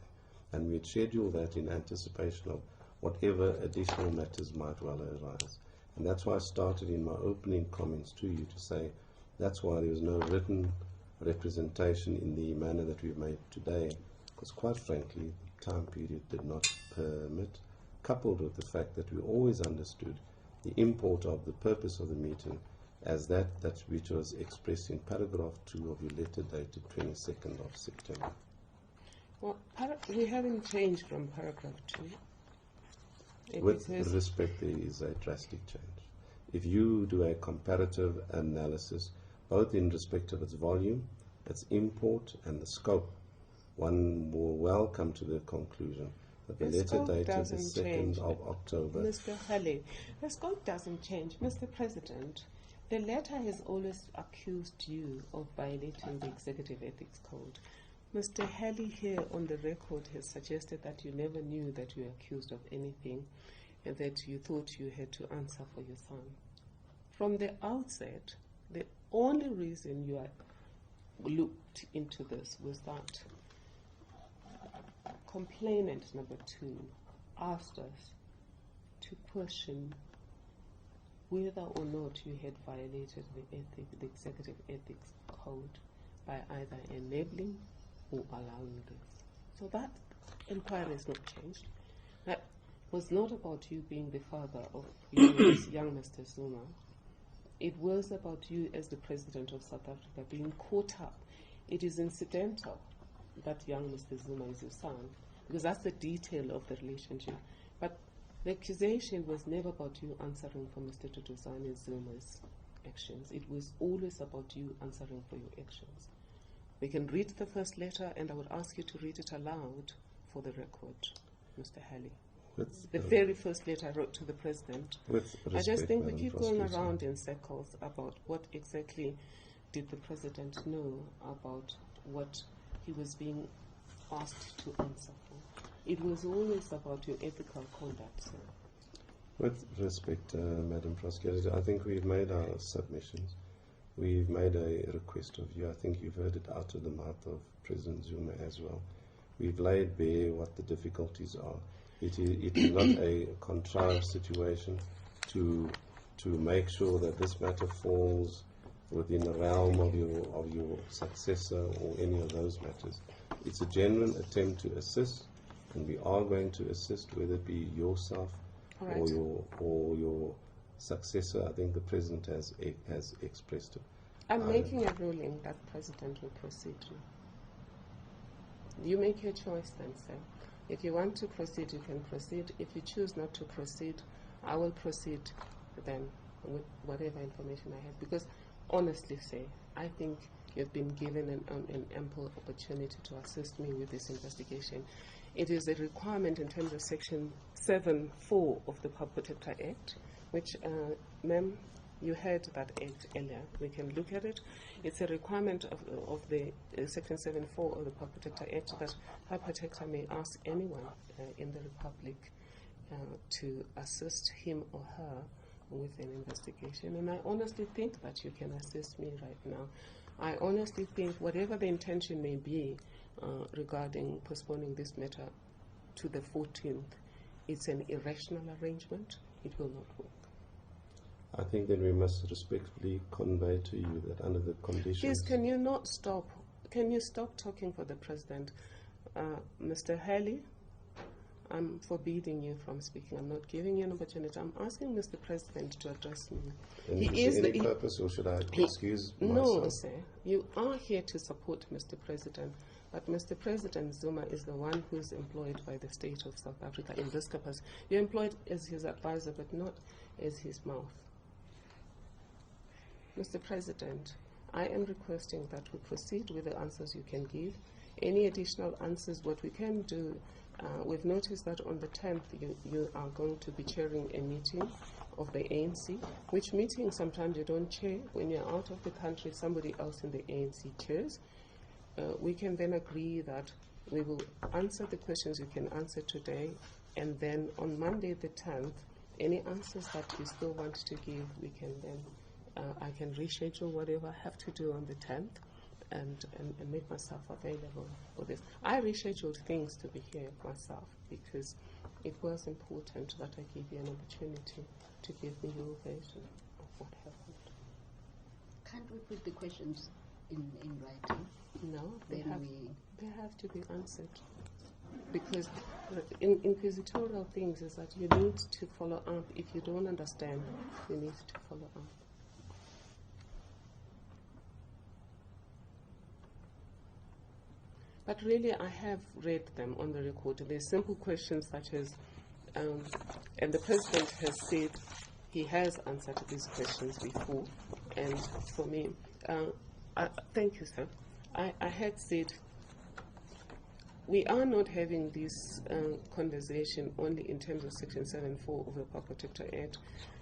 And we had scheduled that in anticipation of whatever additional matters might well arise. And that's why I started in my opening comments to you to say that's why there was no written representation in the manner that we've made today, because quite frankly, the time period did not permit, coupled with the fact that we always understood the import of the purpose of the meeting as that which was expressed in paragraph 2 of your letter dated 22nd of September. Well, we haven't changed from paragraph 2. With respect, there is a drastic change. If you do a comparative analysis, both in respect of its volume, its import, and the scope, one will well come to the conclusion that the letter dated the 2nd of October. Mr. Halley, the scope doesn't change. Mr. President, the letter has always accused you of violating the Executive Ethics Code. Mr. Halley here on the record has suggested that you never knew that you were accused of anything and that you thought you had to answer for your son. From the outset, the only reason you looked into this was that complainant number 2 asked us to question whether or not you had violated the Executive Ethics Code by either enabling or allowing this. So that inquiry has not changed. That was not about you being the father of young Mr. Zuma. It was about you as the President of South Africa being caught up. It is incidental that young Mr. Zuma is your son, because that's the detail of the relationship. But the accusation was never about you answering for Mr. Duduzane Zuma's actions. It was always about you answering for your actions. We can read the first letter, and I would ask you to read it aloud for the record, Mr. Halley. The very first letter I wrote to the President. I just think we keep going around in circles about what exactly did the President know about what he was being asked to answer for. It was always about your ethical conduct, sir. With respect, Madam Prosecutor, I think we've made our submissions. We've made a request of you. I think you've heard it out of the mouth of President Zuma as well. We've laid bare what the difficulties are. It is not a contrived situation to make sure that this matter falls within the realm of your successor or any of those matters. It's a genuine attempt to assist, and we are going to assist, whether it be yourself or your successor. I think the President has expressed it. I'm making a ruling that the President will proceed to. You make your choice then, sir. If you want to proceed, you can proceed. If you choose not to proceed, I will proceed then with whatever information I have. Because honestly, sir, I think you've been given an ample opportunity to assist me with this investigation. It is a requirement in terms of Section 7(4) of the Public Protector Act, which, ma'am, you heard that act earlier. We can look at it. It's a requirement of the Section 7(4) of the Public Protector Act that her protector may ask anyone in the Republic to assist him or her with an investigation. And I honestly think that you can assist me right now. I honestly think whatever the intention may be regarding postponing this matter to the 14th, it's an irrational arrangement. It will not work. I think that we must respectfully convey to you that under the conditions... Please, can you not stop? Can you stop talking for the President? Mr. Halley, I'm forbidding you from speaking. I'm not giving you an opportunity. I'm asking Mr. President to address me. And is there any purpose, or should I excuse myself? No, sir. You are here to support Mr. President. But Mr. President Zuma is the one who is employed by the state of South Africa in this capacity. You're employed as his advisor, but not as his mouth. Mr. President, I am requesting that we proceed with the answers you can give. Any additional answers, what we can do, we've noticed that on the 10th you are going to be chairing a meeting of the ANC, which meeting sometimes you don't chair. When you're out of the country, somebody else in the ANC chairs. We can then agree that we will answer the questions you can answer today, and then on Monday the 10th, any answers that you still want to give, we can then I can reschedule whatever I have to do on the 10th and make myself available for this. I rescheduled things to be here myself because it was important that I give you an opportunity to give me your version of what happened. Can't we put the questions in writing? No, they Then have to be answered. Because inquisitorial things is that you need to follow up. If you don't understand, you need to follow up. But really, I have read them on the record. There's simple questions such as, and the President has said he has answered these questions before. And for me, thank you, sir. I had said, we are not having this conversation only in terms of Section 7.4 of the Public Protector Act.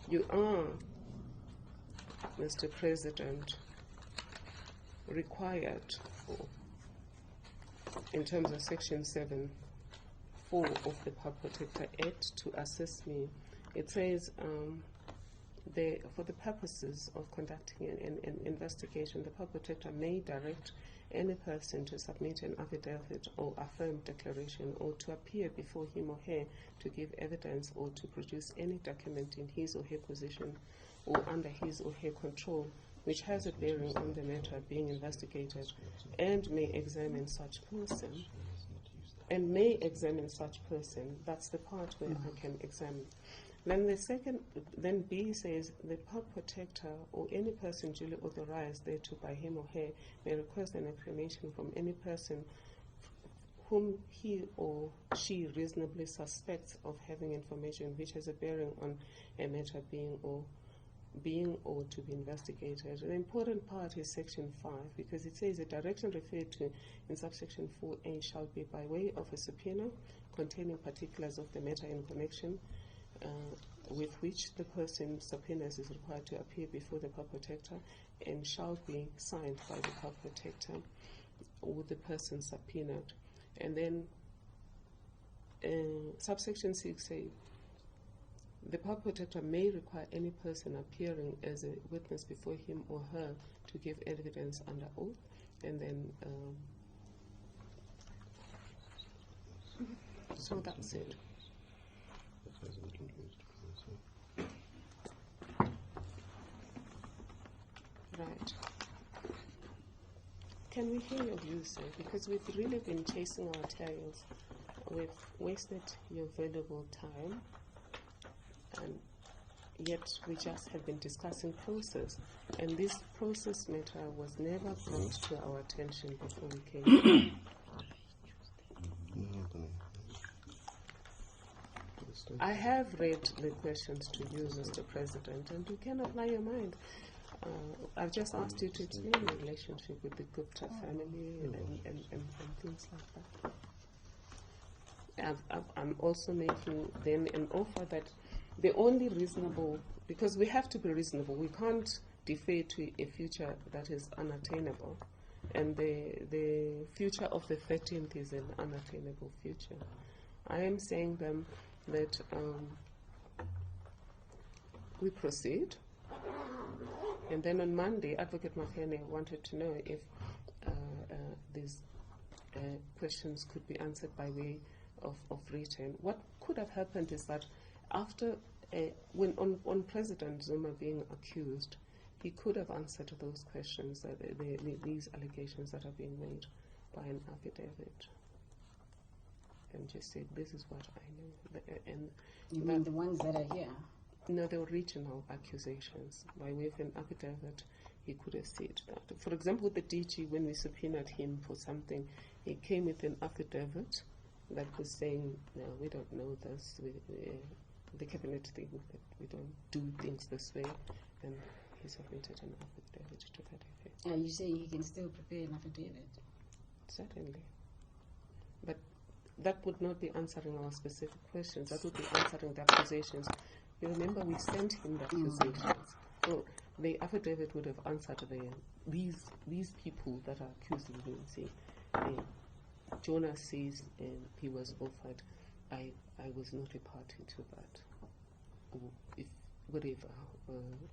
You are, Mr. President, required, in terms of Section 7.4 of the Public Protector Act, to assist me. It says, for the purposes of conducting an investigation, the Public Protector may direct any person to submit an affidavit or affirmed declaration, or to appear before him or her to give evidence, or to produce any document in his or her possession or under his or her control which has a bearing on the matter being investigated, and may examine such person. And may examine such person. That's the part where I can examine. Then the second, then B says, the Public Protector or any person duly authorized thereto by him or her may request an explanation from any person whom he or she reasonably suspects of having information which has a bearing on a matter being or to be investigated. The important part is Section 5, because it says the direction referred to in subsection 4A shall be by way of a subpoena containing particulars of the matter in connection with which the person subpoenas is required to appear before the Public Protector, and shall be signed by the Public Protector or the person subpoenaed. And then subsection 6 says, the Public Protector may require any person appearing as a witness before him or her to give evidence under oath. And then, so that's it. Right. Can we hear your views, sir? Because we've really been chasing our tails. We've wasted your valuable time, and yet we just have been discussing process. And this process matter was never brought to our attention before we came. I have read the questions to you, Mr. President, and you can apply your mind. I've just asked you to explain your relationship with the Gupta family and things like that. I'm also making then an offer that the only reasonable, because we have to be reasonable, we can't defer to a future that is unattainable, and the future of the 13th is an unattainable future. I am saying them that we proceed. And then on Monday, Advocate Mafene wanted to know if these questions could be answered by way of written. What could have happened is that after, when on President Zuma being accused, he could have answered those questions, these allegations that are being made by an affidavit, and just said, this is what I know. And you mean the ones that are here? No, the original accusations. By way of an affidavit, he could have said that. For example, the DG, when we subpoenaed him for something, he came with an affidavit that was saying, no, we don't know this. The cabinet thing, that we don't do things this way. And he submitted an affidavit to that effect. Are you saying he can still prepare an affidavit? Certainly. But that would not be answering our specific questions. That would be answering the accusations. You remember we sent him the accusations. So the affidavit would have answered these people that are accusing him. Say, Jonas says he was offered. I was not a party to that. Or if whatever.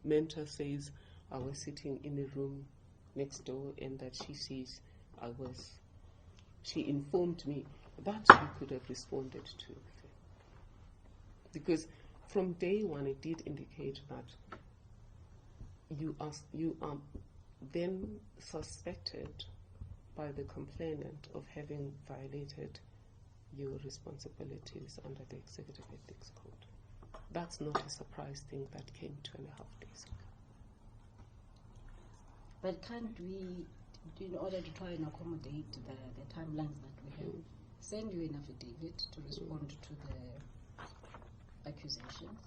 Mentor says I was sitting in a room next door, and that she says she informed me. That we could have responded to. Because from day one, it did indicate that you are then suspected by the complainant of having violated your responsibilities under the Executive Ethics Code. That's not a surprise thing that came 2.5 days ago. But can't we, in order to try and accommodate the timelines that we have, send you an affidavit to respond to the accusations,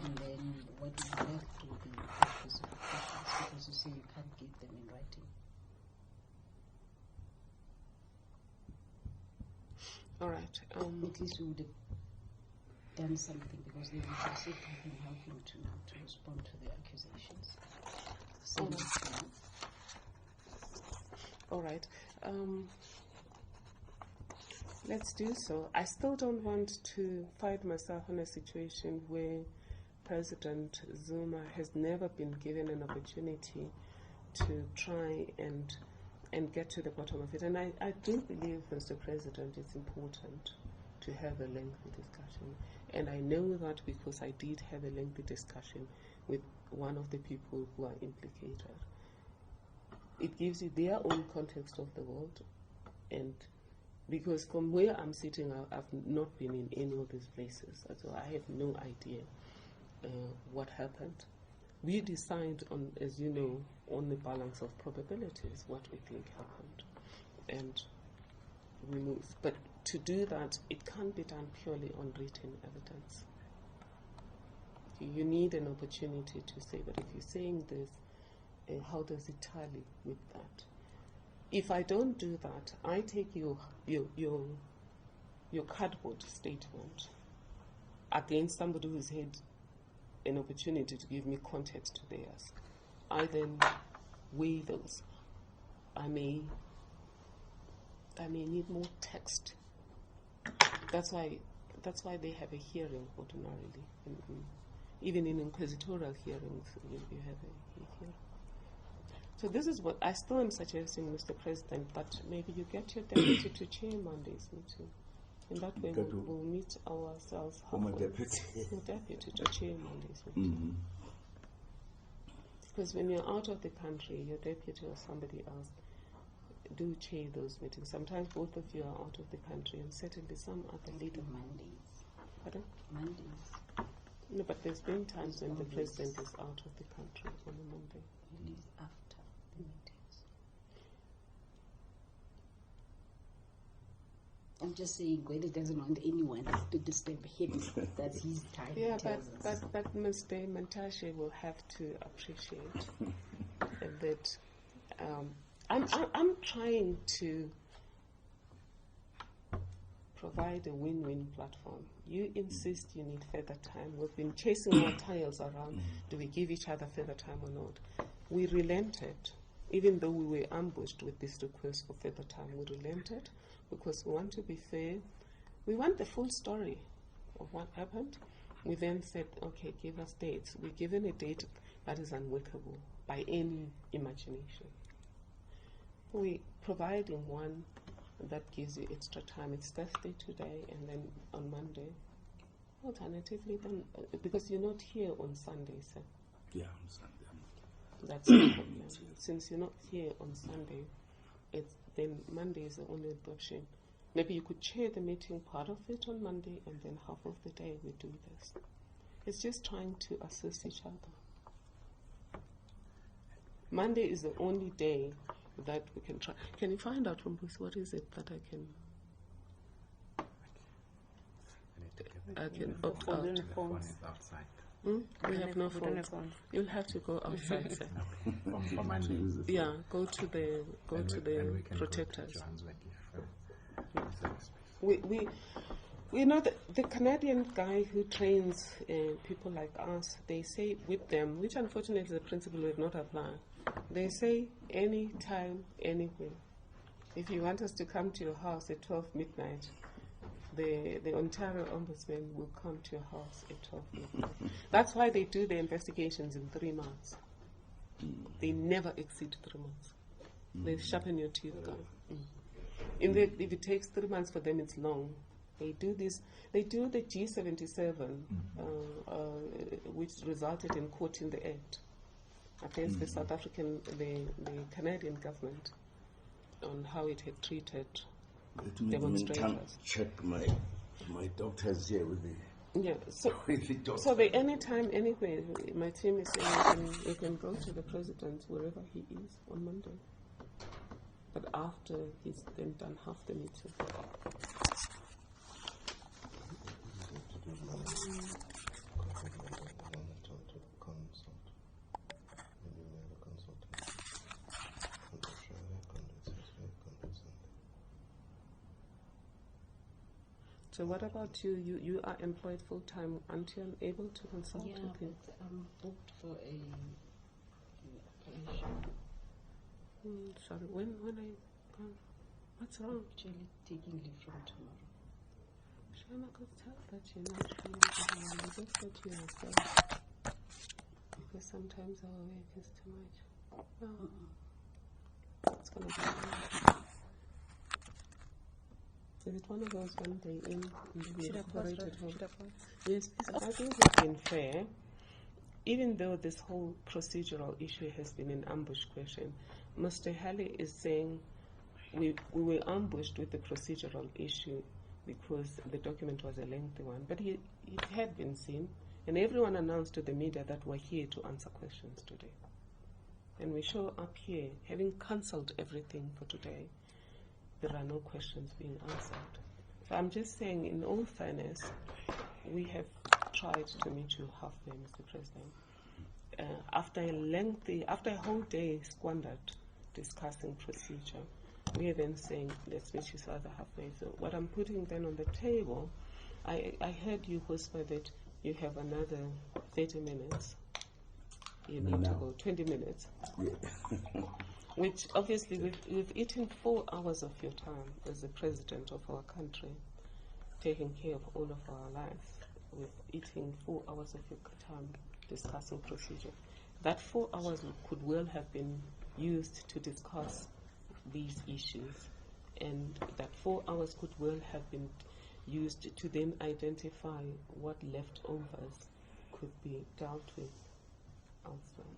and then what is left will be specific questions, because you say you can't give them in writing. All right. At least we would have done something, because they will proceed to him helping to respond to the accusations. Send it to you. All right. Let's do so. I still don't want to find myself in a situation where President Zuma has never been given an opportunity to try and get to the bottom of it. And I do believe, Mr. President, it's important to have a lengthy discussion. And I know that because I did have a lengthy discussion with one of the people who are implicated. It gives you their own context of the world, and because from where I'm sitting, I've not been in any of these places, so I have no idea what happened. We decide on, as you know, on the balance of probabilities, what we think happened, and we move. But to do that, it can't be done purely on written evidence. You need an opportunity to say, but if you're saying this, how does it tally with that? If I don't do that, I take your cardboard statement against somebody who's had an opportunity to give me context to theirs. I then weigh those. I may need more text. That's why they have a hearing ordinarily. Even in inquisitorial hearings, you have a hearing. So this is what I still am suggesting, Mr. President, that maybe you get your deputy to chair Monday's meeting. In that way, we'll meet ourselves halfway. Your deputy to chair Monday's meeting. Because when you're out of the country, your deputy or somebody else do chair those meetings. Sometimes both of you are out of the country, and certainly some other leader. Mondays. Pardon? Mondays. No, but there's been times when the president is out of the country on a Monday. It is after the meetings. I'm just saying, Gwede doesn't want anyone to disturb him. That's his time. Yeah, but Mr. Mantashe will have to appreciate that I'm trying to provide a win-win platform. You insist you need further time. We've been chasing our tails around. Do we give each other further time or not? We relented, even though we were ambushed with this request for further time. We relented because we want to be fair. We want the full story of what happened. We then said, okay, give us dates. We're given a date that is unworkable by any imagination. We're providing one that gives you extra time. It's Thursday today, and then on Monday. Alternatively, then, because you're not here on Sunday, sir. Yeah, on Sunday. That's the problem. Since you're not here on Sunday, then Monday is the only option. Maybe you could chair the meeting part of it on Monday, and then half of the day we do this. It's just trying to assist each other. Monday is the only day that we can try. Can you find out from Bruce what is it that I can opt out? The phone is outside. We have no phones. You'll have to go outside, sir. For Monday. Yeah, go to the protectors. We know the Canadian guy who trains people like us. They say with them, which unfortunately the principle will not apply. They say any time, anywhere. If you want us to come to your house at 12 midnight, the Ontario Ombudsman will come to your house at 12 midnight. That's why they do the investigations in 3 months. They never exceed 3 months. They sharpen your teeth down. If it takes 3 months for them, it's long. They do this. They do the G77, which resulted in quoting the act. against the South African, the Canadian government on how it had treated Let me demonstrators. check my doctors here with the Yeah, so with the doctor. so they anytime, anywhere, my team is saying you can go to the president wherever he is on Monday. But after he's then done half the meeting. So what about you? You are employed full time. Aren't you able to consult Yeah, with him? but I'm booked for a operation. Sorry, when what's wrong? Actually taking leave from tomorrow. Shana could tell that you're not feeling well. Just that you yourself. Because sometimes our work is too much. No. It's gonna be fine. Is it one of those one day in the Should I pause? operated home? Should I pause? Yes, because I think it's been fair. Even though this whole procedural issue has been an ambush question, Mr. Halley is saying we were ambushed with the procedural issue because the document was a lengthy one. But it had been seen, and everyone announced to the media that we're here to answer questions today. And we show up here, having cancelled everything for today, there are no questions being answered. So I'm just saying, in all fairness, we have tried to meet you halfway, Mr. President. After a whole day squandered discussing procedure, we are then saying, let's meet you other halfway. So what I'm putting then on the table, I heard you whisper that you have another 30 minutes. You need to go 20 minutes. Yeah. Which obviously we've eaten 4 hours of your time as the president of our country, taking care of all of our lives. We've eaten 4 hours of your time discussing procedure. That 4 hours could well have been used to discuss these issues, and that 4 hours could well have been used to then identify what leftovers could be dealt with elsewhere.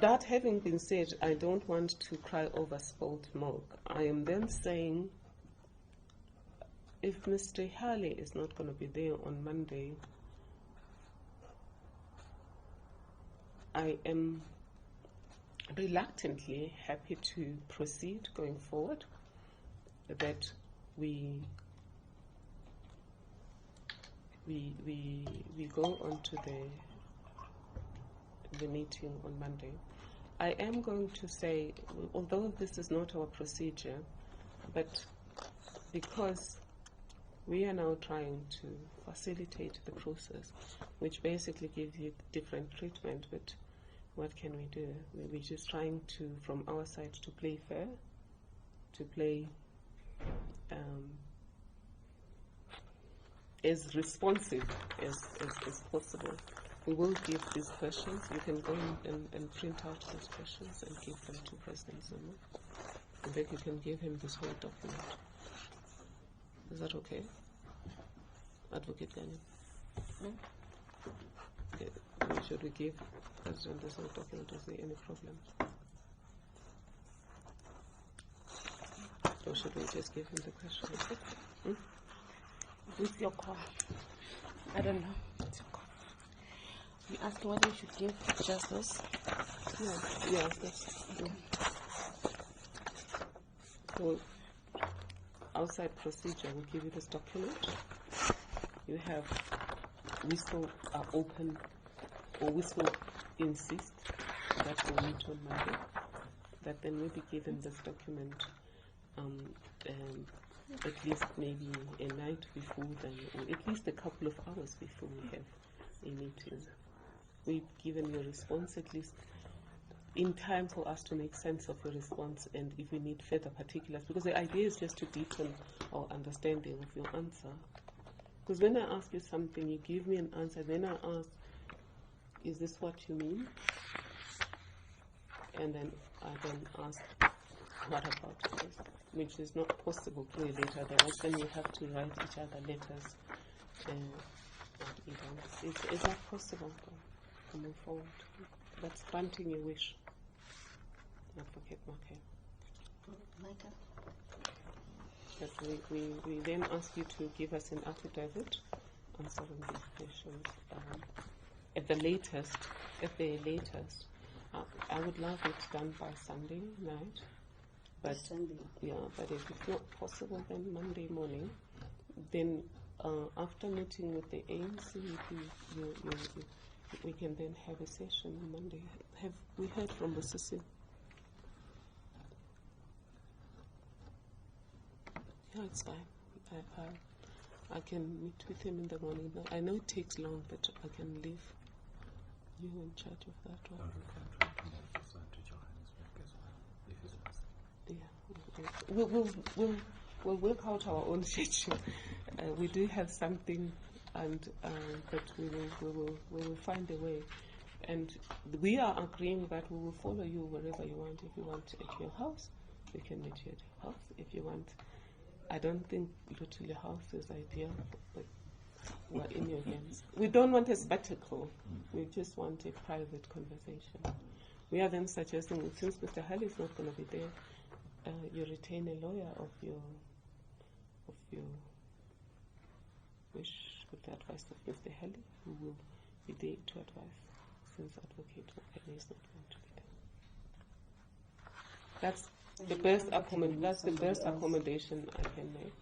That having been said, I don't want to cry over spilt milk. I am then saying, if Mr. Halley is not going to be there on Monday, I am reluctantly happy to proceed going forward, that we go on to the meeting on Monday. I am going to say, although this is not our procedure, but because we are now trying to facilitate the process, which basically gives you different treatment, but what can we do? We're just trying to, from our side, to play fair, to play as responsive as possible. We will give these questions. You can go and print out those questions and give them to President Zuma. And then you can give him this whole document. Is that okay? Advocate Ghanaian? Should we give President this whole document? Is there any problem? Or should we just give him the questions? With your call. I don't know. It's your call. You asked whether you should give just this? Yeah, that's okay. So, outside procedure, we'll give you this document. You have, we still are open, or we still insist that we'll meet on Monday, that then we'll be given this document at least maybe a night before then, or at least a couple of hours before we have a meeting. We've given your response at least in time for us to make sense of your response, and if we need further particulars, because the idea is just to deepen our understanding of your answer. Because when I ask you something, you give me an answer, then I ask, is this what you mean? And then I ask, what about this? Which is not possible to a letter, otherwise then you have to write each other letters Is that possible to move forward? That's granting a wish. Advocate Maka. Micah? That we then ask you to give us an affidavit answering these questions at the latest. I would love it done by Sunday night. But Sunday. yeah, but if it's not possible, then Monday morning. Then after meeting with the ANC, we can then have a session on Monday. Have we heard from the CC? Yeah, it's fine. I can meet with him in the morning. I know it takes long, but I can leave you in charge of that one. Yeah, we'll work out our own schedule. We do have something, and but we will find a way. And we are agreeing that we will follow you wherever you want. If you want at your house, we can meet you at your house. If you want, I don't think literally house is ideal, but we're in your hands. We don't want a spectacle. We just want a private conversation. We are then suggesting, since Mr. Halley is not going to be there, you retain a lawyer of your wish, with the advice of Mr. Halley, who will be there to advise, since Advocate Makane is not going to be there. That's the best accommodation I can make.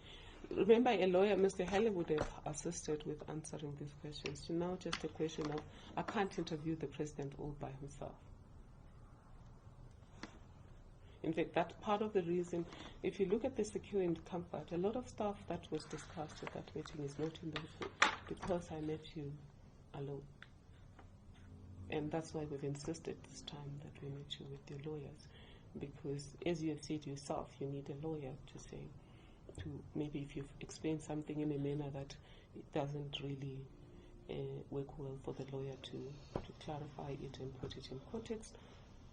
Remember, a lawyer, Mr. Halley, would have assisted with answering these questions. Now just a question of, I can't interview the president all by himself. In fact, that's part of the reason. If you look at the security and comfort, a lot of stuff that was discussed at that meeting is not in the report, because I met you alone. And that's why we've insisted this time that we meet you with your lawyers, because as you have said yourself, you need a lawyer to say, maybe if you've explained something in a manner that it doesn't really work well for the lawyer to clarify it and put it in context.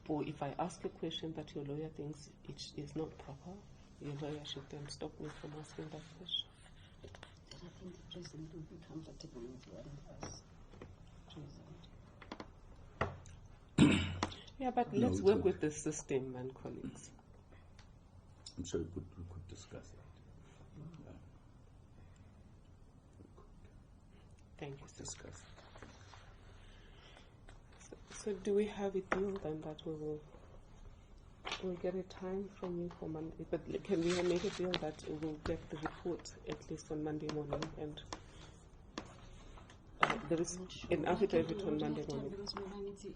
Or if I ask a question that your lawyer thinks it is not proper, your lawyer should then stop me from asking that question. I think the president would be comfortable with one of us present. Yeah, but let's work with the system and colleagues. I'm sure we could discuss it. Thank you, sir. Discuss. So do we have a deal then that we'll get a time from you for Monday? But can we make a deal that we'll get the report at least on Monday morning, and there is an affidavit on Monday morning? Because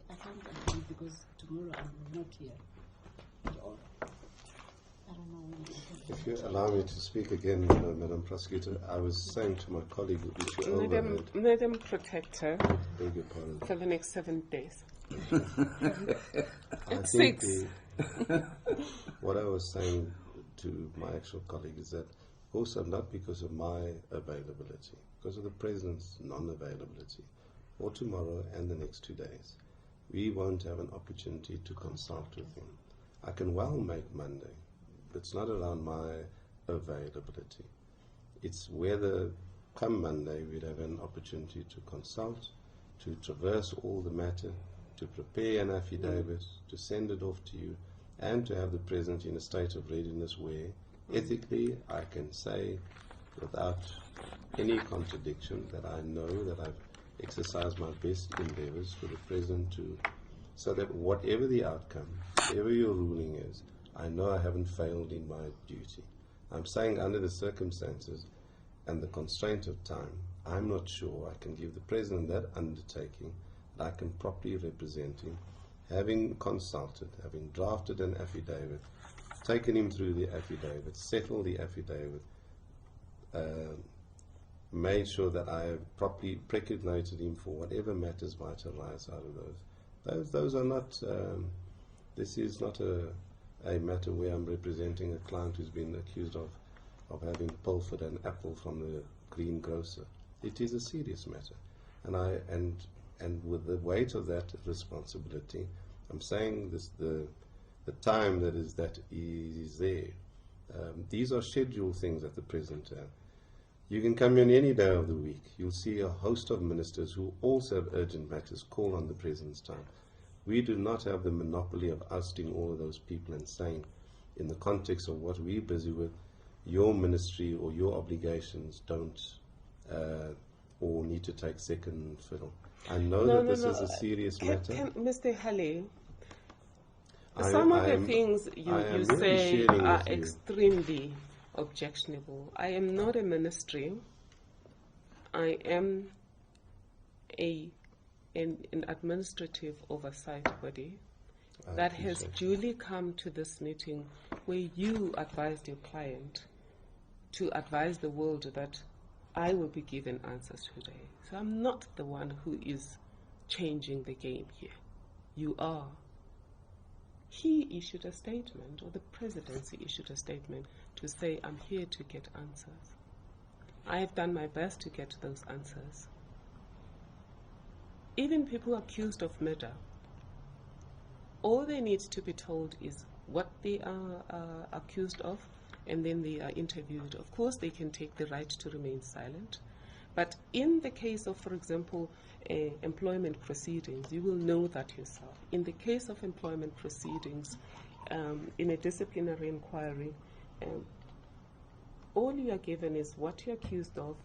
I can't agree, because tomorrow I'm not here at all. I don't know when If you allow me to speak again, Madam Prosecutor, I was saying to my colleague, which you overheard, Madam Protector, beg your pardon. for the next 7 days. I It's think 6. what I was saying to my actual colleague is that also not because of my availability, because of the President's non-availability, or tomorrow and the next 2 days, we won't have an opportunity to consult with him. I can well make Monday. It's not around my availability. It's whether come Monday we'd have an opportunity to consult, to traverse all the matter, to prepare an affidavit, to send it off to you, and to have the President in a state of readiness where, ethically, I can say without any contradiction that I know that I've exercised my best endeavors for the President to, so that whatever the outcome, whatever your ruling is, I know I haven't failed in my duty. I'm saying under the circumstances and the constraint of time, I'm not sure I can give the President that undertaking, that I can properly represent him, having consulted, having drafted an affidavit, taken him through the affidavit, settled the affidavit, made sure that I have properly precognated him for whatever matters might arise out of those. Those are not, this is not a matter where I'm representing a client who's been accused of having pilfered an apple from the greengrocer. It is a serious matter, and with the weight of that responsibility, I'm saying this: the time that is there. These are scheduled things that the President You can come in any day of the week. You'll see a host of ministers who also have urgent matters call on the President's time. We do not have the monopoly of ousting all of those people and saying, in the context of what we're busy with, your ministry or your obligations don't or need to take second fiddle. I know that this is a serious matter. Mr. Hale, I some of the am- things I you am really say sharing are with you. extremely objectionable. I am not a ministry. I am an administrative oversight body I that has appreciate duly come to this meeting where you advised your client to advise the world that I will be given answers today. So I'm not the one who is changing the game here. You are. He issued a statement, or the presidency issued a statement to say, I'm here to get answers. I have done my best to get those answers. Even people accused of murder, all they need to be told is what they are accused of, and then they are interviewed. Of course, they can take the right to remain silent. But in the case of, for example, employment proceedings, you will know that yourself. In the case of employment proceedings, in a disciplinary inquiry, all you are given is what you're accused of.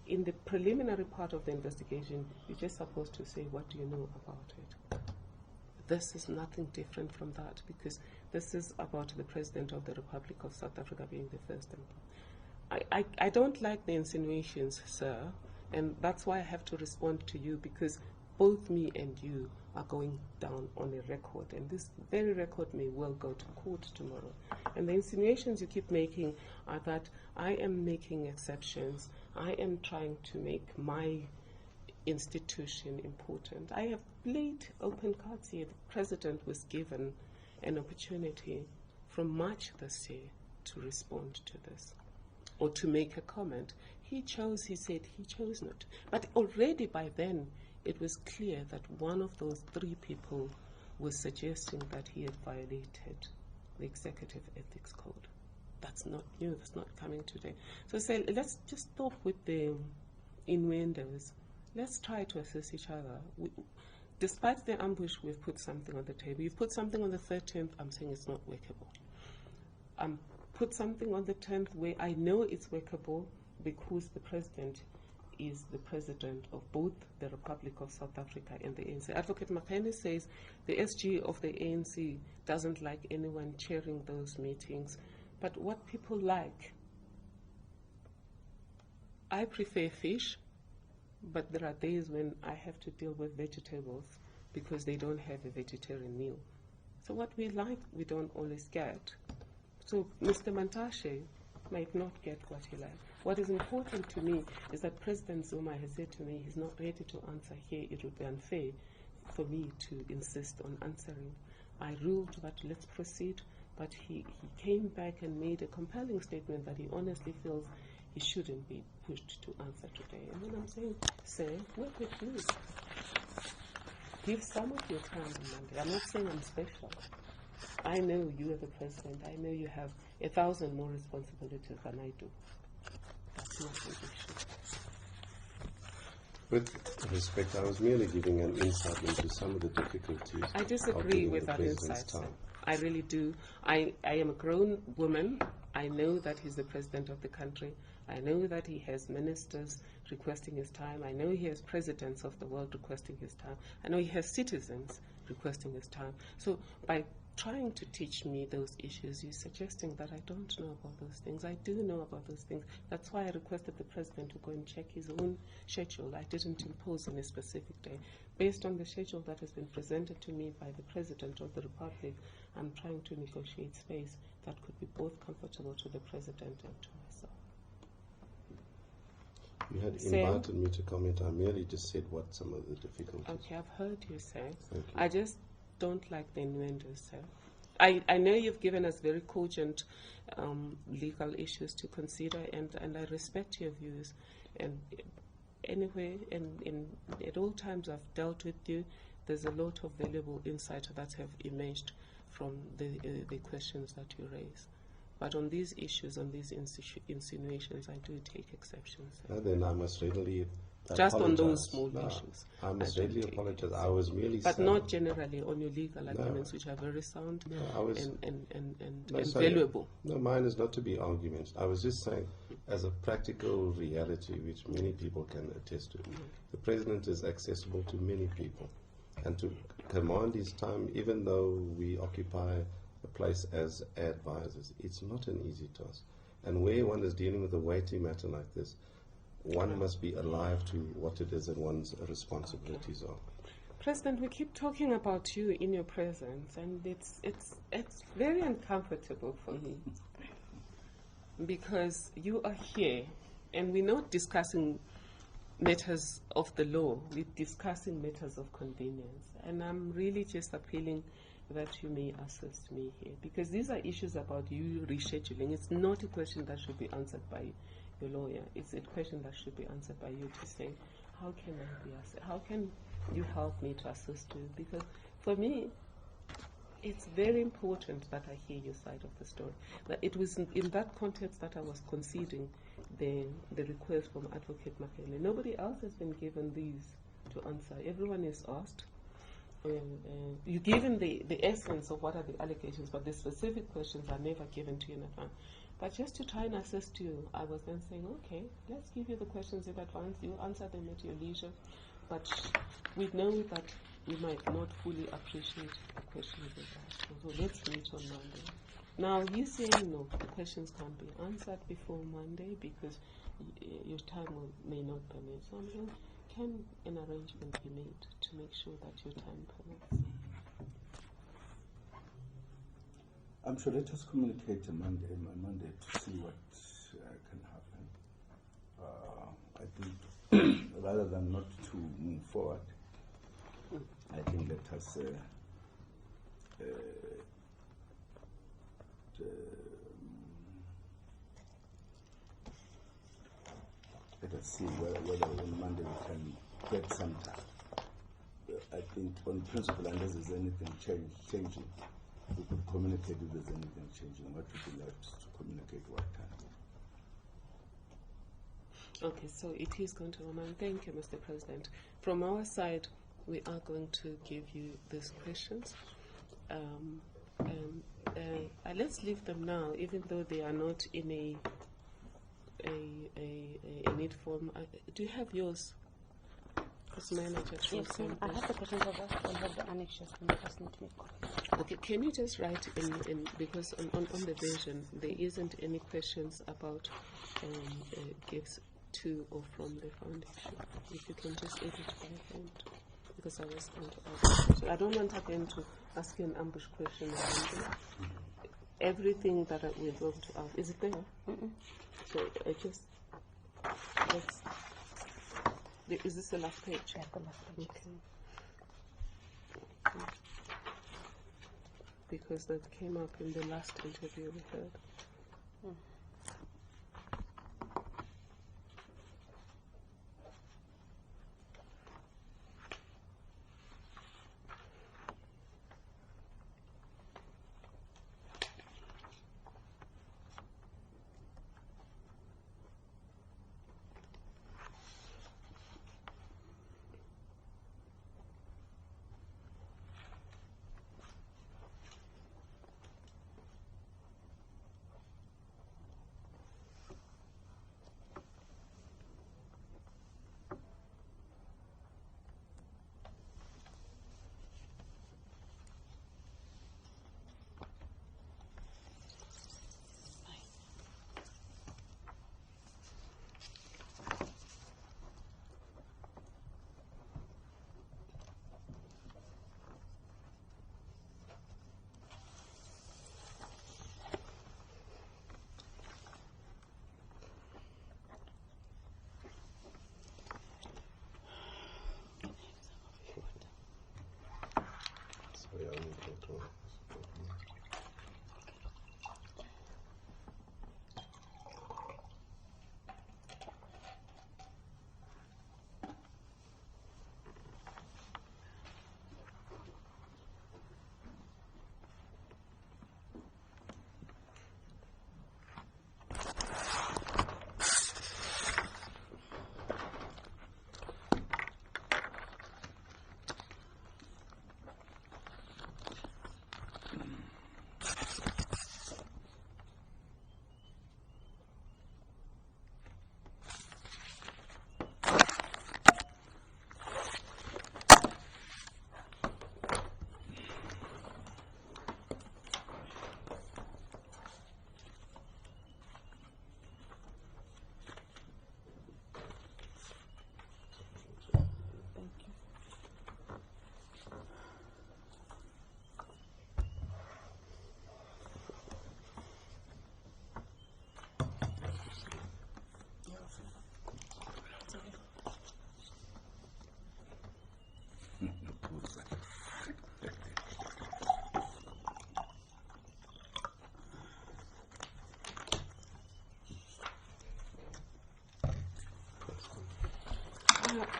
In the preliminary part of the investigation, you're just supposed to say, what do you know about it? This is nothing different from that, because this is about the President of the Republic of South Africa being the first employer. I don't like the insinuations, sir, and that's why I have to respond to you, because both me and you are going down on a record, and this very record may well go to court tomorrow. And the insinuations you keep making are that I am making exceptions, I am trying to make my institution important. I have played open cards here. The President was given an opportunity from March this year to respond to this or to make a comment. He said he chose not. But already by then, it was clear that one of those three people was suggesting that he had violated the Executive Ethics Code. That's not new, that's not coming today. So say, let's just stop with the innuendos. Let's try to assess each other. Despite the ambush, we've put something on the table. You've put something on the 13th, I'm saying it's not workable. Put something on the 10th where I know it's workable because the President is the President of both the Republic of South Africa and the ANC. Advocate Makene says the SG of the ANC doesn't like anyone chairing those meetings. But what people like, I prefer fish, but there are days when I have to deal with vegetables because they don't have a vegetarian meal. So what we like, we don't always get. So Mr. Mantashe might not get what he likes. What is important to me is that President Zuma has said to me he's not ready to answer here. It would be unfair for me to insist on answering. I ruled that let's proceed, but he came back and made a compelling statement that he honestly feels he shouldn't be pushed to answer today. And then I'm saying, sir, work with me. Give some of your time on Monday. I'm not saying I'm special. I know you are the President. I know you have 1,000 more responsibilities than I do. That's not the issue. With respect, I was merely giving an insight into some of the difficulties. I of disagree dealing with the that President's insight, sir. time. I really do. I am a grown woman. I know that he's the President of the country. I know that he has ministers requesting his time. I know he has presidents of the world requesting his time. I know he has citizens requesting his time. So by trying to teach me those issues, you're suggesting that I don't know about those things. I do know about those things. That's why I requested the President to go and check his own schedule. I didn't impose on a specific day. Based on the schedule that has been presented to me by the President of the Republic, I'm trying to negotiate space that could be both comfortable to the President and to myself. You had Sam? invited me to comment. I merely just said what some of the difficulties. Okay, I've heard you say. Thank you. I just don't like the innuendos, sir. I know you've given us very cogent legal issues to consider, and I respect your views. And anyway, at all times I've dealt with you. There's a lot of valuable insight that have emerged from the questions that you raise. But on these issues, on these insinuations, I do take exceptions. Then I must readily Just on apologize. those small No, issues. I must don't readily take apologize. it. I was merely But saying, not generally on your legal arguments, which are very sound No, I was- and sorry. valuable. No, mine is not to be arguments. I was just saying, as a practical reality, which many people can attest to, the president is accessible to many people. And to command his time, even though we occupy a place as advisors, it's not an easy task. And where one is dealing with a weighty matter like this, one must be alive to what it is and one's responsibilities are. President, we keep talking about you in your presence, and it's very uncomfortable for me because you are here, and we're not discussing matters of the law. We're discussing matters of convenience, and I'm really just appealing that you may assist me here because these are issues about you rescheduling. It's not a question that should be answered by your lawyer. It's a question that should be answered by you to say, how can I be how can you help me to assist you? Because for me, it's very important that I hear your side of the story. But it was in that context that I was conceding the request from Advocate Makele. Nobody else has been given these to answer. Everyone is asked. You're given the essence of what are the allegations, but the specific questions are never given to you in advance. But just to try and assist you, I was then saying, okay, let's give you the questions in advance. You answer them at your leisure. But we know that we might not fully appreciate the questions that are asked. So let's meet on Monday. Now, he's saying no, the questions can't be answered before Monday because your time may not permit. So I'm saying, can an arrangement be made to make sure that your time permits? I'm sure let us communicate on Monday to see what can happen. I think rather than not to move forward, I think let us see whether on Monday we can get some time. I think on principle, unless there's anything changing, we could communicate if there's anything changing. What would be left to communicate what time? Okay, so it is going to remain. Thank you, Mr. President. From our side, we are going to give you these questions. Let's leave them now, even though they are not in a neat form. Do you have yours? As manager, Yes, ma'am. I have the questions of us. I have the annexures. I just need to make copies. Okay, can you just write in because on the version there isn't any questions about gifts to or from the foundation. If you can just edit by hand, because I was going to ask. So I don't want again to ask you an ambush question or something. Everything that we're going to ask, is it there? So I just let's. Is this the last page? That's the last page. Okay. Because that came up in the last interview we heard.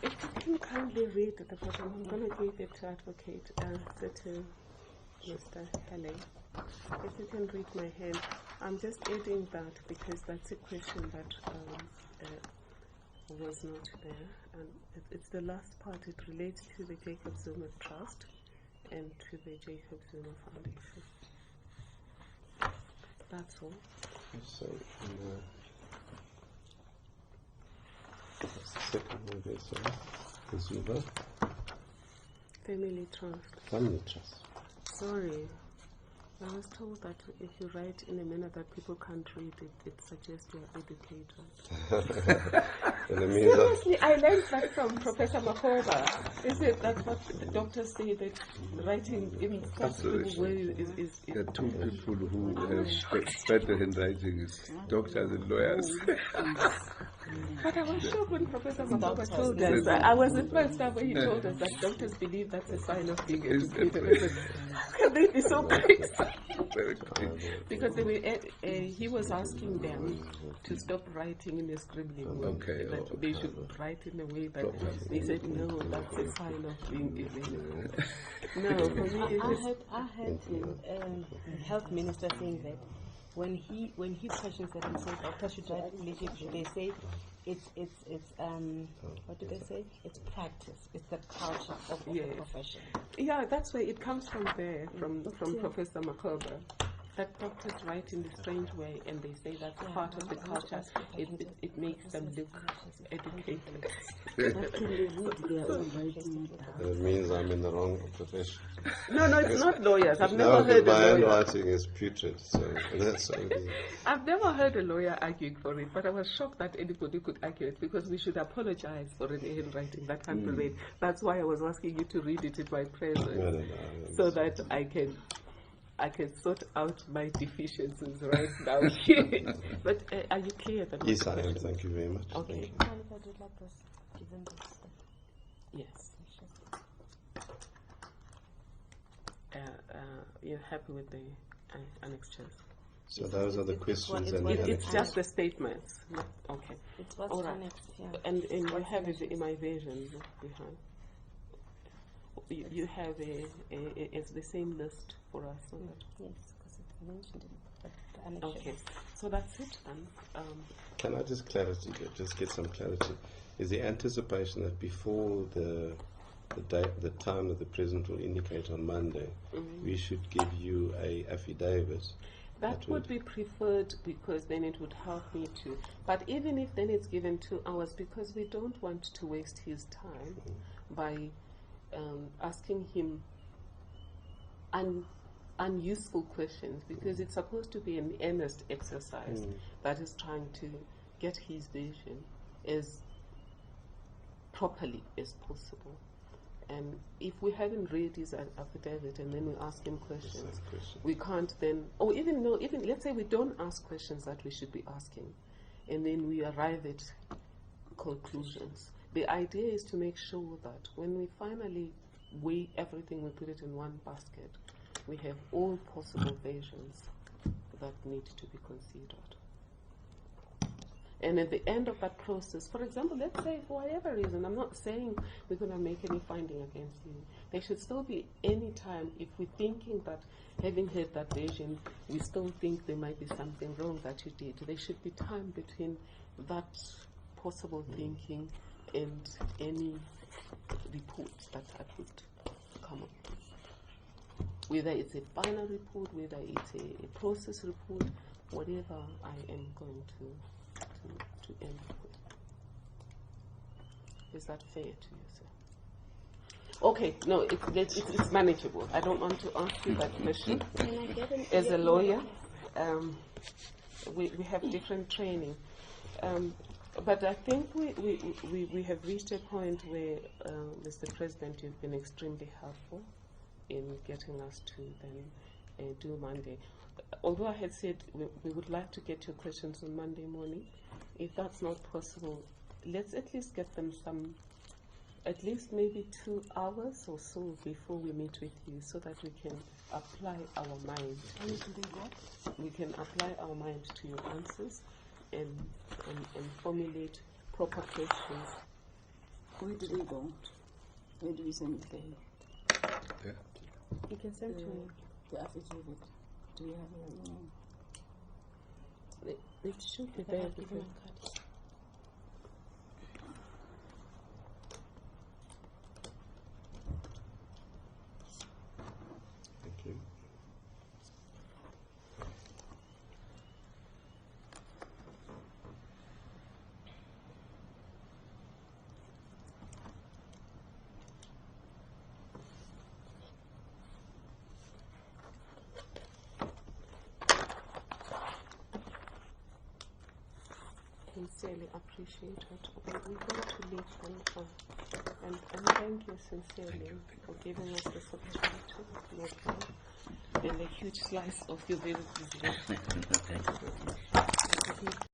If you can kindly read at the bottom, I'm going to give it to Advocate, to Mr. Helen. If you can read my hand, I'm just adding that because that's a question that was not there. And it's the last part. It relates to the Jacob Zuma Trust and to the Jacob Zuma Foundation. That's all. So, second one is the Zuma Family Trust. Family Trust. Sorry. I was told that if you write in a manner that people can't read it, it suggests you're educated. And it means Seriously, I learned that from Professor Makoba. Is it that's what the doctors say, that writing in such a way is There are two people who have better handwriting is doctors and lawyers. But I was shocked when Professor Makoba told us. I was the first time when he told us that doctors believe that's a sign of being educated. How can they be so quick? Because they were, he was asking them to stop writing in a scribbling way. Okay. That they should write in a way that they said, no, that's a sign of being illiterate. No, for me it is. I heard the health minister saying that when he questions them and says doctors should write legibly, they say it's what do they say? It's practice. It's the culture of the profession. Yeah, that's where it comes from there, from Professor Makoba. That doctors write in a strange way, and they say that's part of the culture. It makes them look educated. It means I'm in the wrong profession. No, it's not lawyers. I've Now never heard my a lawyer. handwriting is putrid, so that's only. I've never heard a lawyer arguing for it, but I was shocked that anybody could argue it, because we should apologize for an handwriting that can't be read. That's why I was asking you to read it in my presence, No, so that I can sort out my deficiencies right now. But are you clear? That Yes, I am. Thank you very much. Okay. Yes. You're happy with the annexures? So those are the questions and the It's annexes. just the statements. Okay. It's what's All right. annexed, yeah. And you have it in my version behind. You have it's the same list for us. So Yes, because it's mentioned in the annexures. okay. So that's it then. Can I just get some clarity? Is the anticipation that before the time that the President will indicate on Monday, we should give you a affidavit? That would be preferred, because then it would help me too. But even if then it's given 2 hours, because we don't want to waste his time by asking him unuseful questions, because it's supposed to be an earnest exercise that is trying to get his vision as properly as possible. And if we haven't read his affidavit and then we ask him questions, we can't then, or even let's say we don't ask questions that we should be asking, and then we arrive at conclusions. The idea is to make sure that when we finally weigh everything, we put it in one basket, we have all possible versions that need to be considered. And at the end of that process, for example, let's say for whatever reason, I'm not saying we're going to make any finding against you. There should still be any time, if we're thinking that, having heard that version, we still think there might be something wrong that you did. There should be time between that possible thinking and any reports that would come up. Whether it's a final report, whether it's a process report, whatever I am going to end up with. Is that fair to you, sir? Okay, no, it's manageable. I don't want to ask you that question. As a lawyer, we have different training. But I think we have reached a point where, Mr. President, you've been extremely helpful in getting us to then do Monday. Although I had said we would like to get your questions on Monday morning, if that's not possible, let's at least get them at least maybe 2 hours or so before we meet with you, so that we can apply our mind. We can apply our mind to your answers and formulate proper questions Where do they go? Where do we send the You can send to me. affidavit? Do we have it? It should be there before. Thank you. Sincerely appreciate it. We're going to leave and thank you sincerely for giving us this opportunity and a huge slice of your very busy life.